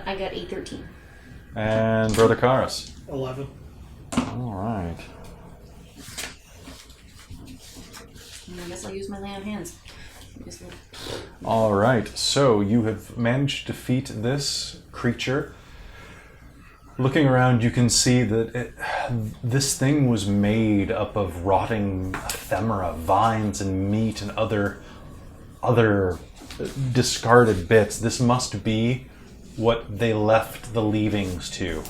I got a 13. And Brother Karas. 11. All right. I guess I'll use my lay on hands. Just like- All right. So you have managed to defeat this creature. Looking around, you can see that this thing was made up of rotting ephemera, vines, and meat, and other discarded bits. This must be what they left the leavings to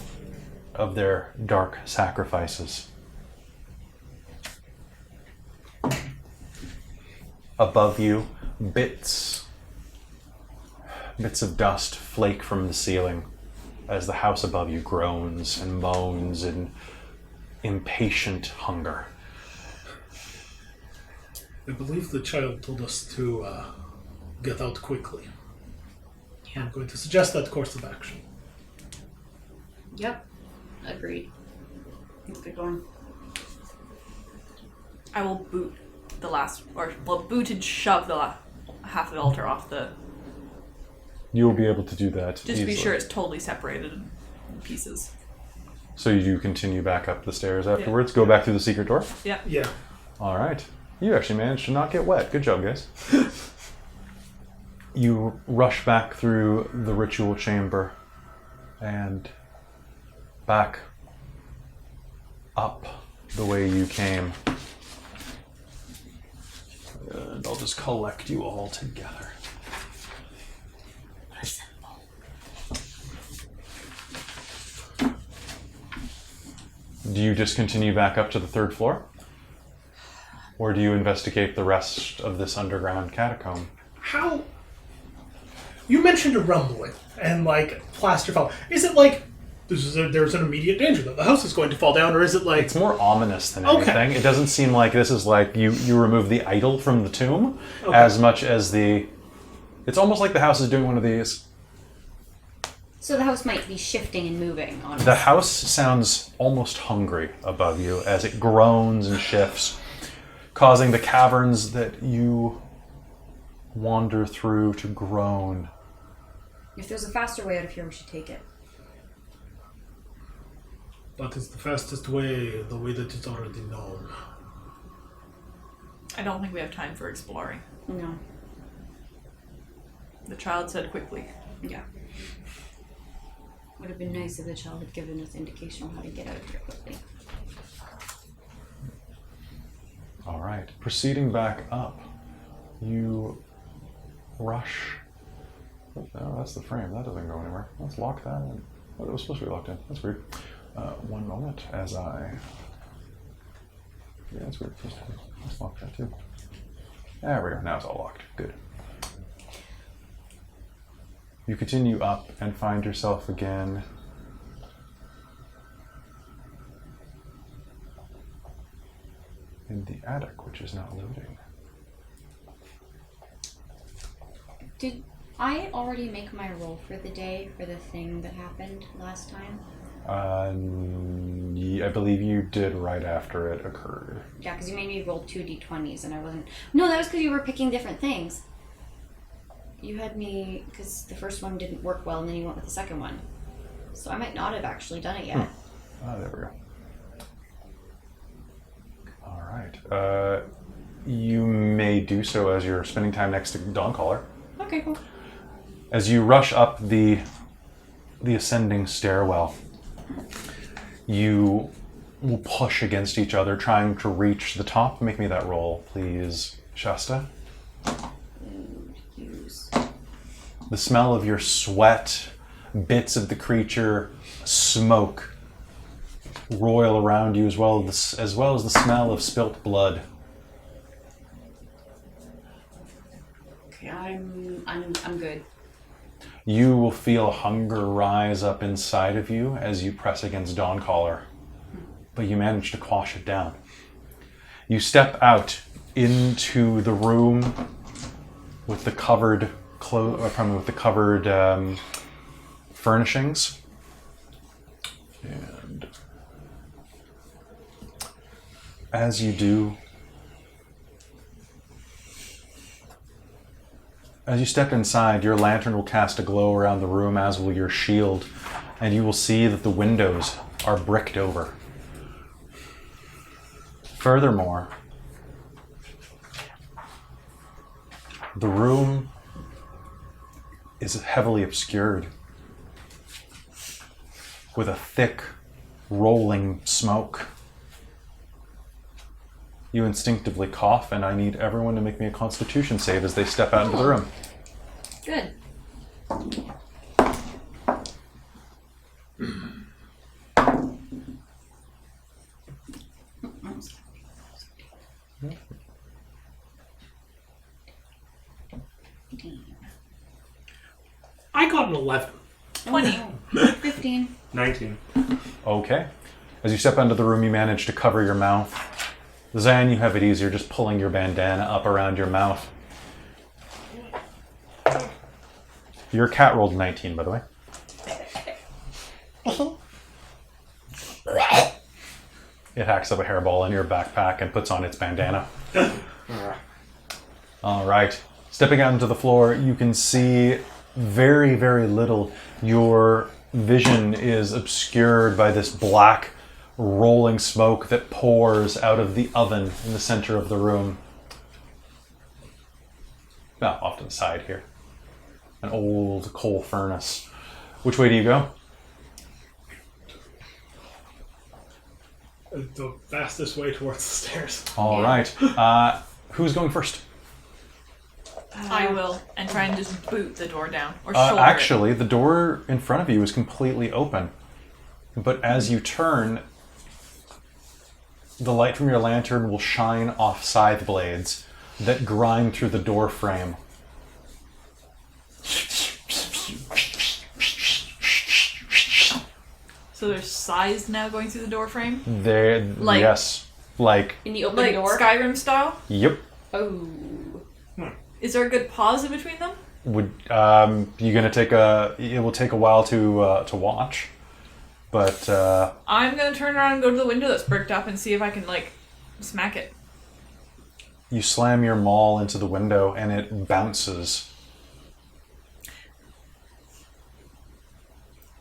of their dark sacrifices. Above you, bits of dust flake from the ceiling as the house above you groans and moans in impatient hunger. I believe the child told us to get out quickly. I'm going to suggest that course of action. Yep. Agreed. Let's get going. I will boot the last, or well, boot and shove the half of the altar off the. You will be able to do that Just easily. to be sure it's totally separated in pieces. So you do continue back up the stairs afterwards. Go back through the secret door. Yeah. Yeah. All right. You actually managed to not get wet. Good job, guys. You rush back through the ritual chamber and back up the way you came. And I'll just collect you all together. Do you just continue back up to the third floor? Or do you investigate the rest of this underground catacomb? How? You mentioned a rumbling and like plaster fall. Is it like there's an immediate danger that the house is going to fall down, or is it like It's more ominous than Okay. anything. It doesn't seem like this is like you remove the idol from the tomb Okay. as much as the... It's almost like the house is doing one of these. So the house might be shifting and moving on The us. house sounds almost hungry above you as it groans and shifts, causing the caverns that you wander through to groan. If there's a faster way out of here, we should take it. that is the fastest way, the way that is already known. I don't think we have time for exploring. No. The child said quickly. Yeah. Would have been nice if the child had given us indication on how to get out of here quickly. All right. Proceeding back up, you rush. Oh, that's the frame. That doesn't go anywhere. Let's lock that in. Oh, it was supposed to be locked in. That's weird. One moment as I... Yeah, that's weird. Let's lock that too. There we go. Now it's all locked. Good. You continue up and find yourself again in the attic, which is not loading. Did I already make my roll for the day for the thing that happened last time? I believe you did right after it occurred. Yeah, because you made me roll 2 d20s and I wasn't... No, that was because you were picking different things. You had me... Because the first one didn't work well and then you went with the second one. So I might not have actually done it yet. There we go. All right. You may do so as you're spending time next to Dawncaller. Okay, cool. As you rush up the ascending stairwell, you will push against each other, trying to reach the top. Make me that roll, please, Shasta. Use. The smell of your sweat, bits of the creature, smoke roil around you, as well as the smell of spilt blood. Okay, I'm good. You will feel hunger rise up inside of you as you press against Dawncaller, but you manage to quash it down. You step out into the room with the covered furnishings, and as you do, as you step inside, your lantern will cast a glow around the room, as will your shield, and you will see that the windows are bricked over. Furthermore, the room is heavily obscured with a thick, rolling smoke. You instinctively cough, and I need everyone to make me a Constitution save as they step out into the room. Good. I got an 11. 20. 15. 19. Okay. As you step into the room, you manage to cover your mouth. Zan, you have it easier just pulling your bandana up around your mouth. Your cat rolled 19, by the way. It hacks up a hairball in your backpack and puts on its bandana. All right. Stepping out into the floor, you can see very, very little. Your vision is obscured by this black, rolling smoke that pours out of the oven in the center of the room. Well, off to the side here. An old coal furnace. Which way do you go? The fastest way towards the stairs. All right. Who's going first? I will, and try and just boot the door down or shoulder Actually, the door in front of you is completely open. But as you turn, the light from your lantern will shine off scythe blades that grind through the door frame. So there's size now going through the door frame, Like, yes, like In the open like door. Skyrim style. yep. Oh. Is there a good pause in between them? Would you're gonna take it will take a while to watch, but I'm gonna turn around and go to the window that's bricked up and see if I can like smack it. you slam your maul into the window and it bounces.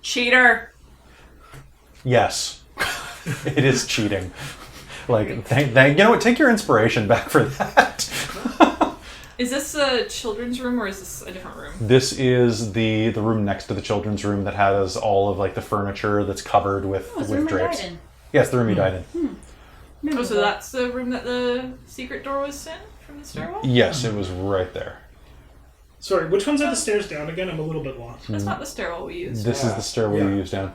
Cheater. Yes, it is cheating. Like, thank you know what? Take your inspiration back for that. Is this a children's room or is this a different room? This is the room next to the children's room that has all of like the furniture that's covered with Oh, it's the room I drapes. died in. Yes, the room you died in. Oh, so that's the room that the secret door was in from the stairwell? Yes, it was right there. Sorry, which ones are the stairs down again? I'm a little bit lost. That's not the stairwell we used. This is the stairwell you used down.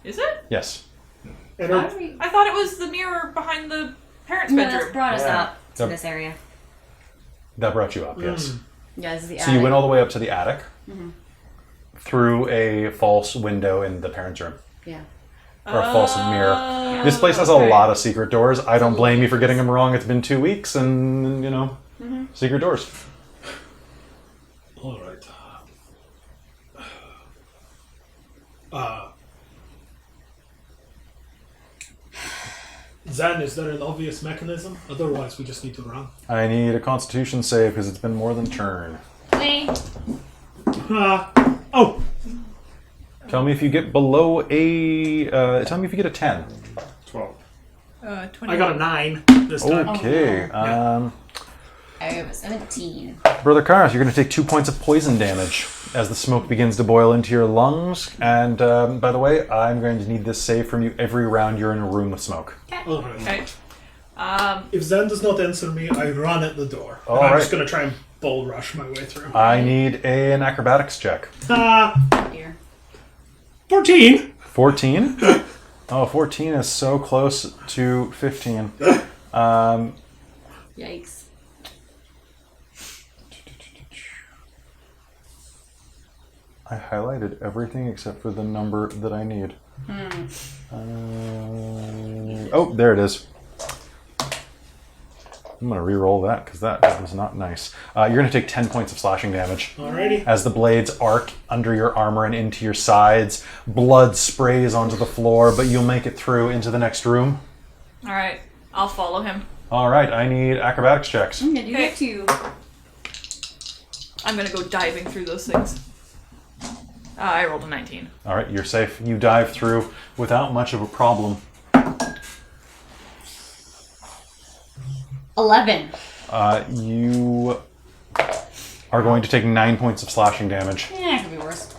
Is it? Yes. And How are, do we... I thought it was the mirror behind the parents' No, bedroom. that's brought us Yeah. up to Yep. this area. That brought you up, yes. Yeah, this is the So you went all the way up to the attic, through a false window in the parents' room. Yeah. Or a false mirror. This place has a okay. lot of secret doors. I don't blame you for getting them wrong. It's been 2 weeks and, you know, secret doors. all right. Zan, is there an obvious mechanism? Otherwise, we just need to run. I need a constitution save because it's been more than a turn. Wait. Oh! Tell me if you get below tell me if you get a 10. 12. 20. I got a 9 this time. Okay. no. I have a 17. Brother Karas, you're going to take 2 points of poison damage as the smoke begins to boil into your lungs. And by the way, I'm going to need this save from you every round you're in a room with smoke. All right. Okay. If Zan does not answer me, I run at the door. All and I'm right. just going to try and bull rush my way through. I need an acrobatics check. Dear. 14! 14? Oh, 14 is so close to 15. Yikes. I highlighted everything except for the number that I need. Oh, there it is. I'm going to re-roll that because that was not nice. You're going to take 10 points of slashing damage. Alrighty. As the blades arc under your armor and into your sides, blood sprays onto the floor, but you'll make it through into the next room. Alright. I'll follow him. All right, I need acrobatics checks. Yeah, you get to. I'm gonna go diving through those things. I rolled a 19. All right, you're safe. You dive through without much of a problem. 11. You are going to take 9 points of slashing damage. Yeah, it could be worse.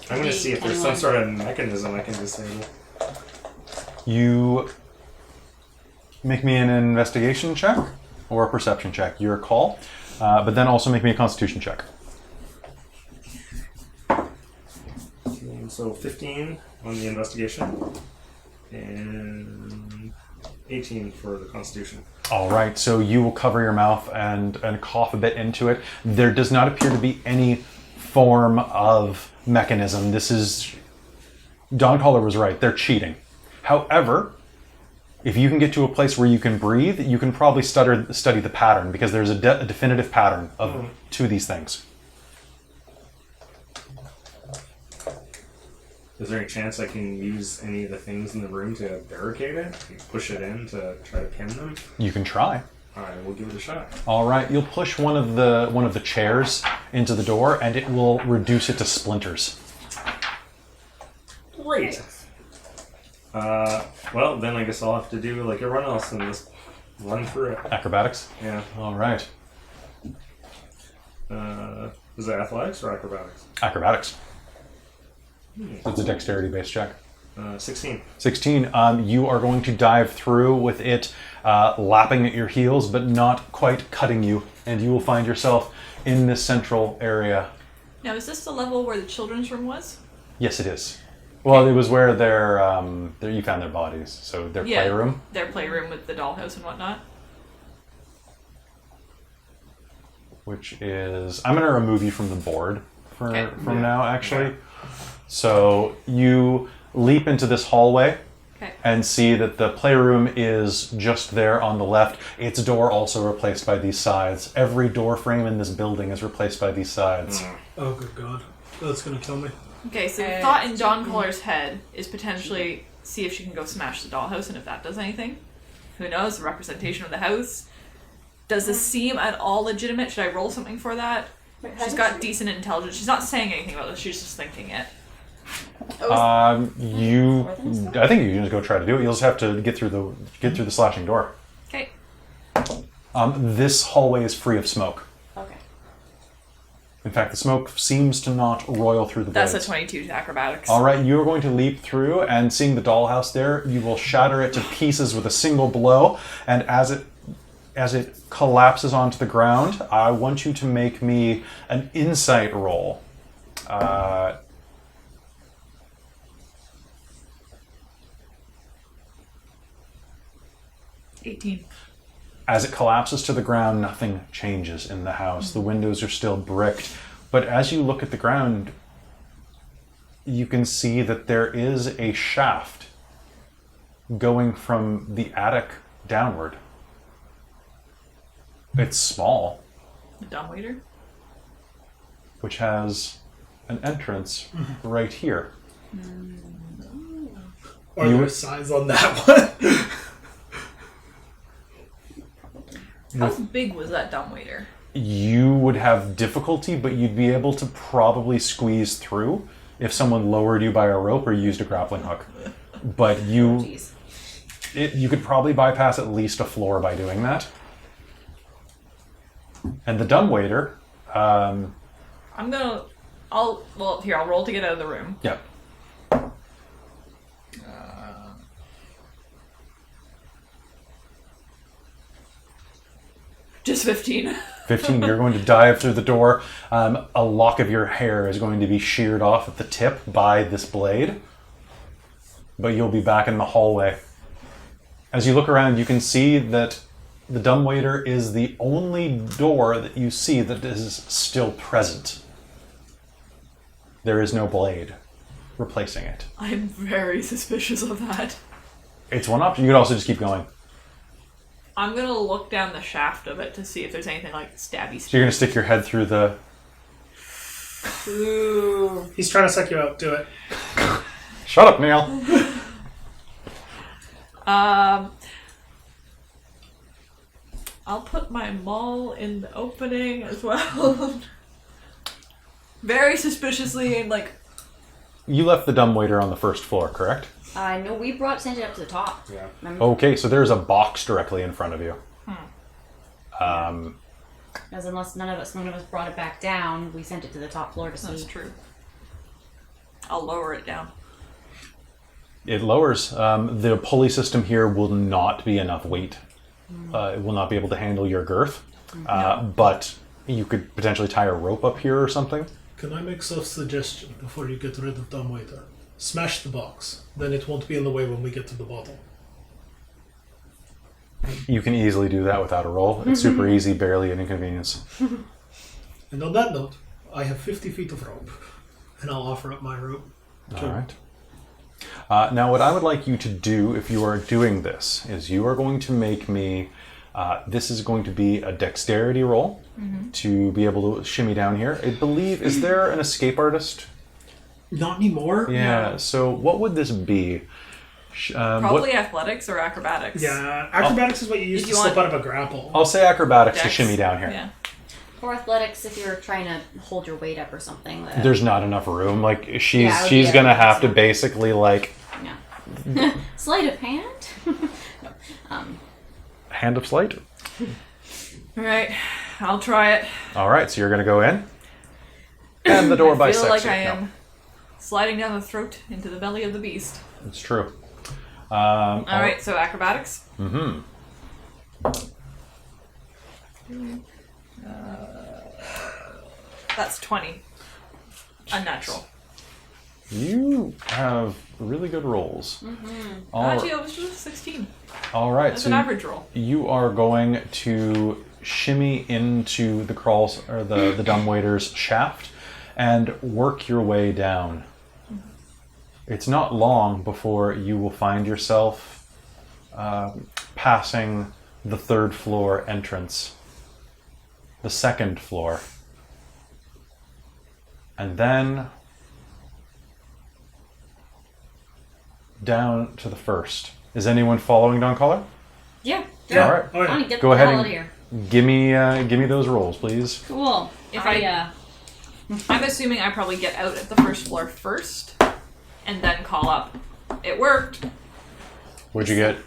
I'm going to see if there's some 21. sort of mechanism I can disable. You make me an investigation check or a perception check, your call, but then also make me a constitution check. So 15 on the investigation and 18 for the constitution. All right, so you will cover your mouth and cough a bit into it. There does not appear to be any form of mechanism. This is... Dogcaller was right. They're cheating. However, if you can get to a place where you can breathe, you can probably study the pattern, because there's a definitive pattern to these things. Is there any chance I can use any of the things in the room to barricade it? Push it in to try to pin them? You can try. Alright, we'll give it a shot. All right, you'll push one of the chairs into the door, and it will reduce it to splinters. Great. Well, then I guess I'll have to do like everyone else and just run through it. Acrobatics? Yeah. All right. Is it athletics or acrobatics? Acrobatics. So it's a dexterity-based check. 16. 16. You are going to dive through with it lapping at your heels, but not quite cutting you, and you will find yourself in this central area. Now, is this the level where the children's room was? Yes, it is. Well, it was where you found their bodies, so their playroom. Their playroom with the dollhouse and whatnot. Which is... I'm going to remove you from the board from now, actually. Yeah. So you leap into this hallway Okay. and see that the playroom is just there on the left. Its door also replaced by these sides. Every door frame in this building is replaced by these sides. Oh, good God. That's going to kill me. Okay, so the thought in Dawn Collar's head is potentially see if she can go smash the dollhouse, and if that does anything. Who knows? The representation of the house. Does this seem at all legitimate? Should I roll something for that? She's got decent intelligence. She's not saying anything about this, she's just thinking it. I think you can just go try to do it. You'll just have to get through the slashing door. Okay. This hallway is free of smoke. Okay. In fact, the smoke seems to not roil through the blades. That's a 22 to acrobatics. All right, you're going to leap through, and seeing the dollhouse there, you will shatter it to pieces with a single blow. And as it collapses onto the ground, I want you to make me an insight roll. 18. As it collapses to the ground, nothing changes in the house. The windows are still bricked. But as you look at the ground, you can see that there is a shaft going from the attic downward. It's small, The dumbwaiter? which has an entrance right here. Are there signs on that one? How big was that dumbwaiter? You would have difficulty, but you'd be able to probably squeeze through if someone lowered you by a rope or used a grappling hook. But you could probably bypass at least a floor by doing that. And the dumbwaiter, I'll roll to get out of the room. yeah. Just 15. 15, you're going to dive through the door. A lock of your hair is going to be sheared off at the tip by this blade. But you'll be back in the hallway. As you look around, you can see that the dumbwaiter is the only door that you see that is still present. There is no blade replacing it. I'm very suspicious of that. It's one option. You could also just keep going. I'm gonna look down the shaft of it to see if there's anything like stabby. So you're going to stick your head through the... Ooh. He's trying to suck you out. Do it. Shut up, Neil. I'll put my maul in the opening as well. Very suspiciously, and like... You left the dumbwaiter on the first floor, correct? No, we sent it up to the top. Yeah. Remember? Okay, so there's a box directly in front of you. Because unless none of us brought it back down, we sent it to the top floor to see. That's true. I'll lower it down. It lowers. The pulley system here will not be enough weight. It will not be able to handle your girth. But you could potentially tie a rope up here or something. Can I make a suggestion before you get rid of dumbwaiter? Smash the box. Then it won't be in the way when we get to the bottom. You can easily do that without a roll. It's super easy, barely an inconvenience. And on that note, I have 50 feet of rope. And I'll offer up my rope. All right. Now, what I would like you to do, if you are doing this, is you are going to make me. This is going to be a dexterity roll to be able to shimmy down here. I believe. Is there an escape artist? Not anymore. Yeah. So, what would this be? Probably athletics or acrobatics. Yeah, acrobatics is what you use to slip out of a grapple. I'll say acrobatics to Dex. shimmy down here. Yeah. Or athletics if you're trying to hold your weight up or something. There's not enough room. Like she's Yeah, it would be gonna have to excellent. basically like Yeah. Sleight of hand? No. hand of sleight. All right, I'll try it. All right, so you're gonna go in, and the door I bisects feel like you. I No, am sliding down the throat into the belly of the beast. it's true. All right, so acrobatics. Mm-hmm. That's 20. Unnatural. You have really good rolls. All Actually, it was just 16. all right, That's so an average roll. you are going to shimmy into the crawls or the dumbwaiter's shaft and work your way down. It's not long before you will find yourself passing the 3rd floor entrance, the 2nd floor, and then down to the 1st. Is anyone following Don Collar? Yeah. Yeah. All right. Oh, yeah. Bonnie, get Go the ahead hell and- out of here. Give me those rolls, please. Cool. If I I'm assuming I probably get out at the 1st floor first, and then call up. It worked. What'd you get?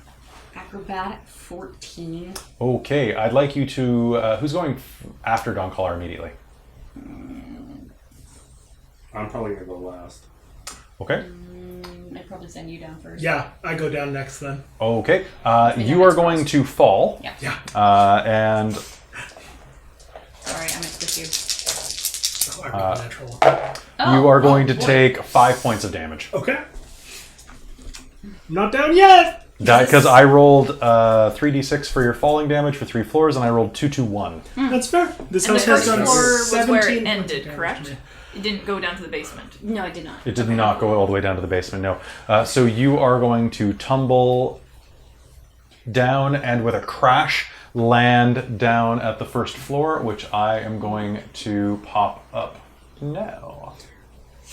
acrobatic 14. Okay, I'd like you to. Who's going after Don Collar immediately? I'm probably gonna go last. Okay. I'd probably send you down first. Yeah, I go down next then. Okay. Me You down are next going to fall. Yeah. Yeah. And Sorry, I mixed with you. Oh, I rolled a natural. you are going to boy. take 5 points of damage. Okay. I'm not down yet. Because I rolled 3d6 for your falling damage for 3 floors, and I rolled 2-2-1. That's fair. This And the house has first done floor was where 17 it points of ended, damage correct? to me. It didn't go down to the basement. No, I did not. It did not go all the way down to the basement, no. So you are going to tumble down and with a crash land down at the 1st floor, which I am going to pop up now.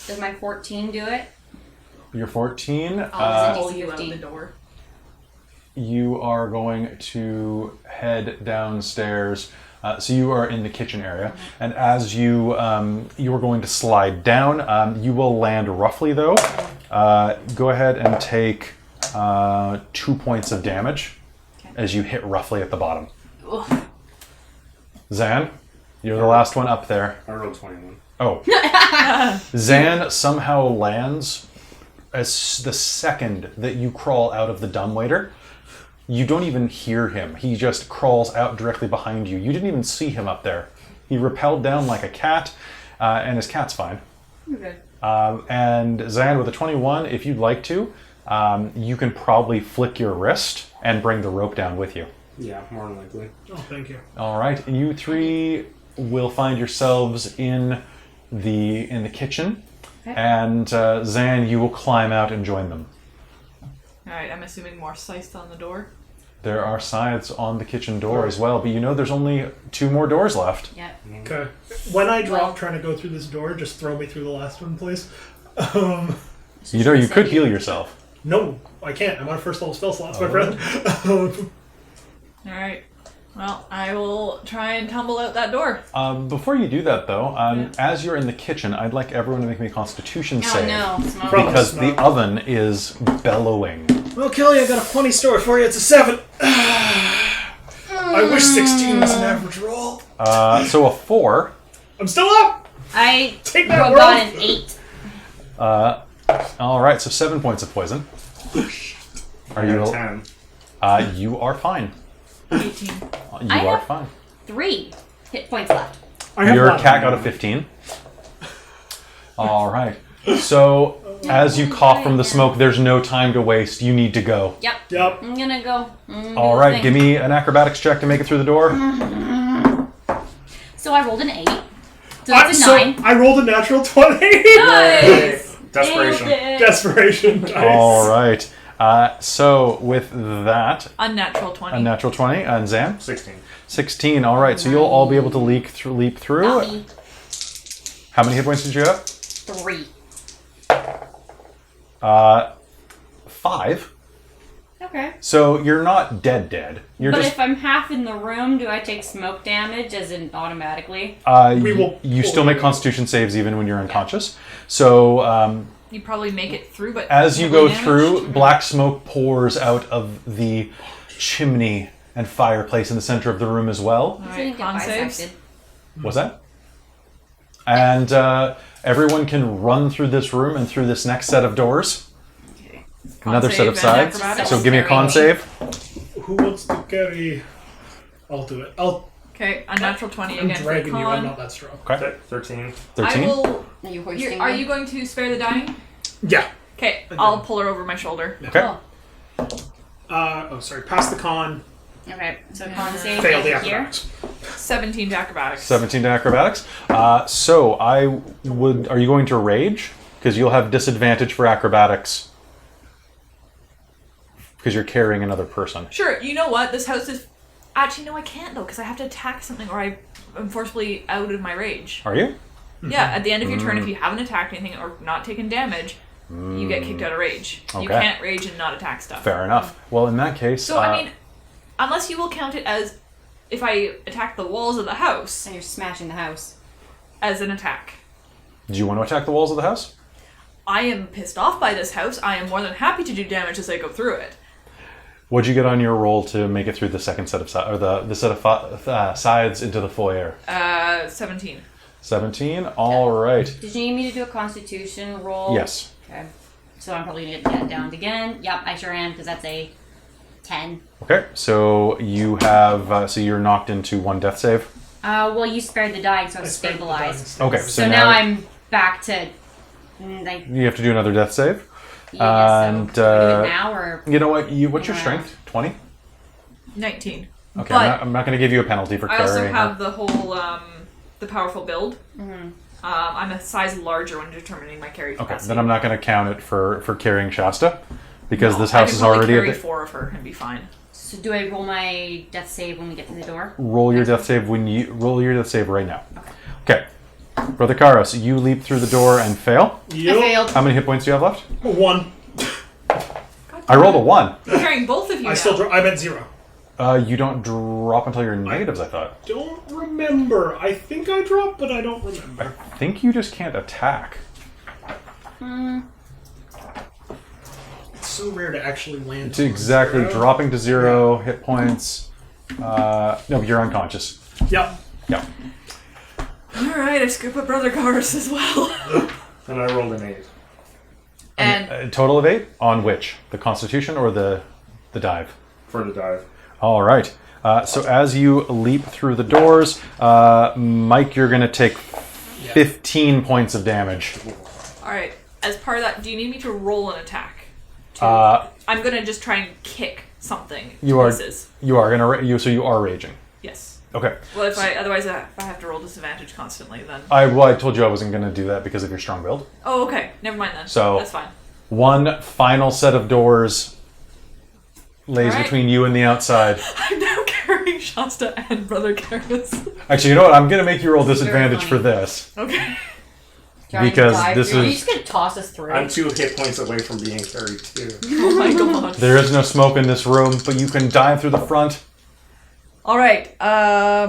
Does my 14 do it? You're 14. Pull you out the door. You are going to head downstairs. So you are in the kitchen area, and as you you are going to slide down, you will land roughly though. Go ahead and take 2 points of damage as you hit roughly at the bottom. Ugh. Zan, you're the last one up there. I rolled 21. Oh, Zan somehow lands as the second that you crawl out of the dumbwaiter. You don't even hear him. He just crawls out directly behind you. You didn't even see him up there. He rappelled down like a cat, and his cat's fine. Okay. And Zan, with a 21, if you'd like to, you can probably flick your wrist and bring the rope down with you. Yeah, more than likely. Oh, thank you. All right, you three will find yourselves in the kitchen, Okay. and Zan, you will climb out and join them. Alright, I'm assuming more scythes on the door. There are scythes on the kitchen door as well, but you know there's only 2 more doors left. Yep. Okay. When I drop Well- trying to go through this door, just throw me through the last one, please. You know you could heal yourself. No, I can't. I'm on a 1st level spell slots, my Oh. friend. Alright. Well, I will try and tumble out that door. Before you do that, though, as you're in the kitchen, I'd like everyone to make me a Constitution Oh save. no, smoke. From- Because the Smoke. oven is bellowing. Well, Kelly, I got a funny story for you. It's a 7. I wish 16 was an average roll. So a 4. I'm still up. I Take that, got world. an 8. All right, so 7 points of poison. Are I you? got 10. You are fine. 18. You I are have- fine. 3 hit points left. I have Your one. cat got a 15. All right. So as you cough from the smoke, there's no time to waste. You need to go. Yep. Yep. I'm gonna go. All right, give me an acrobatics check to make it through the door. So I rolled an 8. So that's a 9. I rolled a natural 20. Nice! Desperation. Nailed it. Desperation dice. All right. So with that, Unnatural 20. a natural 20, and Zan? 16. 16. All right. So you'll all be able to leap through. Not me. How many hit points did you have? 3. 5. Okay. So you're not dead. You're But just. if I'm half in the room, do I take smoke damage as in automatically? We will you pull still make you. Constitution saves even when you're unconscious. So You probably make it through, but as you heavily go damaged. through, black smoke pours out of the chimney and fireplace in the center of the room as well. All I didn't right, get con saves. bisected. What's that? And everyone can run through this room and through this next set of doors. Okay. Another set of save and sides. acrobatics. So give me a con save. Who wants to carry? I'll do it. Okay, unnatural 20 I'm again for dragging you. I'm con. not that strong. Okay. 13. 13. I will. Are you hoisting Are me? you going to spare the dying? Yeah. Okay, I I'll do. pull her over my shoulder. Okay. Oh. Sorry. Pass the con. Okay, so con save Fail the here. acrobatics. 17 to acrobatics. 17 to acrobatics. So I would. Are you going to rage? Because you'll have disadvantage for acrobatics. Because you're carrying another person. Sure, you know what? This house is. Actually, no, I can't though, because I have to attack something or I'm forcibly out of my rage. Are you? Yeah, at the end of your turn, if you haven't attacked anything or not taken damage, you get kicked out of rage. You Okay. can't rage and not attack stuff. Fair enough. Well, in that case. So, I mean, unless you will count it as if I attack the walls of the house And you're smashing the house. as an attack. do you want to attack the walls of the house? I am pissed off by this house. I am more than happy to do damage as I go through it. What'd you get on your roll to make it through the second set of or the set of sides into the foyer? 17. 17. All right. Did you need me to do a constitution roll? Yes. Okay. So I'm probably going to get that down again. Yep, I sure am, because that's a 10. Okay. So you have. So you're knocked into one death save. Well, you spared the dying, so I'm I spared the stabilized. dying. Okay. So now I'm back to... Like, You have to do another death save. yeah, And, so do we do it now, or... You know what? What's your Yeah. strength? 20. 19. Okay. But I'm not going to give you a penalty for I carrying. also her. have the whole, the powerful build. I'm a size larger when determining my carry Okay. capacity. Then I'm not going to count it for carrying Shasta, because No, this I house could is probably already. carry 4 of her and be fine. So do I roll my death save when we get to the door? Roll your death save right now. Okay. Brother Karos, you leap through the door and fail. I Yep. failed. How many hit points do you have left? 1. I rolled a 1. I'm carrying both of you I now. still. I'm at 0. You don't drop until you're negatives, I thought. Don't remember. I think I dropped, but I don't remember. I think you just can't attack. It's so rare to actually land. It's exactly on 0. dropping to 0 hit points. No, you're unconscious. Yep. Yeah. Alright, I scoop up Brother Cars as well. And I rolled an 8 And A total of 8 on which? The Constitution or the dive? for the dive. All right. So as you leap through the doors, Mike, you're going to take 15 points of damage. alright, as part of that, do you need me to roll an attack? I'm gonna just try and kick something to You are pieces. you are going to so you are raging. Yes. Okay. Well, if I have to roll disadvantage constantly, then. I told you I wasn't going to do that because of your strong build. Oh, okay. Never mind then. So- That's fine. One final set of doors lays All right. between you and the outside. I'm now carrying Shasta and Brother Karis. Actually, you know what? I'm going to make you roll disadvantage funny. for this. Okay. Because this Are you is- just going to toss us through? I'm 2 hit points away from being carried too. Oh my god. There is no smoke in this room, but you can dive through the front. Alright, I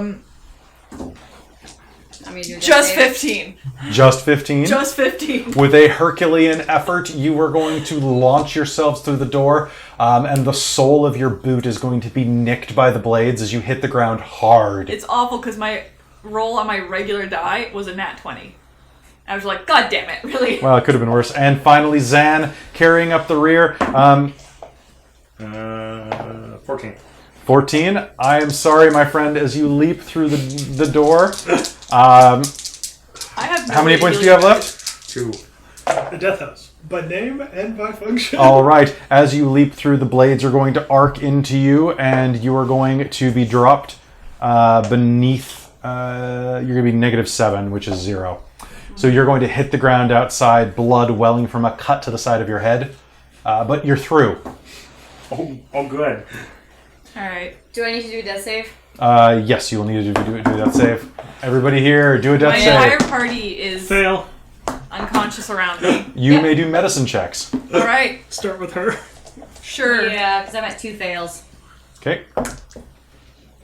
mean, do a death just save. 15. Just 15. Just 15. With a Herculean effort, you are going to launch yourselves through the door, and the sole of your boot is going to be nicked by the blades as you hit the ground hard. It's awful because my roll on my regular die was a nat 20. I was like, God damn it, really? Well, it could have been worse. And finally, Zan carrying up the rear. 14. 14. I am sorry, my friend, as you leap through the door. I have no How many way to points do heal you have left? 2. The Death House. By name and by function. All right. As you leap through, the blades are going to arc into you, and you are going to be dropped beneath. You're going to be -7, which is 0. So you're going to hit the ground outside, blood welling from a cut to the side of your head, but you're through. Oh, good. All right. Do I need to do a death save? Yes, you will need to do that save. Everybody here, do a death My save. entire party is Fail. unconscious around me. You Yeah. may do medicine checks. All right. Start with her. Sure. Yeah, because I'm at 2 fails. Okay.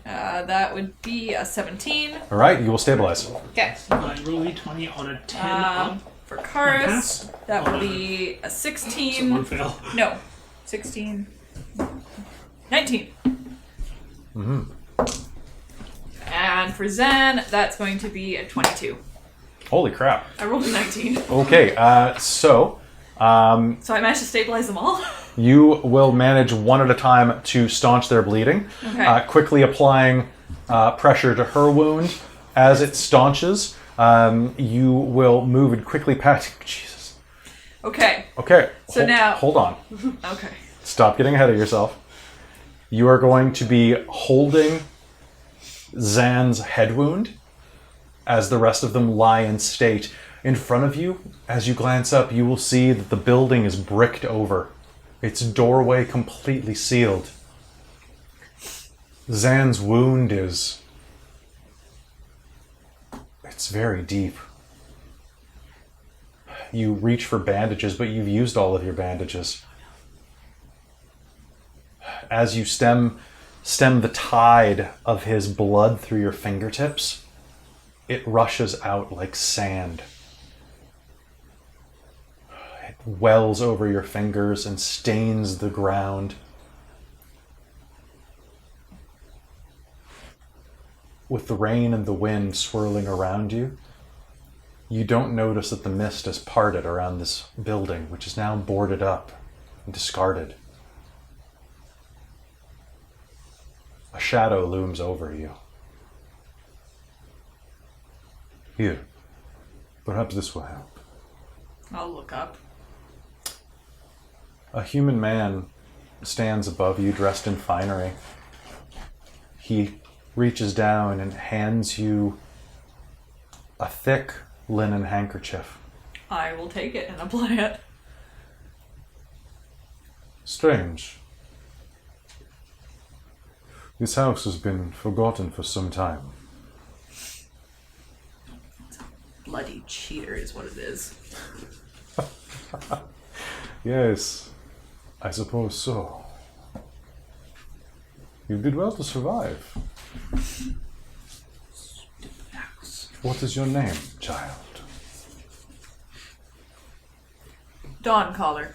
That would be a 17. All right, you will stabilize. Okay. I roll a20 on a 10 up. For Karis, Pass. that would be a So 16. one fail. No, 16. 19. Mm-hmm. And for Zen, that's going to be a 22. Holy crap. I rolled a 19. Okay, so So I managed to stabilize them all. you will manage one at a time to staunch their bleeding, Okay. quickly applying pressure to her wound. As it staunches, you will move and quickly pat. Jesus. Okay. Okay. So now- Hold on. Okay. Stop getting ahead of yourself. You are going to be holding Zan's head wound as the rest of them lie in state. In front of you, as you glance up, you will see that the building is bricked over. Its doorway completely sealed. Zan's wound is... it's very deep. You reach for bandages, but you've used all of your bandages. As you stem the tide of his blood through your fingertips, it rushes out like sand. It wells over your fingers and stains the ground. With the rain and the wind swirling around you, you don't notice that the mist has parted around this building, which is now boarded up and discarded. A shadow looms over you. Here, perhaps this will help. I'll look up. A human man stands above you, dressed in finery. He reaches down and hands you a thick linen handkerchief. I will take it and apply it. Strange. This house has been forgotten for some time. Bloody cheater is what it is. Yes, I suppose so. You did well to survive. What is your name, child? Dawn Caller.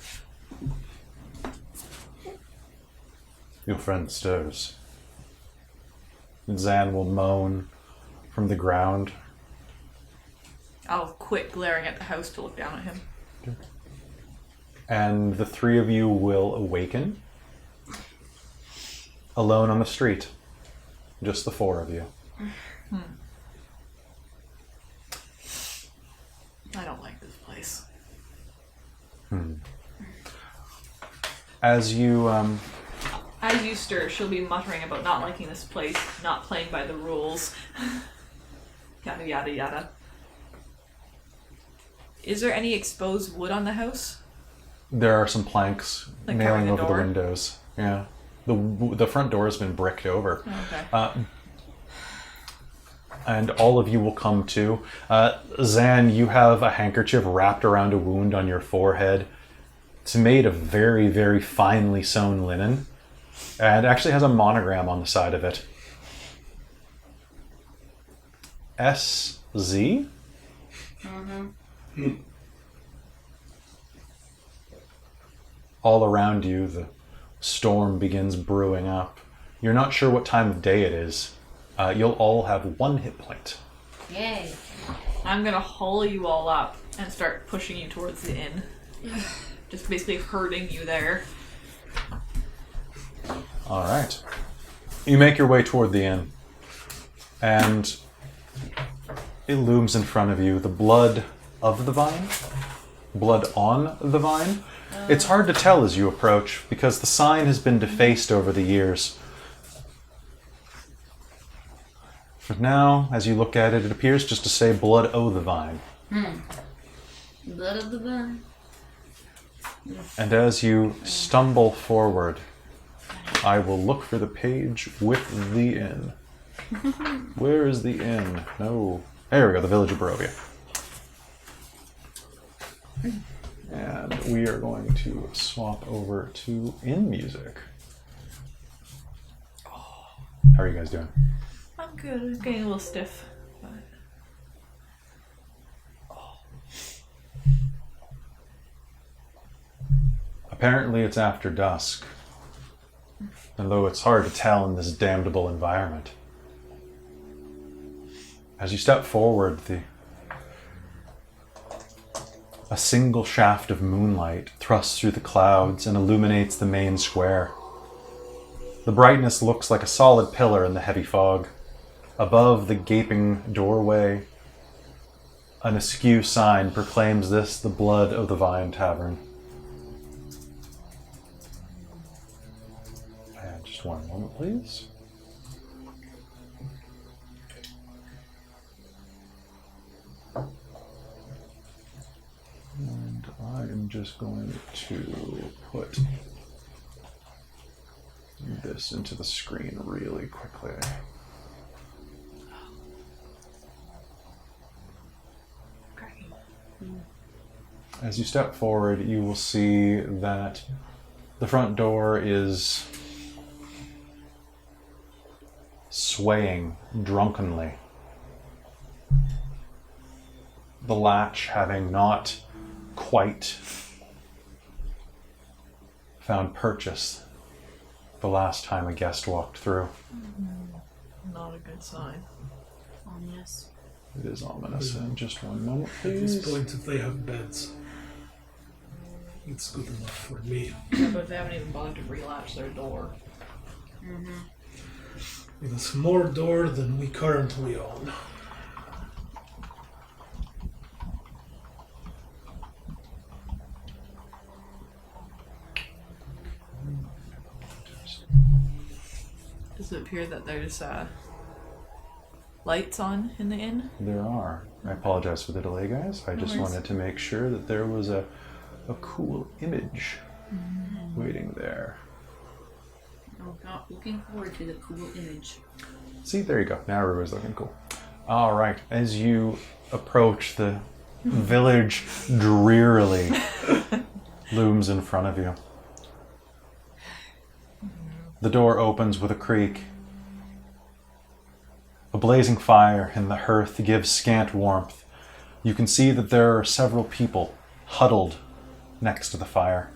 Your friend stirs. Zan will moan from the ground. I'll quit glaring at the house to look down at him. And the three of you will awaken alone on the street. Just the four of you. I don't like this place. As you As you stir, she'll be muttering about not liking this place, not playing by the rules. Yada yada yada. Is there any exposed wood on the house? there are some planks Like nailing covering the over the door? windows. Yeah. The front door has been bricked over. Okay. And all of you will come to. Zan, you have a handkerchief wrapped around a wound on your forehead. It's made of very, very finely sewn linen. And actually has a monogram on the side of it. SZ? All around you, the storm begins brewing up. You're not sure what time of day it is. You'll all have 1 hit point. Yay. I'm gonna haul you all up and start pushing you towards the inn. Just basically herding you there. All right. You make your way toward the inn, and it looms in front of you. The blood of the vine, blood on the vine. It's hard to tell as you approach because the sign has been defaced over the years. But now, as you look at it, it appears just to say blood o' the vine. Blah, blah, blah. And as you stumble forward, I will look for the page with the inn. Where is the inn? No. There we go, the village of Barovia. And we are going to swap over to inn music. How are you guys doing? I'm good. I'm getting a little stiff. But... Apparently it's after dusk. And though it's hard to tell in this damnable environment. As you step forward, a single shaft of moonlight thrusts through the clouds and illuminates the main square. The brightness looks like a solid pillar in the heavy fog. Above the gaping doorway, an askew sign proclaims this the Blood of the Vine Tavern. And just one moment, please. And I am just going to put this into the screen really quickly. As you step forward, you will see that the front door is swaying drunkenly. The latch having not quite found purchase the last time a guest walked through. Not a good sign. Ominous. It is ominous. And just one moment, At this please. point, if they have beds, it's good enough for me. Yeah, but they haven't even bothered to relatch their door. It's more door than we currently own. Does it appear that there's lights on in the inn? There are. I apologize for the delay, guys. I just worries. wanted to make sure that there was a cool image waiting there. Oh, God, looking forward to the cool image. See, there you go. Now everybody's looking cool. All right. As you approach, the village drearily looms in front of you. The door opens with a creak. A blazing fire in the hearth gives scant warmth. You can see that there are several people huddled next to the fire.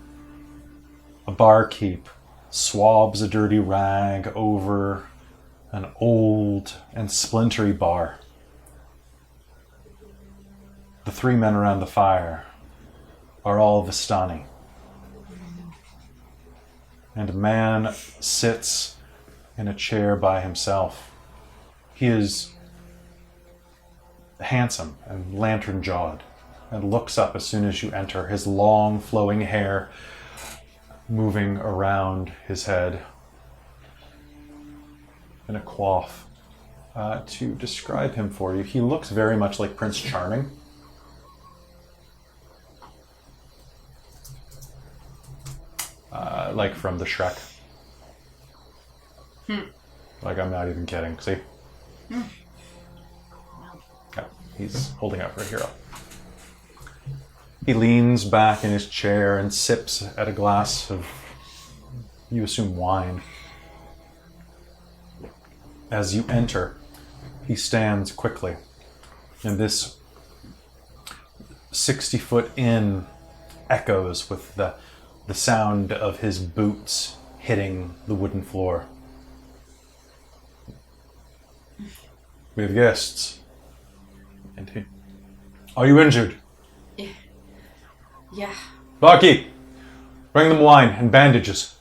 A barkeep swabs a dirty rag over an old and splintery bar. The three men around the fire are all Vistani. And a man sits in a chair by himself. He is handsome and lantern-jawed and looks up as soon as you enter, his long flowing hair moving around his head in a coif. To describe him for you, he looks very much like Prince Charming. Like from the Shrek. Like, I'm not even kidding. See? Yeah, he's holding out for a hero. He leans back in his chair and sips at a glass of, you assume, wine. As you enter, he stands quickly, and this 60-foot inn echoes with the sound of his boots hitting the wooden floor. We have guests. And he, are you injured? Yeah. Barkeep, bring them wine and bandages.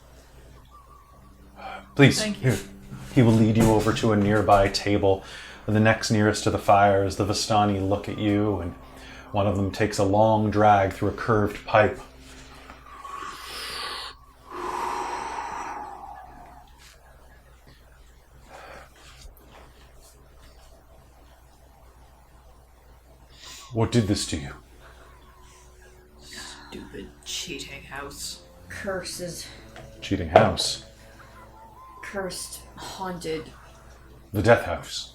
Please, Thank you. here. He will lead you over to a nearby table. The next nearest to the fire as the Vistani look at you, and one of them takes a long drag through a curved pipe. What did this to you? Stupid cheating house. Curses. Cheating house. Cursed. Haunted. The death house.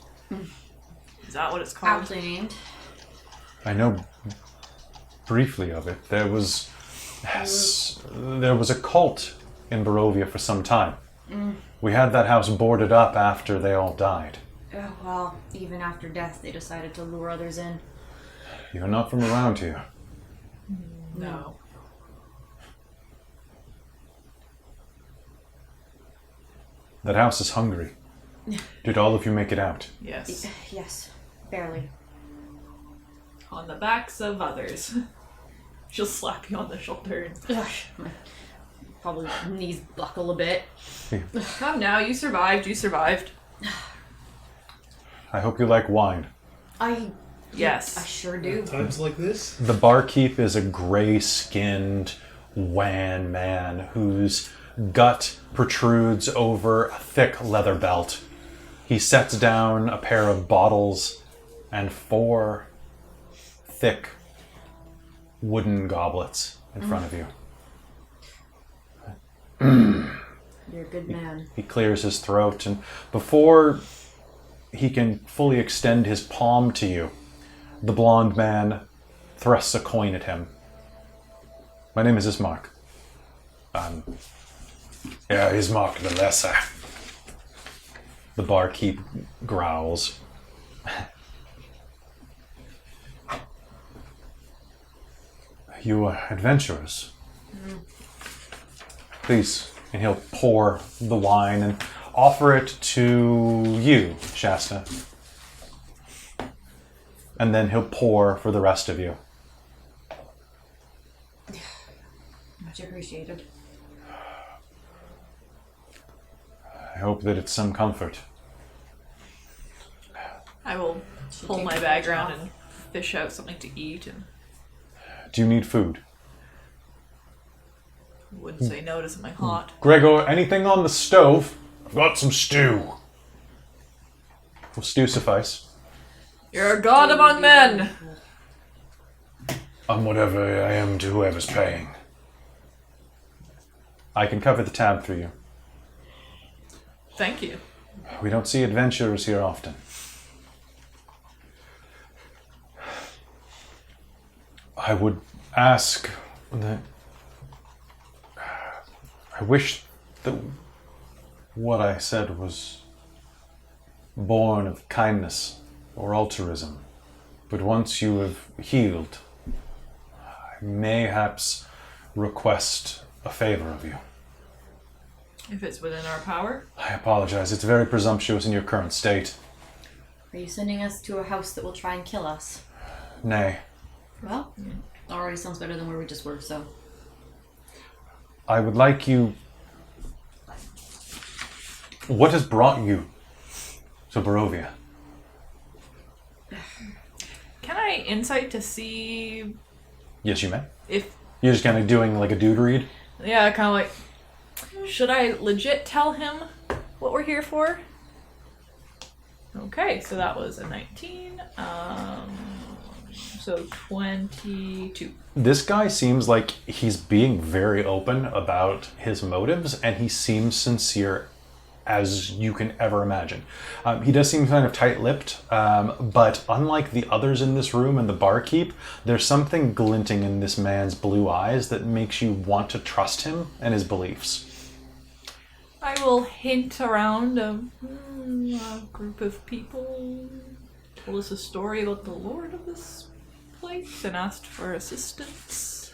Is that what it's called? Aptly named. I know briefly of it. There was a cult in Barovia for some time. We had that house boarded up after they all died. Oh, well, even after death, they decided to lure others in. You're not from around here. No. That house is hungry. Did all of you make it out? Yes. Yes, barely. On the backs of others. She'll slap you on the shoulder. Probably knees buckle a bit. Come now, you survived. You survived. I hope you like wine. Yes. I sure do. Times like this? The barkeep is a gray-skinned, wan man whose gut protrudes over a thick leather belt. He sets down a pair of bottles and 4 thick wooden goblets in front of you. You're a good man. He clears his throat, and before he can fully extend his palm to you, the blonde man thrusts a coin at him. My name is Ismark. Yeah, Ismark the Lesser. The barkeep growls. You are adventurers. Please. And he'll pour the wine and offer it to you, Shasta. And then he'll pour for the rest of you. Much appreciated. I hope that it's some comfort. I will pull my bag around and fish out something to eat, and Do you need food? wouldn't say no to something hot. Gregor, anything on the stove? I've got some stew. Will stew suffice? You're a god among men! I'm whatever I am to whoever's paying. I can cover the tab for you. Thank you. We don't see adventurers here often. I would ask that... I wish that what I said was born of kindness or altruism. But once you have healed, I mayhaps request a favor of you. If it's within our power. I apologize. It's very presumptuous in your current state. Are you sending us to a house that will try and kill us? Nay. Well, already sounds better than where we just were, so. I would like you... What has brought you to Barovia? Can I insight to see Yes, you may. if... You're just kind of doing like a dude read? Yeah, kind of like... Should I legit tell him what we're here for? Okay, so that was a 19. So 22. This guy seems like he's being very open about his motives, and he seems sincere as you can ever imagine. He does seem kind of tight-lipped, but unlike the others in this room and the barkeep, there's something glinting in this man's blue eyes that makes you want to trust him and his beliefs. I will hint around a group of people told us a story about the lord of this place and asked for assistance.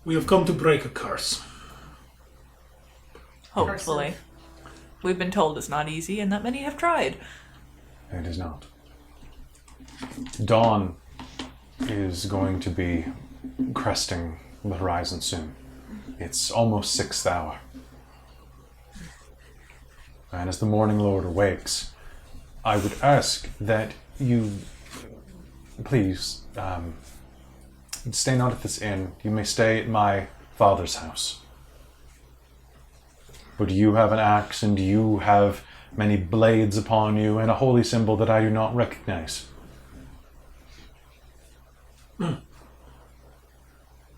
We have come to break a curse. Hopefully. We've been told it's not easy and that many have tried. It is not. Dawn is going to be cresting the horizon soon. It's almost 6th hour. And as the Morning Lord awakes, I would ask that you please stay not at this inn. You may stay at my father's house. But you have an axe and you have many blades upon you and a holy symbol that I do not recognize.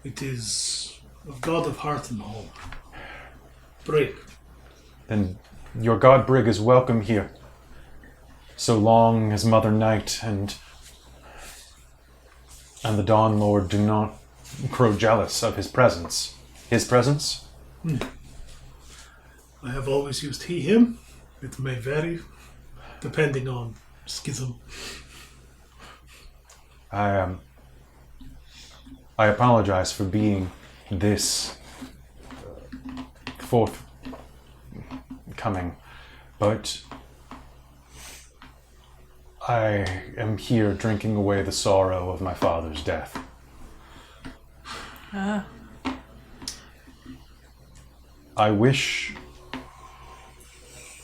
It is a god of heart and home. Break. Then your god Brig is welcome here. So long as Mother Night and the Dawn Lord do not grow jealous of his presence. His presence? I have always used he, him. It may vary, depending on schism. I apologize for being this forthcoming, but I am here drinking away the sorrow of my father's death. I wish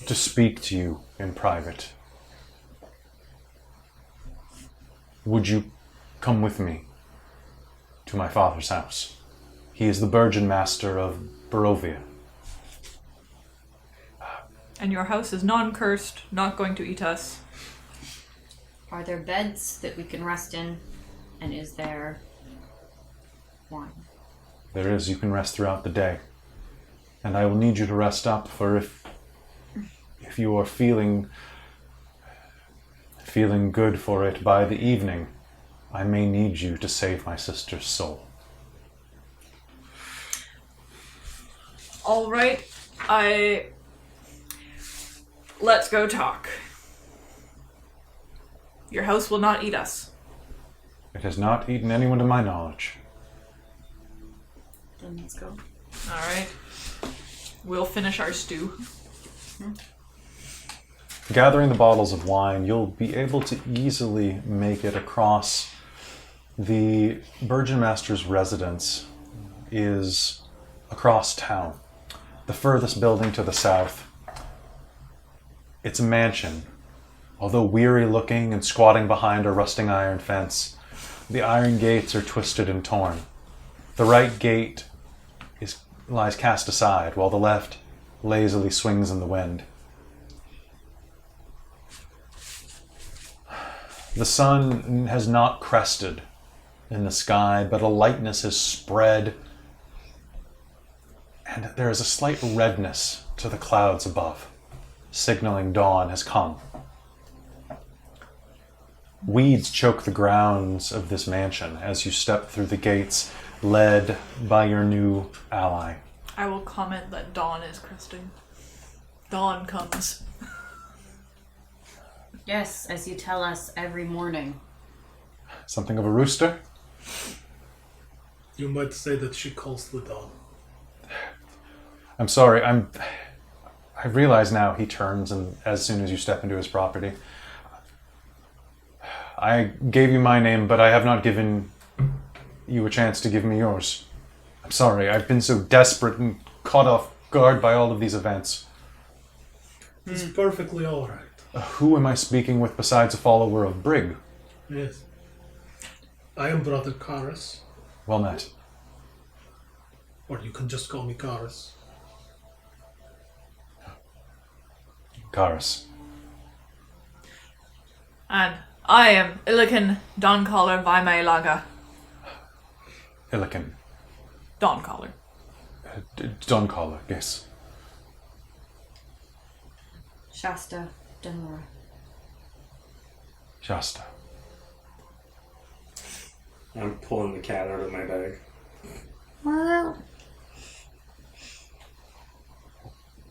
to speak to you in private. Would you come with me to my father's house? He is the Burgeon Master of Barovia. And your house is non-cursed, not going to eat us. Are there beds that we can rest in? And is there wine? There is. You can rest throughout the day. And I will need you to rest up, for if you are feeling good for it by the evening, I may need you to save my sister's soul. All right, let's go talk. Your house will not eat us. It has not eaten anyone to my knowledge. Then let's go. All right. We'll finish our stew. Gathering the bottles of wine, you'll be able to easily make it across. The Burgeon Master's residence is across town. The furthest building to the south. It's a mansion. Although weary looking and squatting behind a rusting iron fence, the iron gates are twisted and torn. The right gate lies cast aside, while the left lazily swings in the wind. The sun has not crested in the sky, but a lightness has spread, and there is a slight redness to the clouds above, signaling dawn has come. Weeds choke the grounds of this mansion as you step through the gates, led by your new ally. I will comment that dawn is cresting. Dawn comes. Yes, as you tell us every morning. Something of a rooster? You might say that she calls the dawn. I'm sorry, I realize now he turns and as soon as you step into his property. I gave you my name, but I have not given you a chance to give me yours. I'm sorry, I've been so desperate and caught off guard by all of these events. It's perfectly all right. Who am I speaking with besides a follower of Brig? Yes. I am Brother Karis, Well met. or you can just call me Karis. Karis. And I am Illican Dawncaller Vaimaelaga. Illican. Dawncaller. Dawncaller, yes. Shasta Denora. Shasta. I'm pulling the cat out of my bag. Well,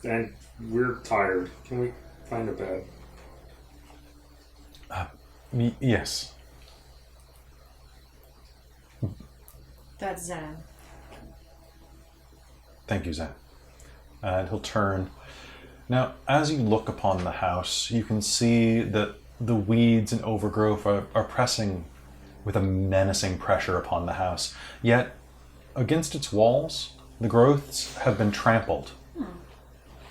And we're tired. Can we find a bed? Yes. that's Zan. Thank you, Zen. And he'll turn. Now, as you look upon the house, you can see that the weeds and overgrowth are pressing with a menacing pressure upon the house. Yet, against its walls, the growths have been trampled.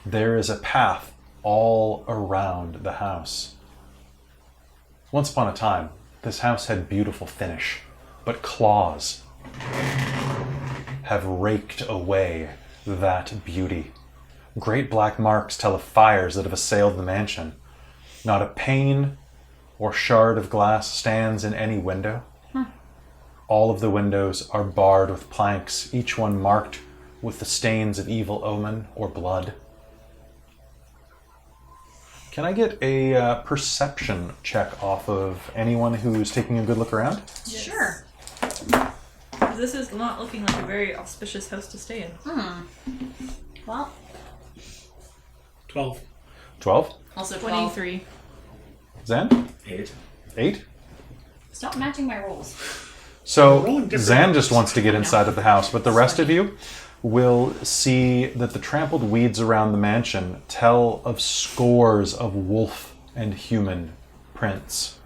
There is a path all around the house. Once upon a time, this house had beautiful finish, but claws have raked away that beauty. Great black marks tell of fires that have assailed the mansion. Not a pane or shard of glass stands in any window. All of the windows are barred with planks, each one marked with the stains of evil omen or blood. Can I get a perception check off of anyone who's taking a good look around? Yes. Sure. This is not looking like a very auspicious house to stay in. Well, 12. 12? also 12. 23. Zan? 8. 8? Stop matching my rolls. So rolling different Zan just numbers. wants to get inside of the house, but the rest of you will see that the trampled weeds around the mansion tell of scores of wolf and human prints.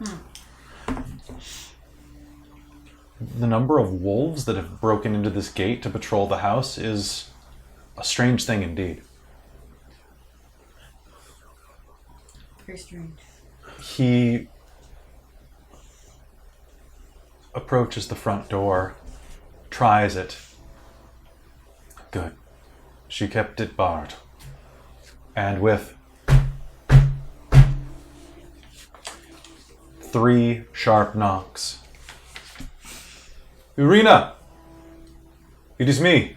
The number of wolves that have broken into this gate to patrol the house is a strange thing indeed. Very strange. He approaches the front door, tries it. Good. She kept it barred. And with 3 sharp knocks. Irina! It is me.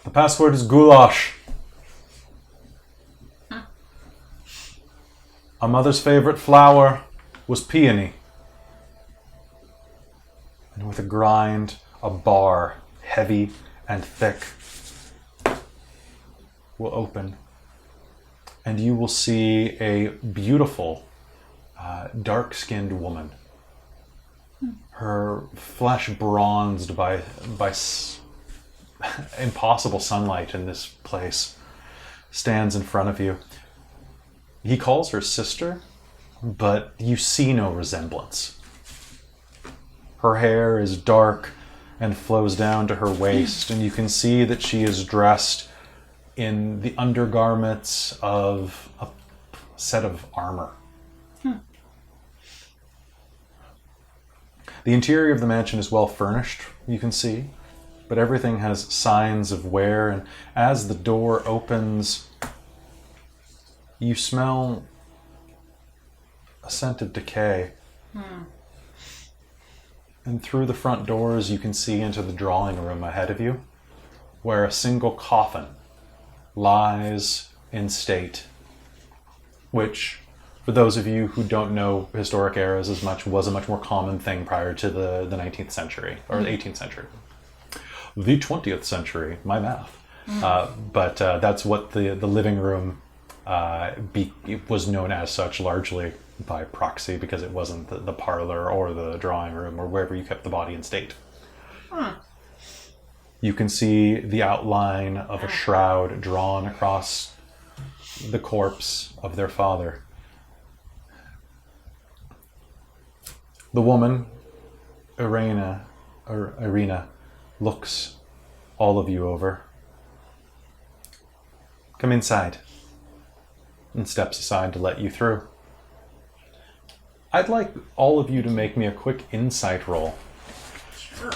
The password is goulash. Our mother's favorite flower was peony. And with a grind, a bar, heavy and thick, will open. And you will see a beautiful, dark-skinned woman. Her flesh bronzed by impossible sunlight in this place, stands in front of you. He calls her sister, but you see no resemblance. Her hair is dark and flows down to her waist, and you can see that she is dressed in the undergarments of a set of armor. The interior of the mansion is well furnished, you can see, but everything has signs of wear, and as the door opens, you smell a scent of decay. And through the front doors, you can see into the drawing room ahead of you, where a single coffin lies in state, which, for those of you who don't know historic eras as much, was a much more common thing prior to the 19th century, or the 18th century. The 20th century, my math. But that's what the living room it was known as such largely by proxy, because it wasn't the parlor or the drawing room or wherever you kept the body in state. You can see the outline of a shroud drawn across the corpse of their father. The woman, Irina, looks all of you over. Come inside. And steps aside to let you through. I'd like all of you to make me a quick insight roll. Sure.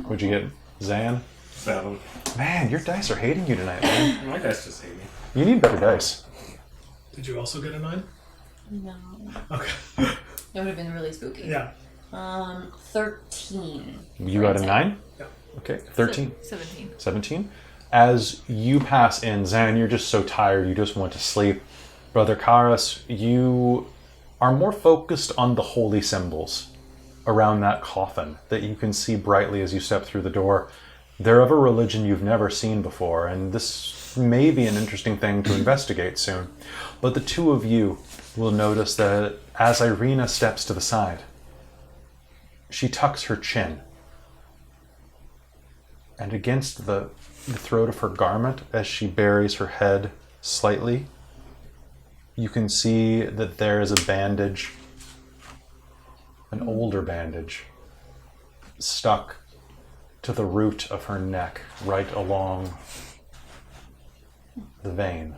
What'd you get, Zan? 7. Man, your dice are hating you tonight, man. My guys just hate me. You need better dice. Did you also get a 9? No. Okay. That would have been really spooky. Yeah. 13. You got a 9? Yeah. Okay, 13. 17. 17. As you pass in, Zan, you're just so tired, you just want to sleep. Brother Karas, you are more focused on the holy symbols around that coffin that you can see brightly as you step through the door. They're of a religion you've never seen before, and this may be an interesting thing to investigate soon. But the two of you will notice that as Irina steps to the side, she tucks her chin, and against the throat of her garment, as she buries her head slightly, you can see that there is a bandage, an older bandage, stuck to the root of her neck, right along the vein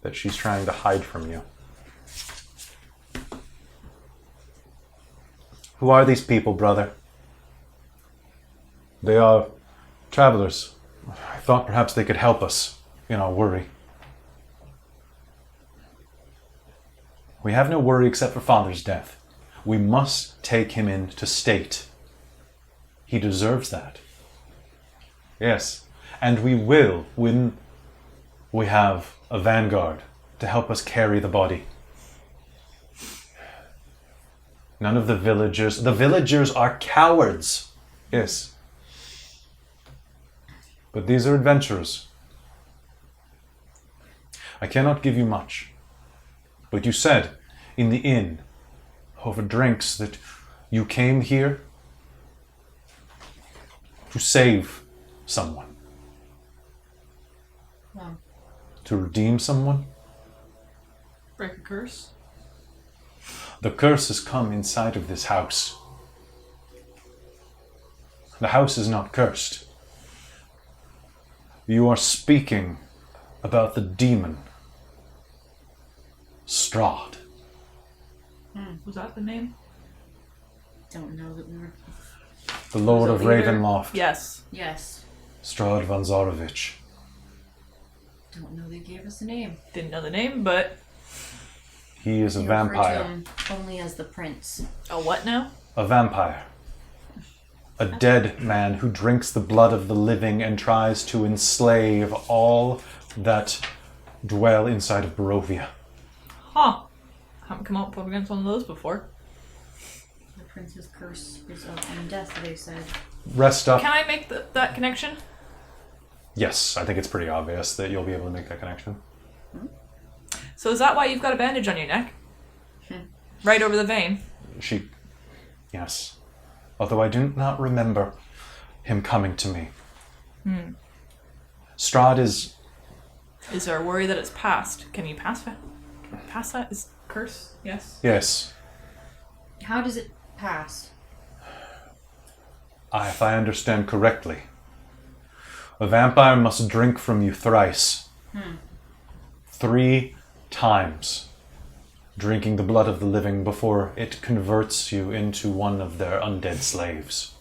that she's trying to hide from you. Who are these people, brother? They are travelers. I thought perhaps they could help us. in our worry. We have no worry except for Father's death. We must take him into state. He deserves that. Yes, and we will when we have a vanguard to help us carry the body. None of the villagers are cowards. Yes. But these are adventurers. I cannot give you much. But you said in the inn over drinks that you came here to save someone. Wow. To redeem someone. Break a curse. The curse has come inside of this house. The house is not cursed. You are speaking about the demon, Strahd. Was that the name? Don't know that we were. The Lord Was of it leader? Ravenloft, Yes. Yes. Strahd von Zarovich. Don't know they gave us a name. Didn't know the name, but He is a You refer to vampire. him only as the prince. a what now? A vampire. A dead man who drinks the blood of the living and tries to enslave all that dwell inside of Barovia. Huh. Haven't come up against one of those before. The prince's curse is of death, they said. Rest up. Can I make that connection? Yes, I think it's pretty obvious that you'll be able to make that connection. So is that why you've got a bandage on your neck? Right over the vein. Yes. Although I do not remember him coming to me. Strahd is... Is there a worry that it's past? Can you pass that? Pass that? Is curse? Yes. Yes. How does it pass? If I understand correctly, a vampire must drink from you thrice. 3 times. Drinking the blood of the living before it converts you into one of their undead slaves.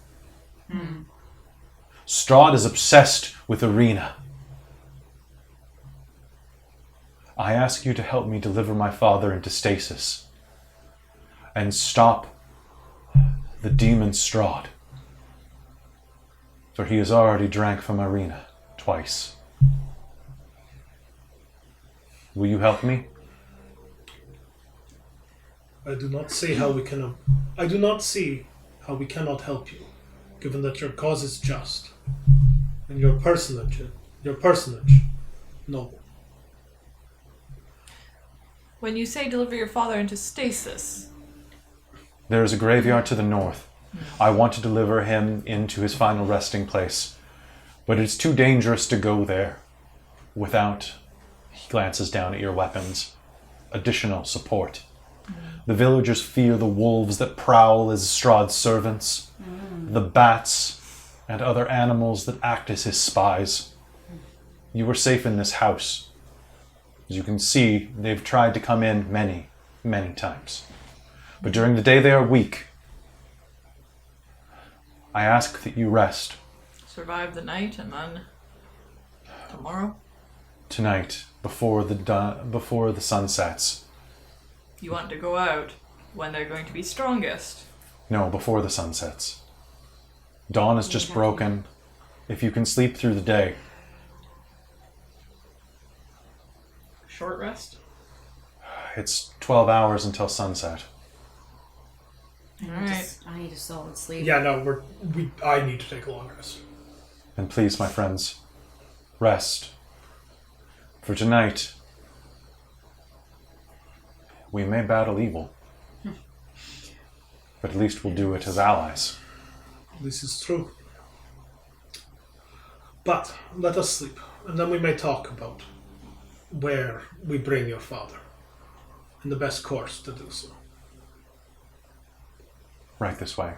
Strahd is obsessed with Arena. I ask you to help me deliver my father into stasis and stop the demon Strahd, for he has already drank from Arena twice. Will you help me? I do not see how we cannot help you, given that your cause is just and your personage noble. When you say deliver your father into stasis, There is a graveyard to the north. I want to deliver him into his final resting place, but it's too dangerous to go there without, he glances down at your weapons, additional support. The villagers fear the wolves that prowl as Strahd's servants, the bats and other animals that act as his spies. You are safe in this house. As you can see, they've tried to come in many, many times. But during the day they are weak. I ask that you rest survive the night, and then tomorrow tonight before the sun sets. you want to go out when they're going to be strongest. No, before the sun sets. Dawn is just broken. If you can sleep through the day. Short rest. It's 12 hours until sunset. I need a solid sleep. Yeah, no, I need to take a long rest. And please, my friends, rest. For tonight, we may battle evil. But at least we'll do it as allies. This is true. But let us sleep, and then we may talk about where we bring your father, and the best course to do so. Right this way.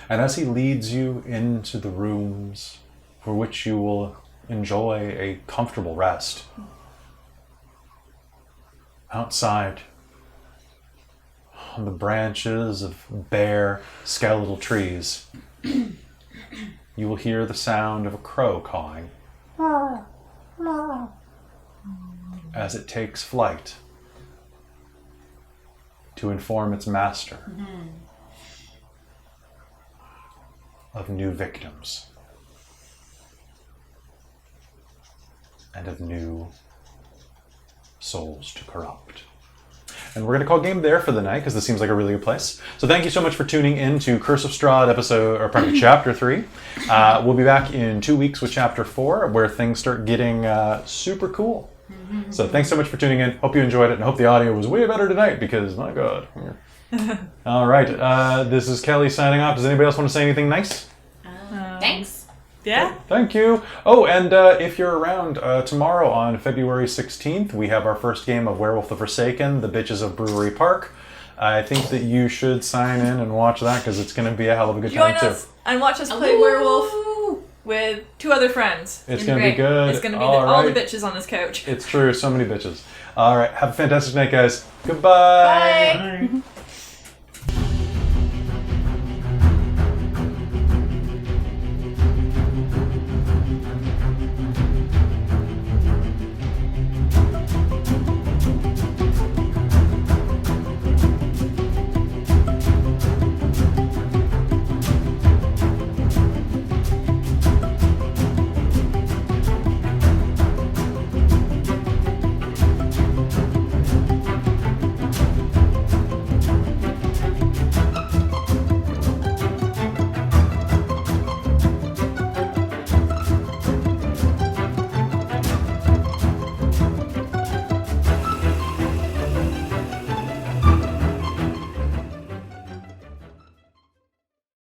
And as he leads you into the rooms for which you will enjoy a comfortable rest, outside on the branches of bare skeletal trees, you will hear the sound of a crow cawing. as it takes flight to inform its master of new victims and of new souls to corrupt. And we're going to call game there for the night because this seems like a really good place. So thank you so much for tuning in to Curse of Strahd Chapter 3. We'll be back in 2 weeks with Chapter 4 where things start getting super cool. So thanks so much for tuning in. Hope you enjoyed it and hope the audio was way better tonight because, my God. All right. This is Kelly signing off. Does anybody else want to say anything nice? Thanks. Yeah. Thank you. Oh, and if you're around tomorrow on February 16th, we have our first game of Werewolf the Forsaken, The Bitches of Brewery Park. I think that you should sign in and watch that because it's going to be a hell of a good time Join too. us and watch us play Werewolf with 2 other friends. It's going to be good. It's going to be all the right. bitches on this couch. It's true. So many bitches. All right. Have a fantastic night, guys. Goodbye. Bye. Bye.